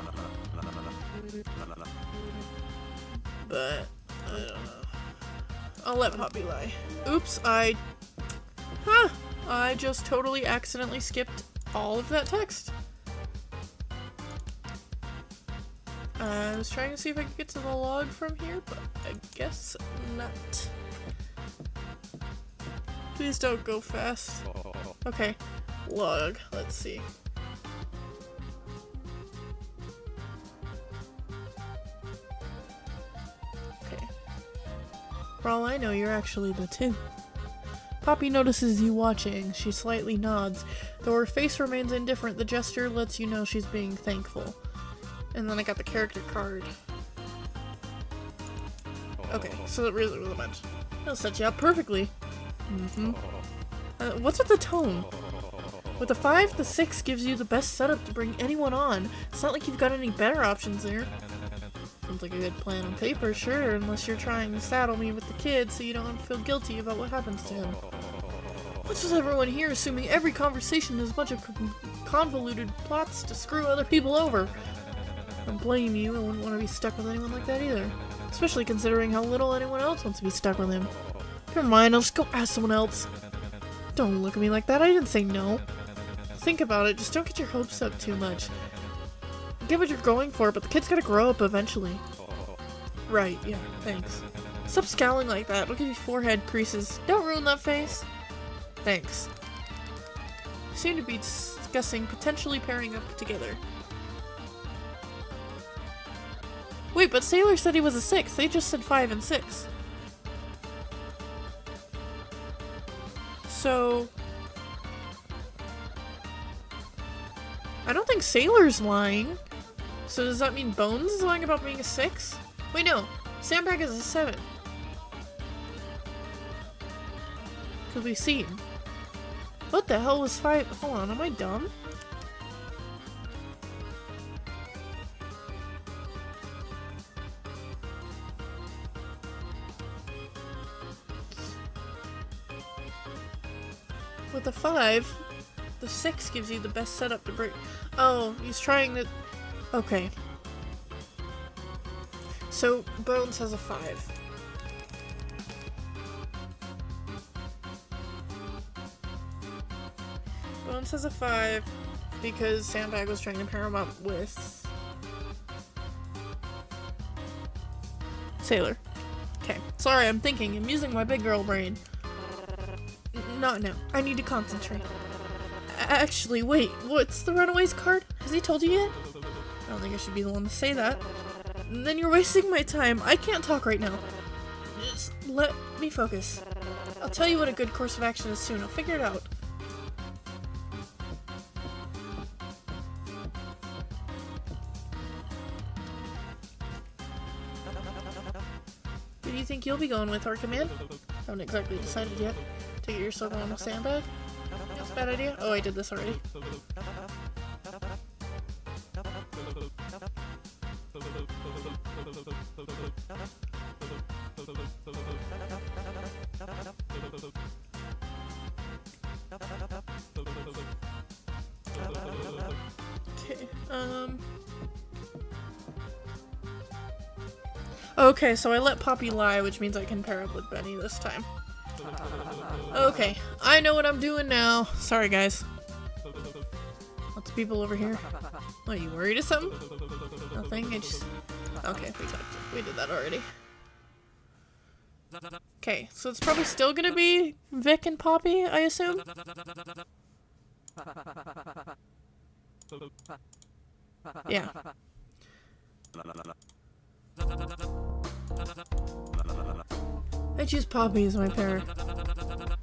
But, I don't know. I'll let Poppy lie. Oops, I just totally accidentally skipped all of that text. I was trying to see if I could get to the log from here, but I guess not. Please don't go fast. Okay, log, let's see. Okay. For all I know, you're actually the 2. Poppy notices you watching. She slightly nods. Though her face remains indifferent, the gesture lets you know she's being thankful. And then I got the character card. Okay, so that really was a bunch. That'll set you up perfectly. What's with the tone? With the 5, the 6 gives you the best setup to bring anyone on. It's not like you've got any better options there. Sounds like a good plan on paper, sure, unless you're trying to saddle me with the kid so you don't feel guilty about what happens to him. What's with everyone here assuming every conversation is a bunch of convoluted plots to screw other people over? I don't blame you, I wouldn't want to be stuck with anyone like that either. Especially considering how little anyone else wants to be stuck with him. Never mind, I'll just go ask someone else. Don't look at me like that, I didn't say no. Think about it, just don't get your hopes up too much. Get what you're going for, but the kid's gotta grow up eventually. Right, yeah, thanks. Stop scowling like that, look at your forehead creases. Don't ruin that face. Thanks. You seem to be discussing potentially pairing up together. Wait, but Sailor said he was a 6, they just said 5 and 6. So... I don't think Sailor's lying. So does that mean Bones is lying about being a 6? Wait, no. Sandbag is a 7. Could be seen. What the hell was 5? Hold on, am I dumb? With the 5, the 6 gives you the best setup to break. Oh, he's trying to... Okay. So, Bones has a 5. Bones has a 5 because Sandbag was trying to pair him up with... Sailor. Okay. Sorry, I'm thinking. I'm using my big girl brain. Not now. I need to concentrate. Actually, wait. What's the Runaway's card? Has he told you yet? I don't think I should be the one to say that. Then you're wasting my time. I can't talk right now. Just let me focus. I'll tell you what a good course of action is soon. I'll figure it out. Who do you think you'll be going with, Our Command? Haven't exactly decided yet. Take it you're still going with Sandbag? That's a bad idea. Oh, I did this already. Okay, okay, so I let Poppy lie, which means I can pair up with Benny this time. Okay, I know what I'm doing now. Sorry, guys. Lots of people over here. What, are you worried or something? Nothing? I just... Okay, we did that already. Okay, so it's probably still gonna be Vic and Poppy, I assume? Yeah. I choose Poppy as my parent.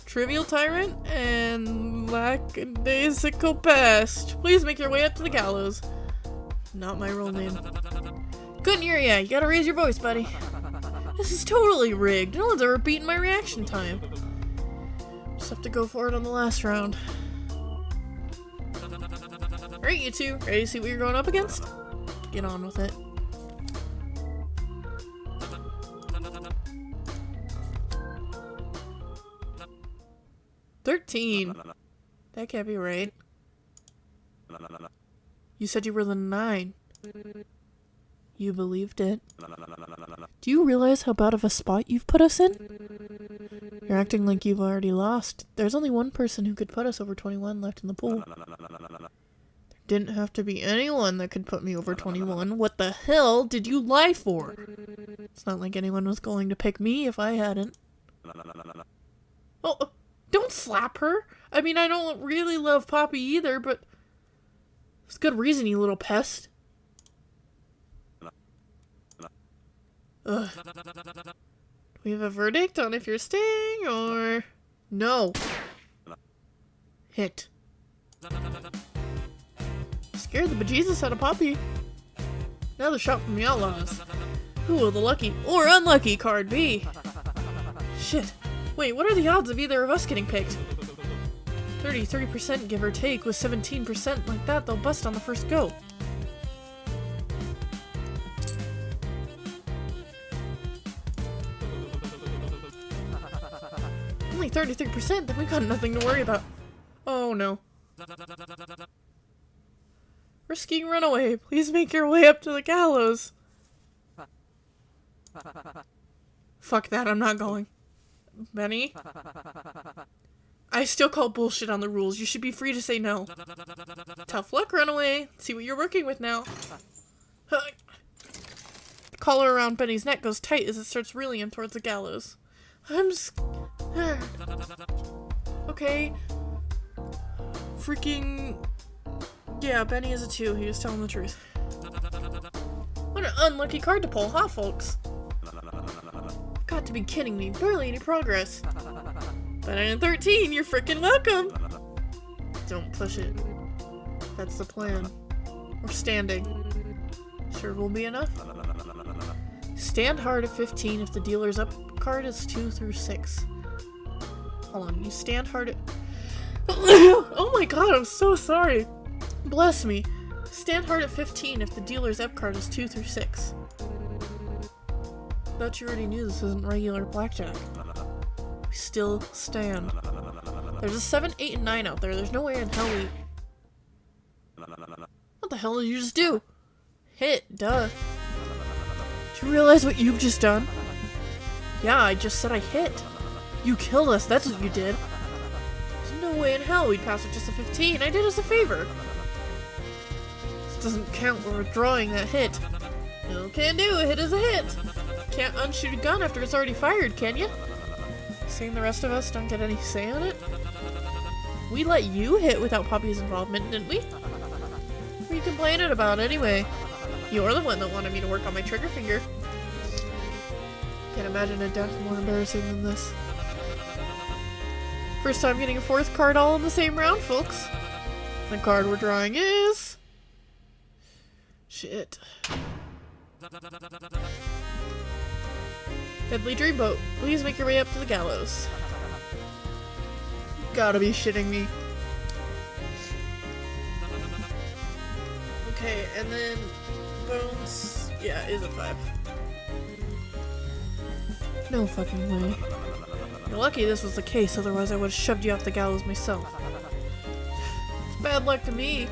Trivial Tyrant and Lackadaisical Pest. Please make your way up to the gallows. Not my real name. Couldn't hear ya. You gotta raise your voice, buddy. This is totally rigged. No one's ever beaten my reaction time. Just have to go for it on the last round. Alright, you two. Ready to see what you're going up against? Get on with it. $13. That can't be right. You said you were the 9. You believed it. Do you realize how bad of a spot you've put us in? You're acting like you've already lost. There's only one person who could put us over 21 left in the pool. There didn't have to be anyone that could put me over 21. What the hell did you lie for? It's not like anyone was going to pick me if I hadn't. Oh, don't slap her. I mean, I don't really love Poppy either, but there's good reason, you little pest. Ugh. Do we have a verdict on if you're staying or... No. Hit. Scared the bejesus out of Poppy. Now the shot from the outlaws. Who will the lucky or unlucky card be? Shit. Wait, what are the odds of either of us getting picked? 33% give or take, with 17% like that, they'll bust on the first go. Only 33%, then we got nothing to worry about. Oh no. Risking runaway, please make your way up to the gallows. Fuck that, I'm not going. Benny? I still call bullshit on the rules. You should be free to say no. Tough luck, runaway. See what you're working with now. The collar around Benny's neck goes tight as it starts reeling him towards the gallows. Okay. Freaking... Yeah, Benny is a 2. He was telling the truth. What an unlucky card to pull, huh, folks? Got to be kidding me. Barely any progress. But I'm 13. You're freaking welcome. Don't push it. That's the plan. We're standing. Sure will be enough? Stand hard at 15 if the dealer's up card is 2 through 6. Hold on. You stand hard at... Oh my god, I'm so sorry. Bless me. Stand hard at 15 if the dealer's up card is 2 through 6. Thought you already knew this isn't regular blackjack. We still stand. There's a 7, 8, and 9 out there. There's no way in hell we... What the hell did you just do? Hit, duh. Do you realize what you've just done? Yeah, I just said I hit. You killed us, that's what you did. There's no way in hell we'd pass with just a 15. I did us a favor. This doesn't count, we're withdrawing that hit. No can do, a hit is a hit. Can't unshoot a gun after it's already fired, can you? Saying the rest of us don't get any say on it? We let you hit without Poppy's involvement, didn't we? What are you complaining about anyway? You're the one that wanted me to work on my trigger finger. Can't imagine a death more embarrassing than this. First time getting a 4th card all in the same round, folks. The card we're drawing is... Shit. Deadly Dreamboat, please make your way up to the gallows. You gotta be shitting me. Okay, and then Bones, yeah, is a 5. No fucking way. You're lucky this was the case, otherwise I would have shoved you off the gallows myself. It's bad luck to me.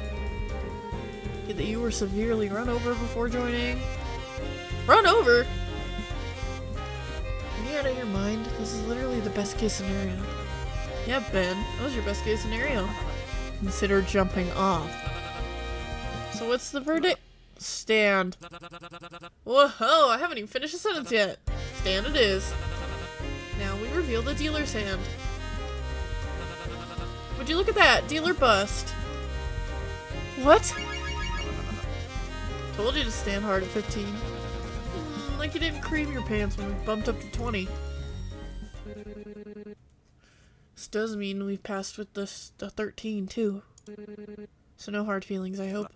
That you were severely run over before joining. Run over? Are you out of your mind? This is literally the best case scenario. Yeah, Ben, that was your best case scenario. Consider jumping off. So what's the verdict? Stand. Whoa, I haven't even finished the sentence yet. Stand it is. Now we Reveal the dealer's hand. Would you look at that? Dealer bust. What? Told you to stand hard at 15. Like you didn't cream your pants when we bumped up to 20. This does mean we've passed with the 13 too. So no hard feelings, I hope.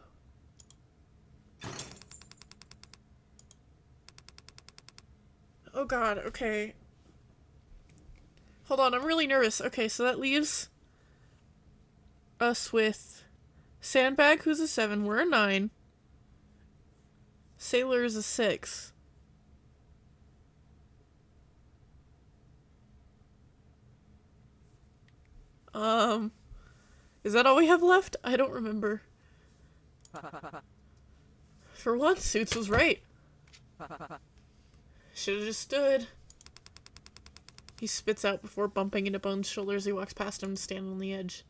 Oh god, okay. Hold on, I'm really nervous. Okay, so that leaves us with Sandbag, who's a 7, we're a 9. Sailor is a 6. Is that all we have left? I don't remember. For once, Suits was right. Should've just stood. He spits out before bumping into Bones' shoulder as he walks past him to stand on the edge.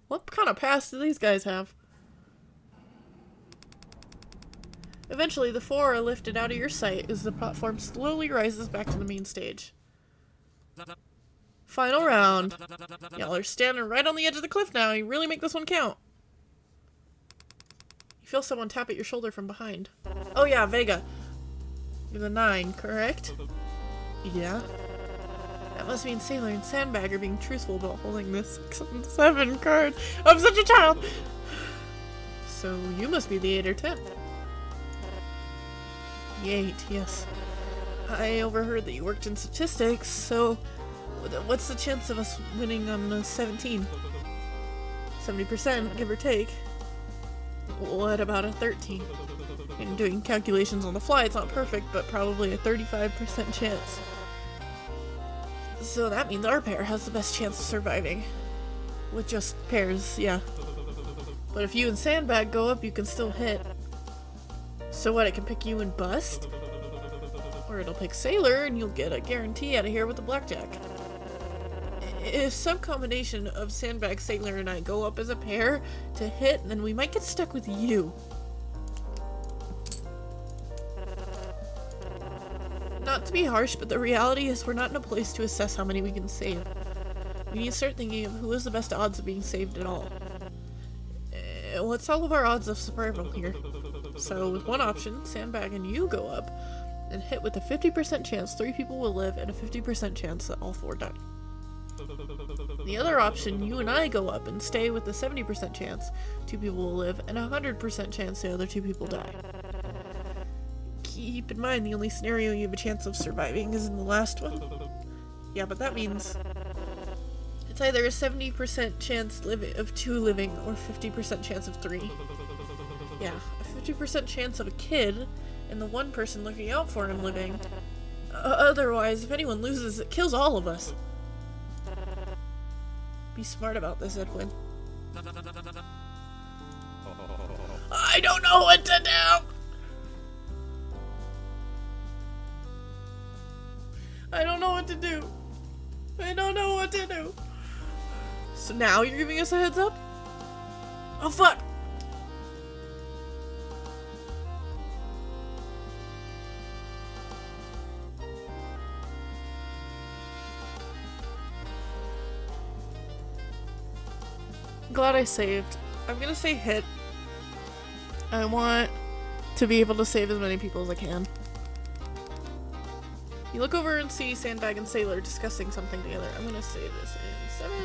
What kind of past do these guys have? Eventually, the four are lifted out of your sight as the platform slowly rises back to the main stage. Final round. Y'all are standing right on the edge of the cliff now. You really make this one count. You feel someone tap at your shoulder from behind. Oh yeah, Vega. You're the 9, correct? Yeah. That must mean Sailor and Sandbag are being truthful about holding this 6 and 7 card. I'm such a child! So you must be the 8 or 10. The 8, yes. I overheard that you worked in statistics, so what's the chance of us winning on the 17? 70%, give or take. What about a 13? And doing calculations on the fly, it's not perfect, but probably a 35% chance. So that means our pair has the best chance of surviving. With just pairs, yeah. But if you and Sandbag go up, you can still hit. So what, it can pick you and bust? Or it'll pick Sailor and you'll get a guarantee out of here with the blackjack. If some combination of Sandbag, Sailor, and I go up as a pair to hit, then we might get stuck with you. Not to be harsh, but the reality is we're not in a place to assess how many we can save. We need to start thinking of who has the best odds of being saved at all. What's all of our odds of survival here? So with one option, Sandbag and you go up and hit with a 50% chance 3 people will live and a 50% chance that all 4 die. The other option, you and I go up and stay with the 70% chance 2 people will live and a 100% chance the other 2 people die. Keep in mind the only scenario you have a chance of surviving is in the last one. Yeah, but that means it's either a 70% chance of 2 living or 50% chance of 3. Yeah, a 50% chance of a kid and the one person looking out for him living. Otherwise, if anyone loses, it kills all of us. Be smart about this, Edwin. I don't know what to do! I don't know what to do. I don't know what to do. So now you're giving us a heads up? Oh fuck! Glad I saved. I'm gonna say hit. I want to be able to save as many people as I can. You look over and see Sandbag and Sailor discussing something together. I'm gonna say this in 7.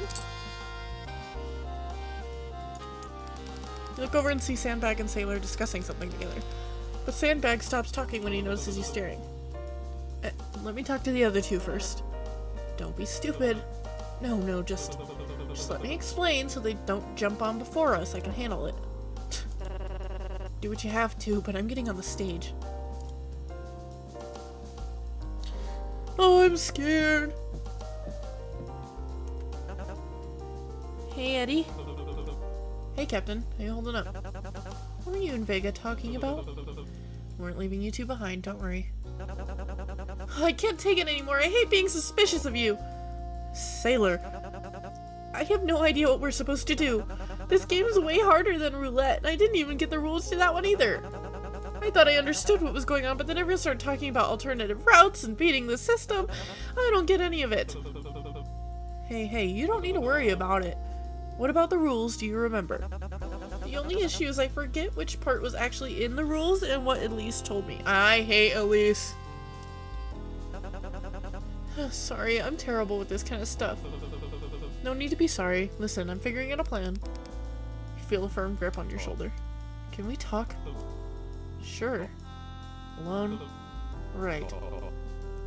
You look over and see Sandbag and Sailor discussing something together. But Sandbag stops talking when he notices you staring. Let me talk to the other 2 first. Don't be stupid. No, just let me explain so they don't jump on before us. I can handle it. Do what you have to, but I'm getting on the stage. Oh, I'm scared. Hey, Eddie. Hey, Captain. How you holding up? What were you and Vega talking about? We weren't leaving you 2 behind, don't worry. Oh, I can't take it anymore. I hate being suspicious of you. Sailor. I have no idea what we're supposed to do. This game is way harder than roulette, and I didn't even get the rules to that one either. I thought I understood what was going on, but then everyone started talking about alternative routes and beating the system. I don't get any of it. Hey, you don't need to worry about it. What about the rules? Do you remember? The only issue is I forget which part was actually in the rules and what Elise told me. I hate Elise. Sorry, I'm terrible with this kind of stuff. No need to be sorry. Listen, I'm figuring out a plan. You feel a firm grip on your shoulder. Can we talk? Sure. Alone? Right.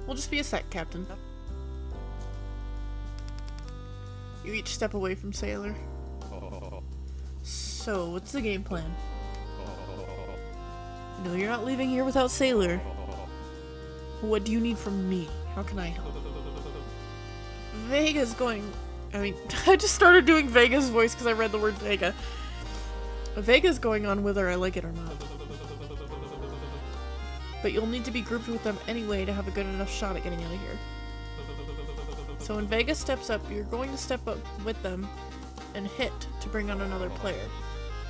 We'll just be a sec, Captain. You each step away from Sailor. So, what's the game plan? No, you're not leaving here without Sailor. What do you need from me? How can I help? Vega's going... I just started doing Vega's voice because I read the word Vega. Vega's going on whether I like it or not. But you'll need to be grouped with them anyway to have a good enough shot at getting out of here. So when Vega steps up, you're going to step up with them and hit to bring on another player.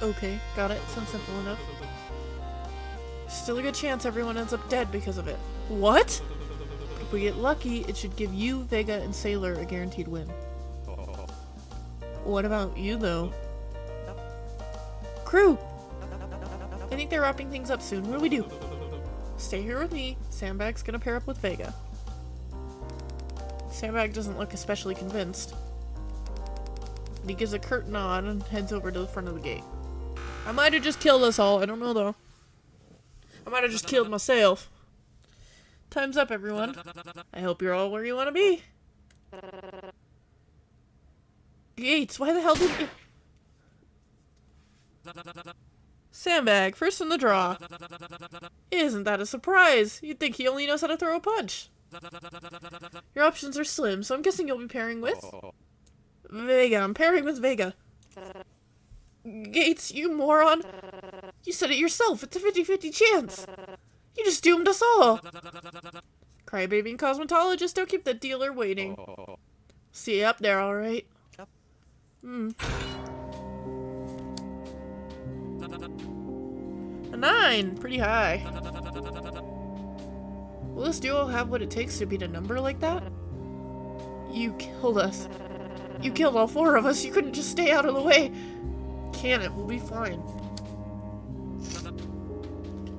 Okay, got it. Sounds simple enough. Still a good chance everyone ends up dead because of it. What? If we get lucky, it should give you, Vega, and Sailor a guaranteed win. What about you, though? Crew! I think they're wrapping things up soon. What do we do? Stay here with me. Sandbag's gonna pair up with Vega. Sandbag doesn't look especially convinced. But he gives a curt nod and heads over to the front of the gate. I might have just killed us all. I don't know, though. I might have just killed myself. Time's up, everyone. I hope you're all where you want to be. Gates, why the hell did you... Sandbag, first in the draw. Isn't that a surprise? You'd think he only knows how to throw a punch. Your options are slim, so I'm guessing you'll be pairing with... Vega, I'm pairing with Vega. Gates, you moron. You said it yourself, it's a 50-50 chance. You just doomed us all. Crybaby and cosmetologist, don't keep the dealer waiting. See you up there, alright. A 9! Pretty high. Will this duo have what it takes to beat a number like that? You killed us. You killed all 4 of us. You couldn't just stay out of the way. Can it? We'll be fine.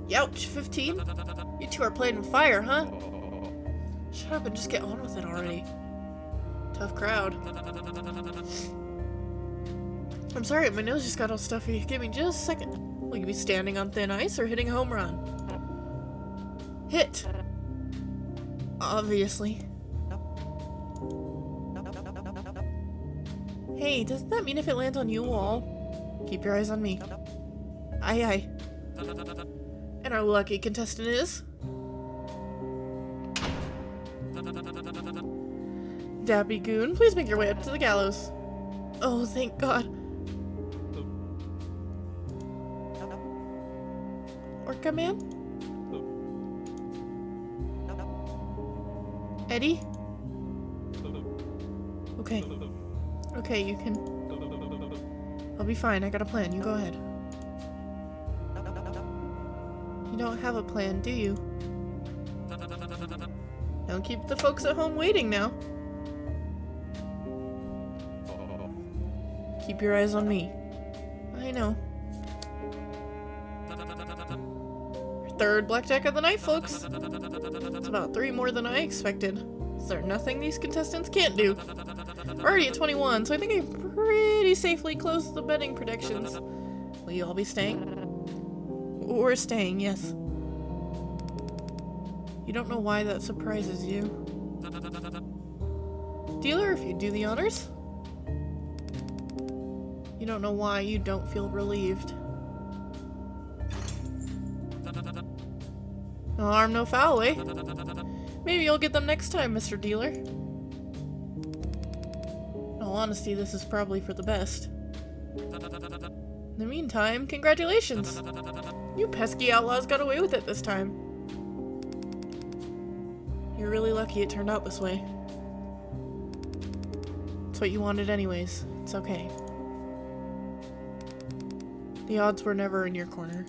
Youch, 15? You two are playing with fire, huh? Shut up and just get on with it already. Tough crowd. I'm sorry, my nose just got all stuffy. Give me just a second. Will you be standing on thin ice or hitting a home run? Hit! Obviously. Hey, doesn't that mean if it lands on you all? Keep your eyes on me. Aye aye. And our lucky contestant is... Dappy Goon, please make your way up to the gallows. Oh, thank God. Orca Man? Eddie? Okay. Okay, you can... I'll be fine, I got a plan. You go ahead. You don't have a plan, do you? Don't keep the folks at home waiting now. Keep your eyes on me. I know. Third blackjack of the night, folks. It's about 3 more than I expected. Is there nothing these contestants can't do? I'm already at 21, so I think I pretty safely closed the betting predictions. Will you all be staying? We're staying, yes. You don't know why that surprises you. Dealer, if you do the honors. You don't know why you don't feel relieved. No harm, no foul, eh? Maybe you'll get them next time, Mr. Dealer. In all honesty, this is probably for the best. In the meantime, congratulations! You pesky outlaws got away with it this time. You're really lucky it turned out this way. It's what you wanted anyways. It's okay. The odds were never in your corner.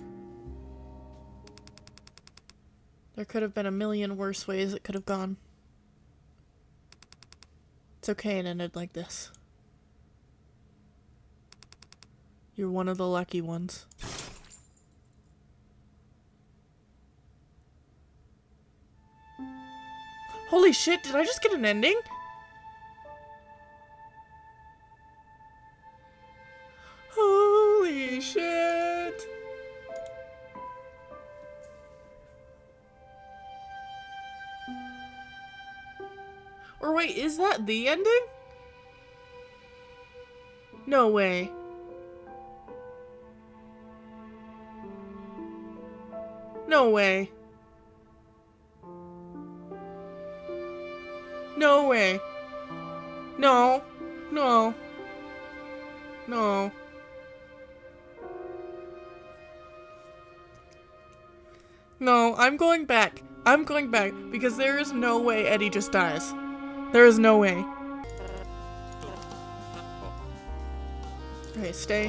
There could have been a million worse ways it could have gone. It's okay it ended like this. You're one of the lucky ones. Holy shit, did I just get an ending? Holy shit! Or wait, is that the ending? No way. No way. No way. No. No. No. No, I'm going back. I'm going back because there is no way Eddie just dies. There is no way. Okay, stay.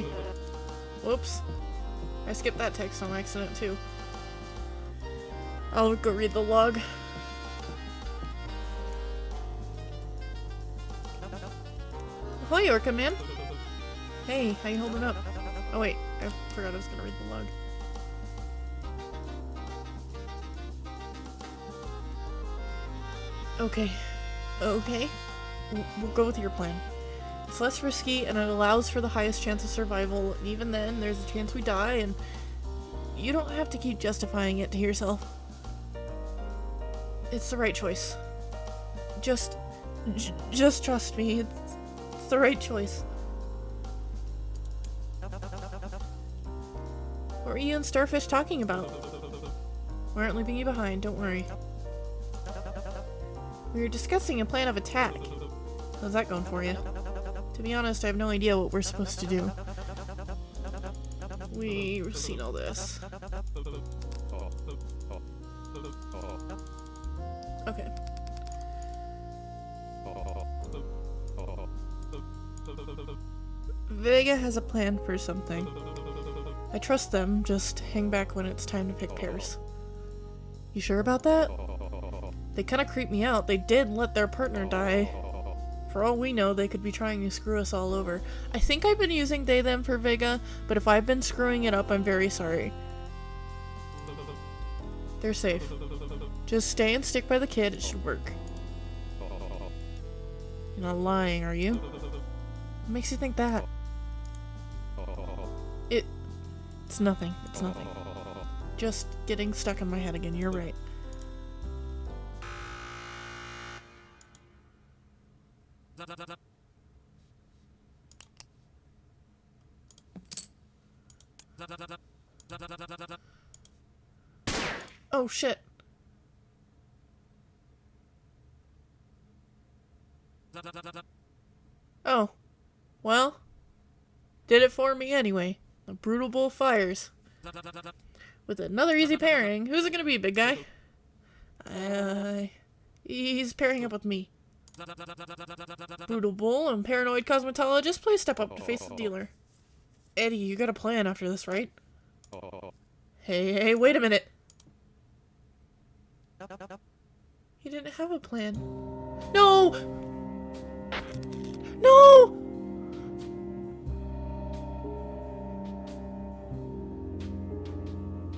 Whoops. I skipped that text on accident too. I'll go read the log. Ahoy, Orca man! Hey, how you holding up? Oh wait, I forgot I was gonna read the log. Okay. Okay. We'll go with your plan. It's less risky and it allows for the highest chance of survival, and even then, there's a chance we die, and you don't have to keep justifying it to yourself. It's the right choice. Just trust me. It's the right choice. What were you and Starfish talking about? We aren't leaving you behind, don't worry. We were discussing a plan of attack. How's that going for you? To be honest, I have no idea what we're supposed to do. We've seen all this. Okay. Vega has a plan for something. I trust them, just hang back when it's time to pick pairs. You sure about that? They kinda creep me out. They did let their partner die. For all we know, they could be trying to screw us all over. I think I've been using they them for Vega, but if I've been screwing it up, I'm very sorry. They're safe. Just stay and stick by the kid, it should work. You're not lying, are you? What makes you think that? It's nothing. It's nothing. Just getting stuck in my head again, you're right. Oh shit. Oh. Well. Did it for me anyway. The brutal bull fires. With another easy pairing. Who's it gonna be, big guy? He's pairing up with me. Brutal bull and paranoid cosmetologist, please step up to face the dealer. Eddie, you got a plan after this, right? Hey, wait a minute. He didn't have a plan. No! No!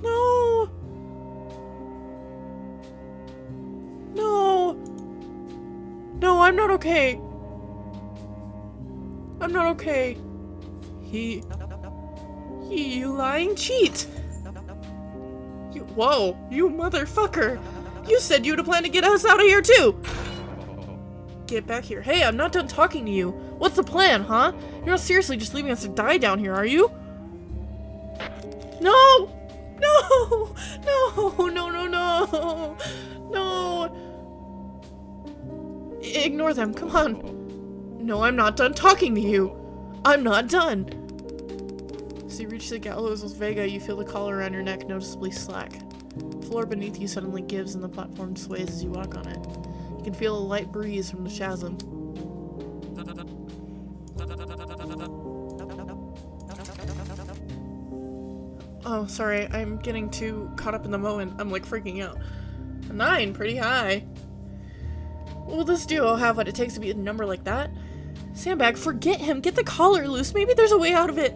No! No! No, I'm not okay. I'm not okay. You lying cheat! Whoa, you motherfucker! You said you had a plan to get us out of here too! Get back here. Hey, I'm not done talking to you. What's the plan, huh? You're not seriously just leaving us to die down here, are you? No! No! No! No, no, no! No! Ignore them, come on. No, I'm not done talking to you. I'm not done. As you reach the gallows with Vega, you feel the collar around your neck noticeably slack. The floor beneath you suddenly gives and the platform sways as you walk on it. You can feel a light breeze from the chasm. Oh, sorry, I'm getting too caught up in the moment. I'm like freaking out. 9, pretty high. Will this duo have what it takes to beat a number like that? Sandbag, forget him. Get the collar loose. Maybe there's a way out of it.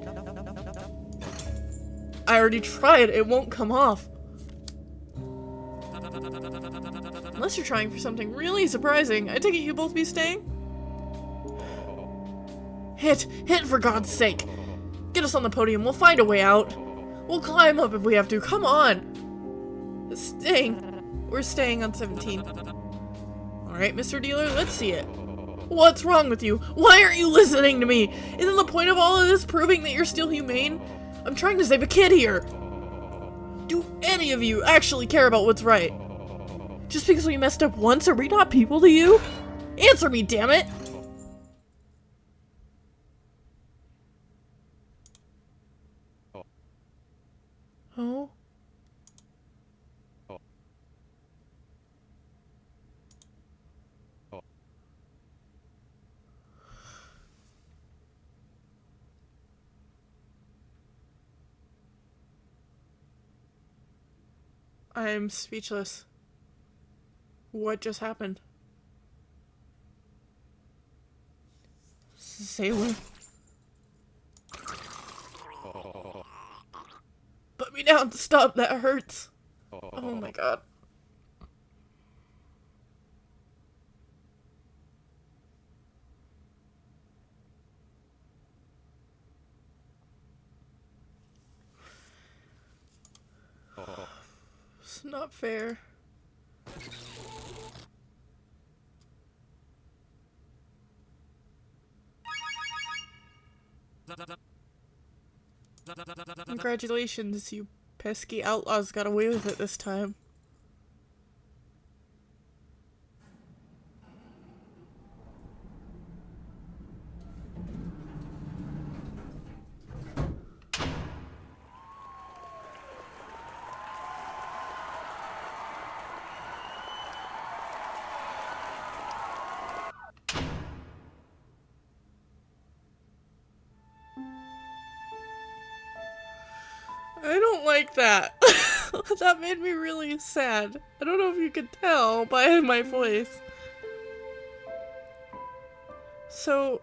I already tried. It won't come off. Unless you're trying for something really surprising. I take it you both be staying? Hit for God's sake. Get us on the podium. We'll find a way out. We'll climb up if we have to. Come on. We're staying on 17. Alright, Mr. Dealer, let's see it. What's wrong with you? Why aren't you listening to me? Isn't the point of all of this proving that you're still humane? I'm trying to save a kid here. Do any of you actually care about what's right? Just because we messed up once, are we not people to you? Answer me, damn it! Oh? I'm speechless. What just happened? Sailor. Put me down. Stop. That hurts. Oh my god. It's not fair. Congratulations, you pesky outlaws got away with it this time. I don't like that. That made me really sad. I don't know if you could tell by my voice. So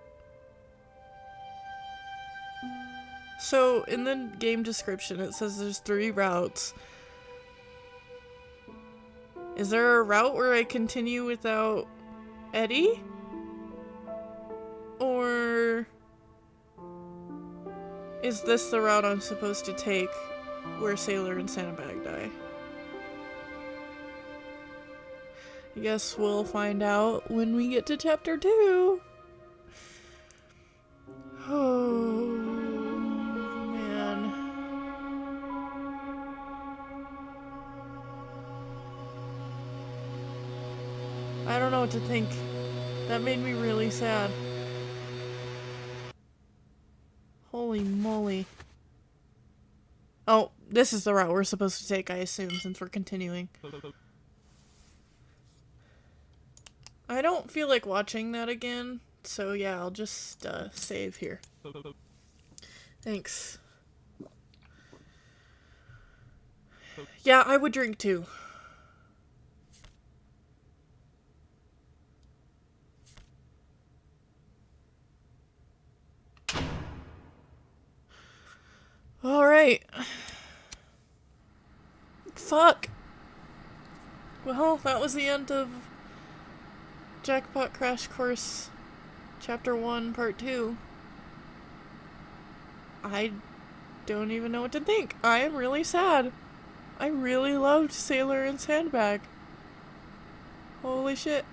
in the game description it says there's 3 routes. Is there a route where I continue without Eddie? Or is this the route I'm supposed to take where Sailor and Sandbag die? I guess we'll find out when we get to chapter 2. Oh, man. I don't know what to think. That made me really sad. Holy moly. Oh, this is the route we're supposed to take, I assume, since we're continuing. I don't feel like watching that again, so yeah, I'll just save here. Thanks. Yeah, I would drink too. Alright. Fuck. Well, that was the end of Jackpot Crash Course Chapter 1, Part 2. I don't even know what to think. I am really sad. I really loved Sailor and Sandbag. Holy shit.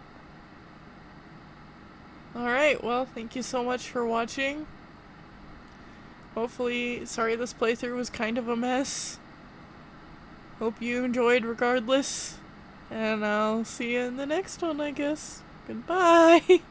Alright, well, thank you so much for watching. Hopefully, sorry this playthrough was kind of a mess. Hope you enjoyed regardless. And I'll see you in the next one, I guess. Goodbye!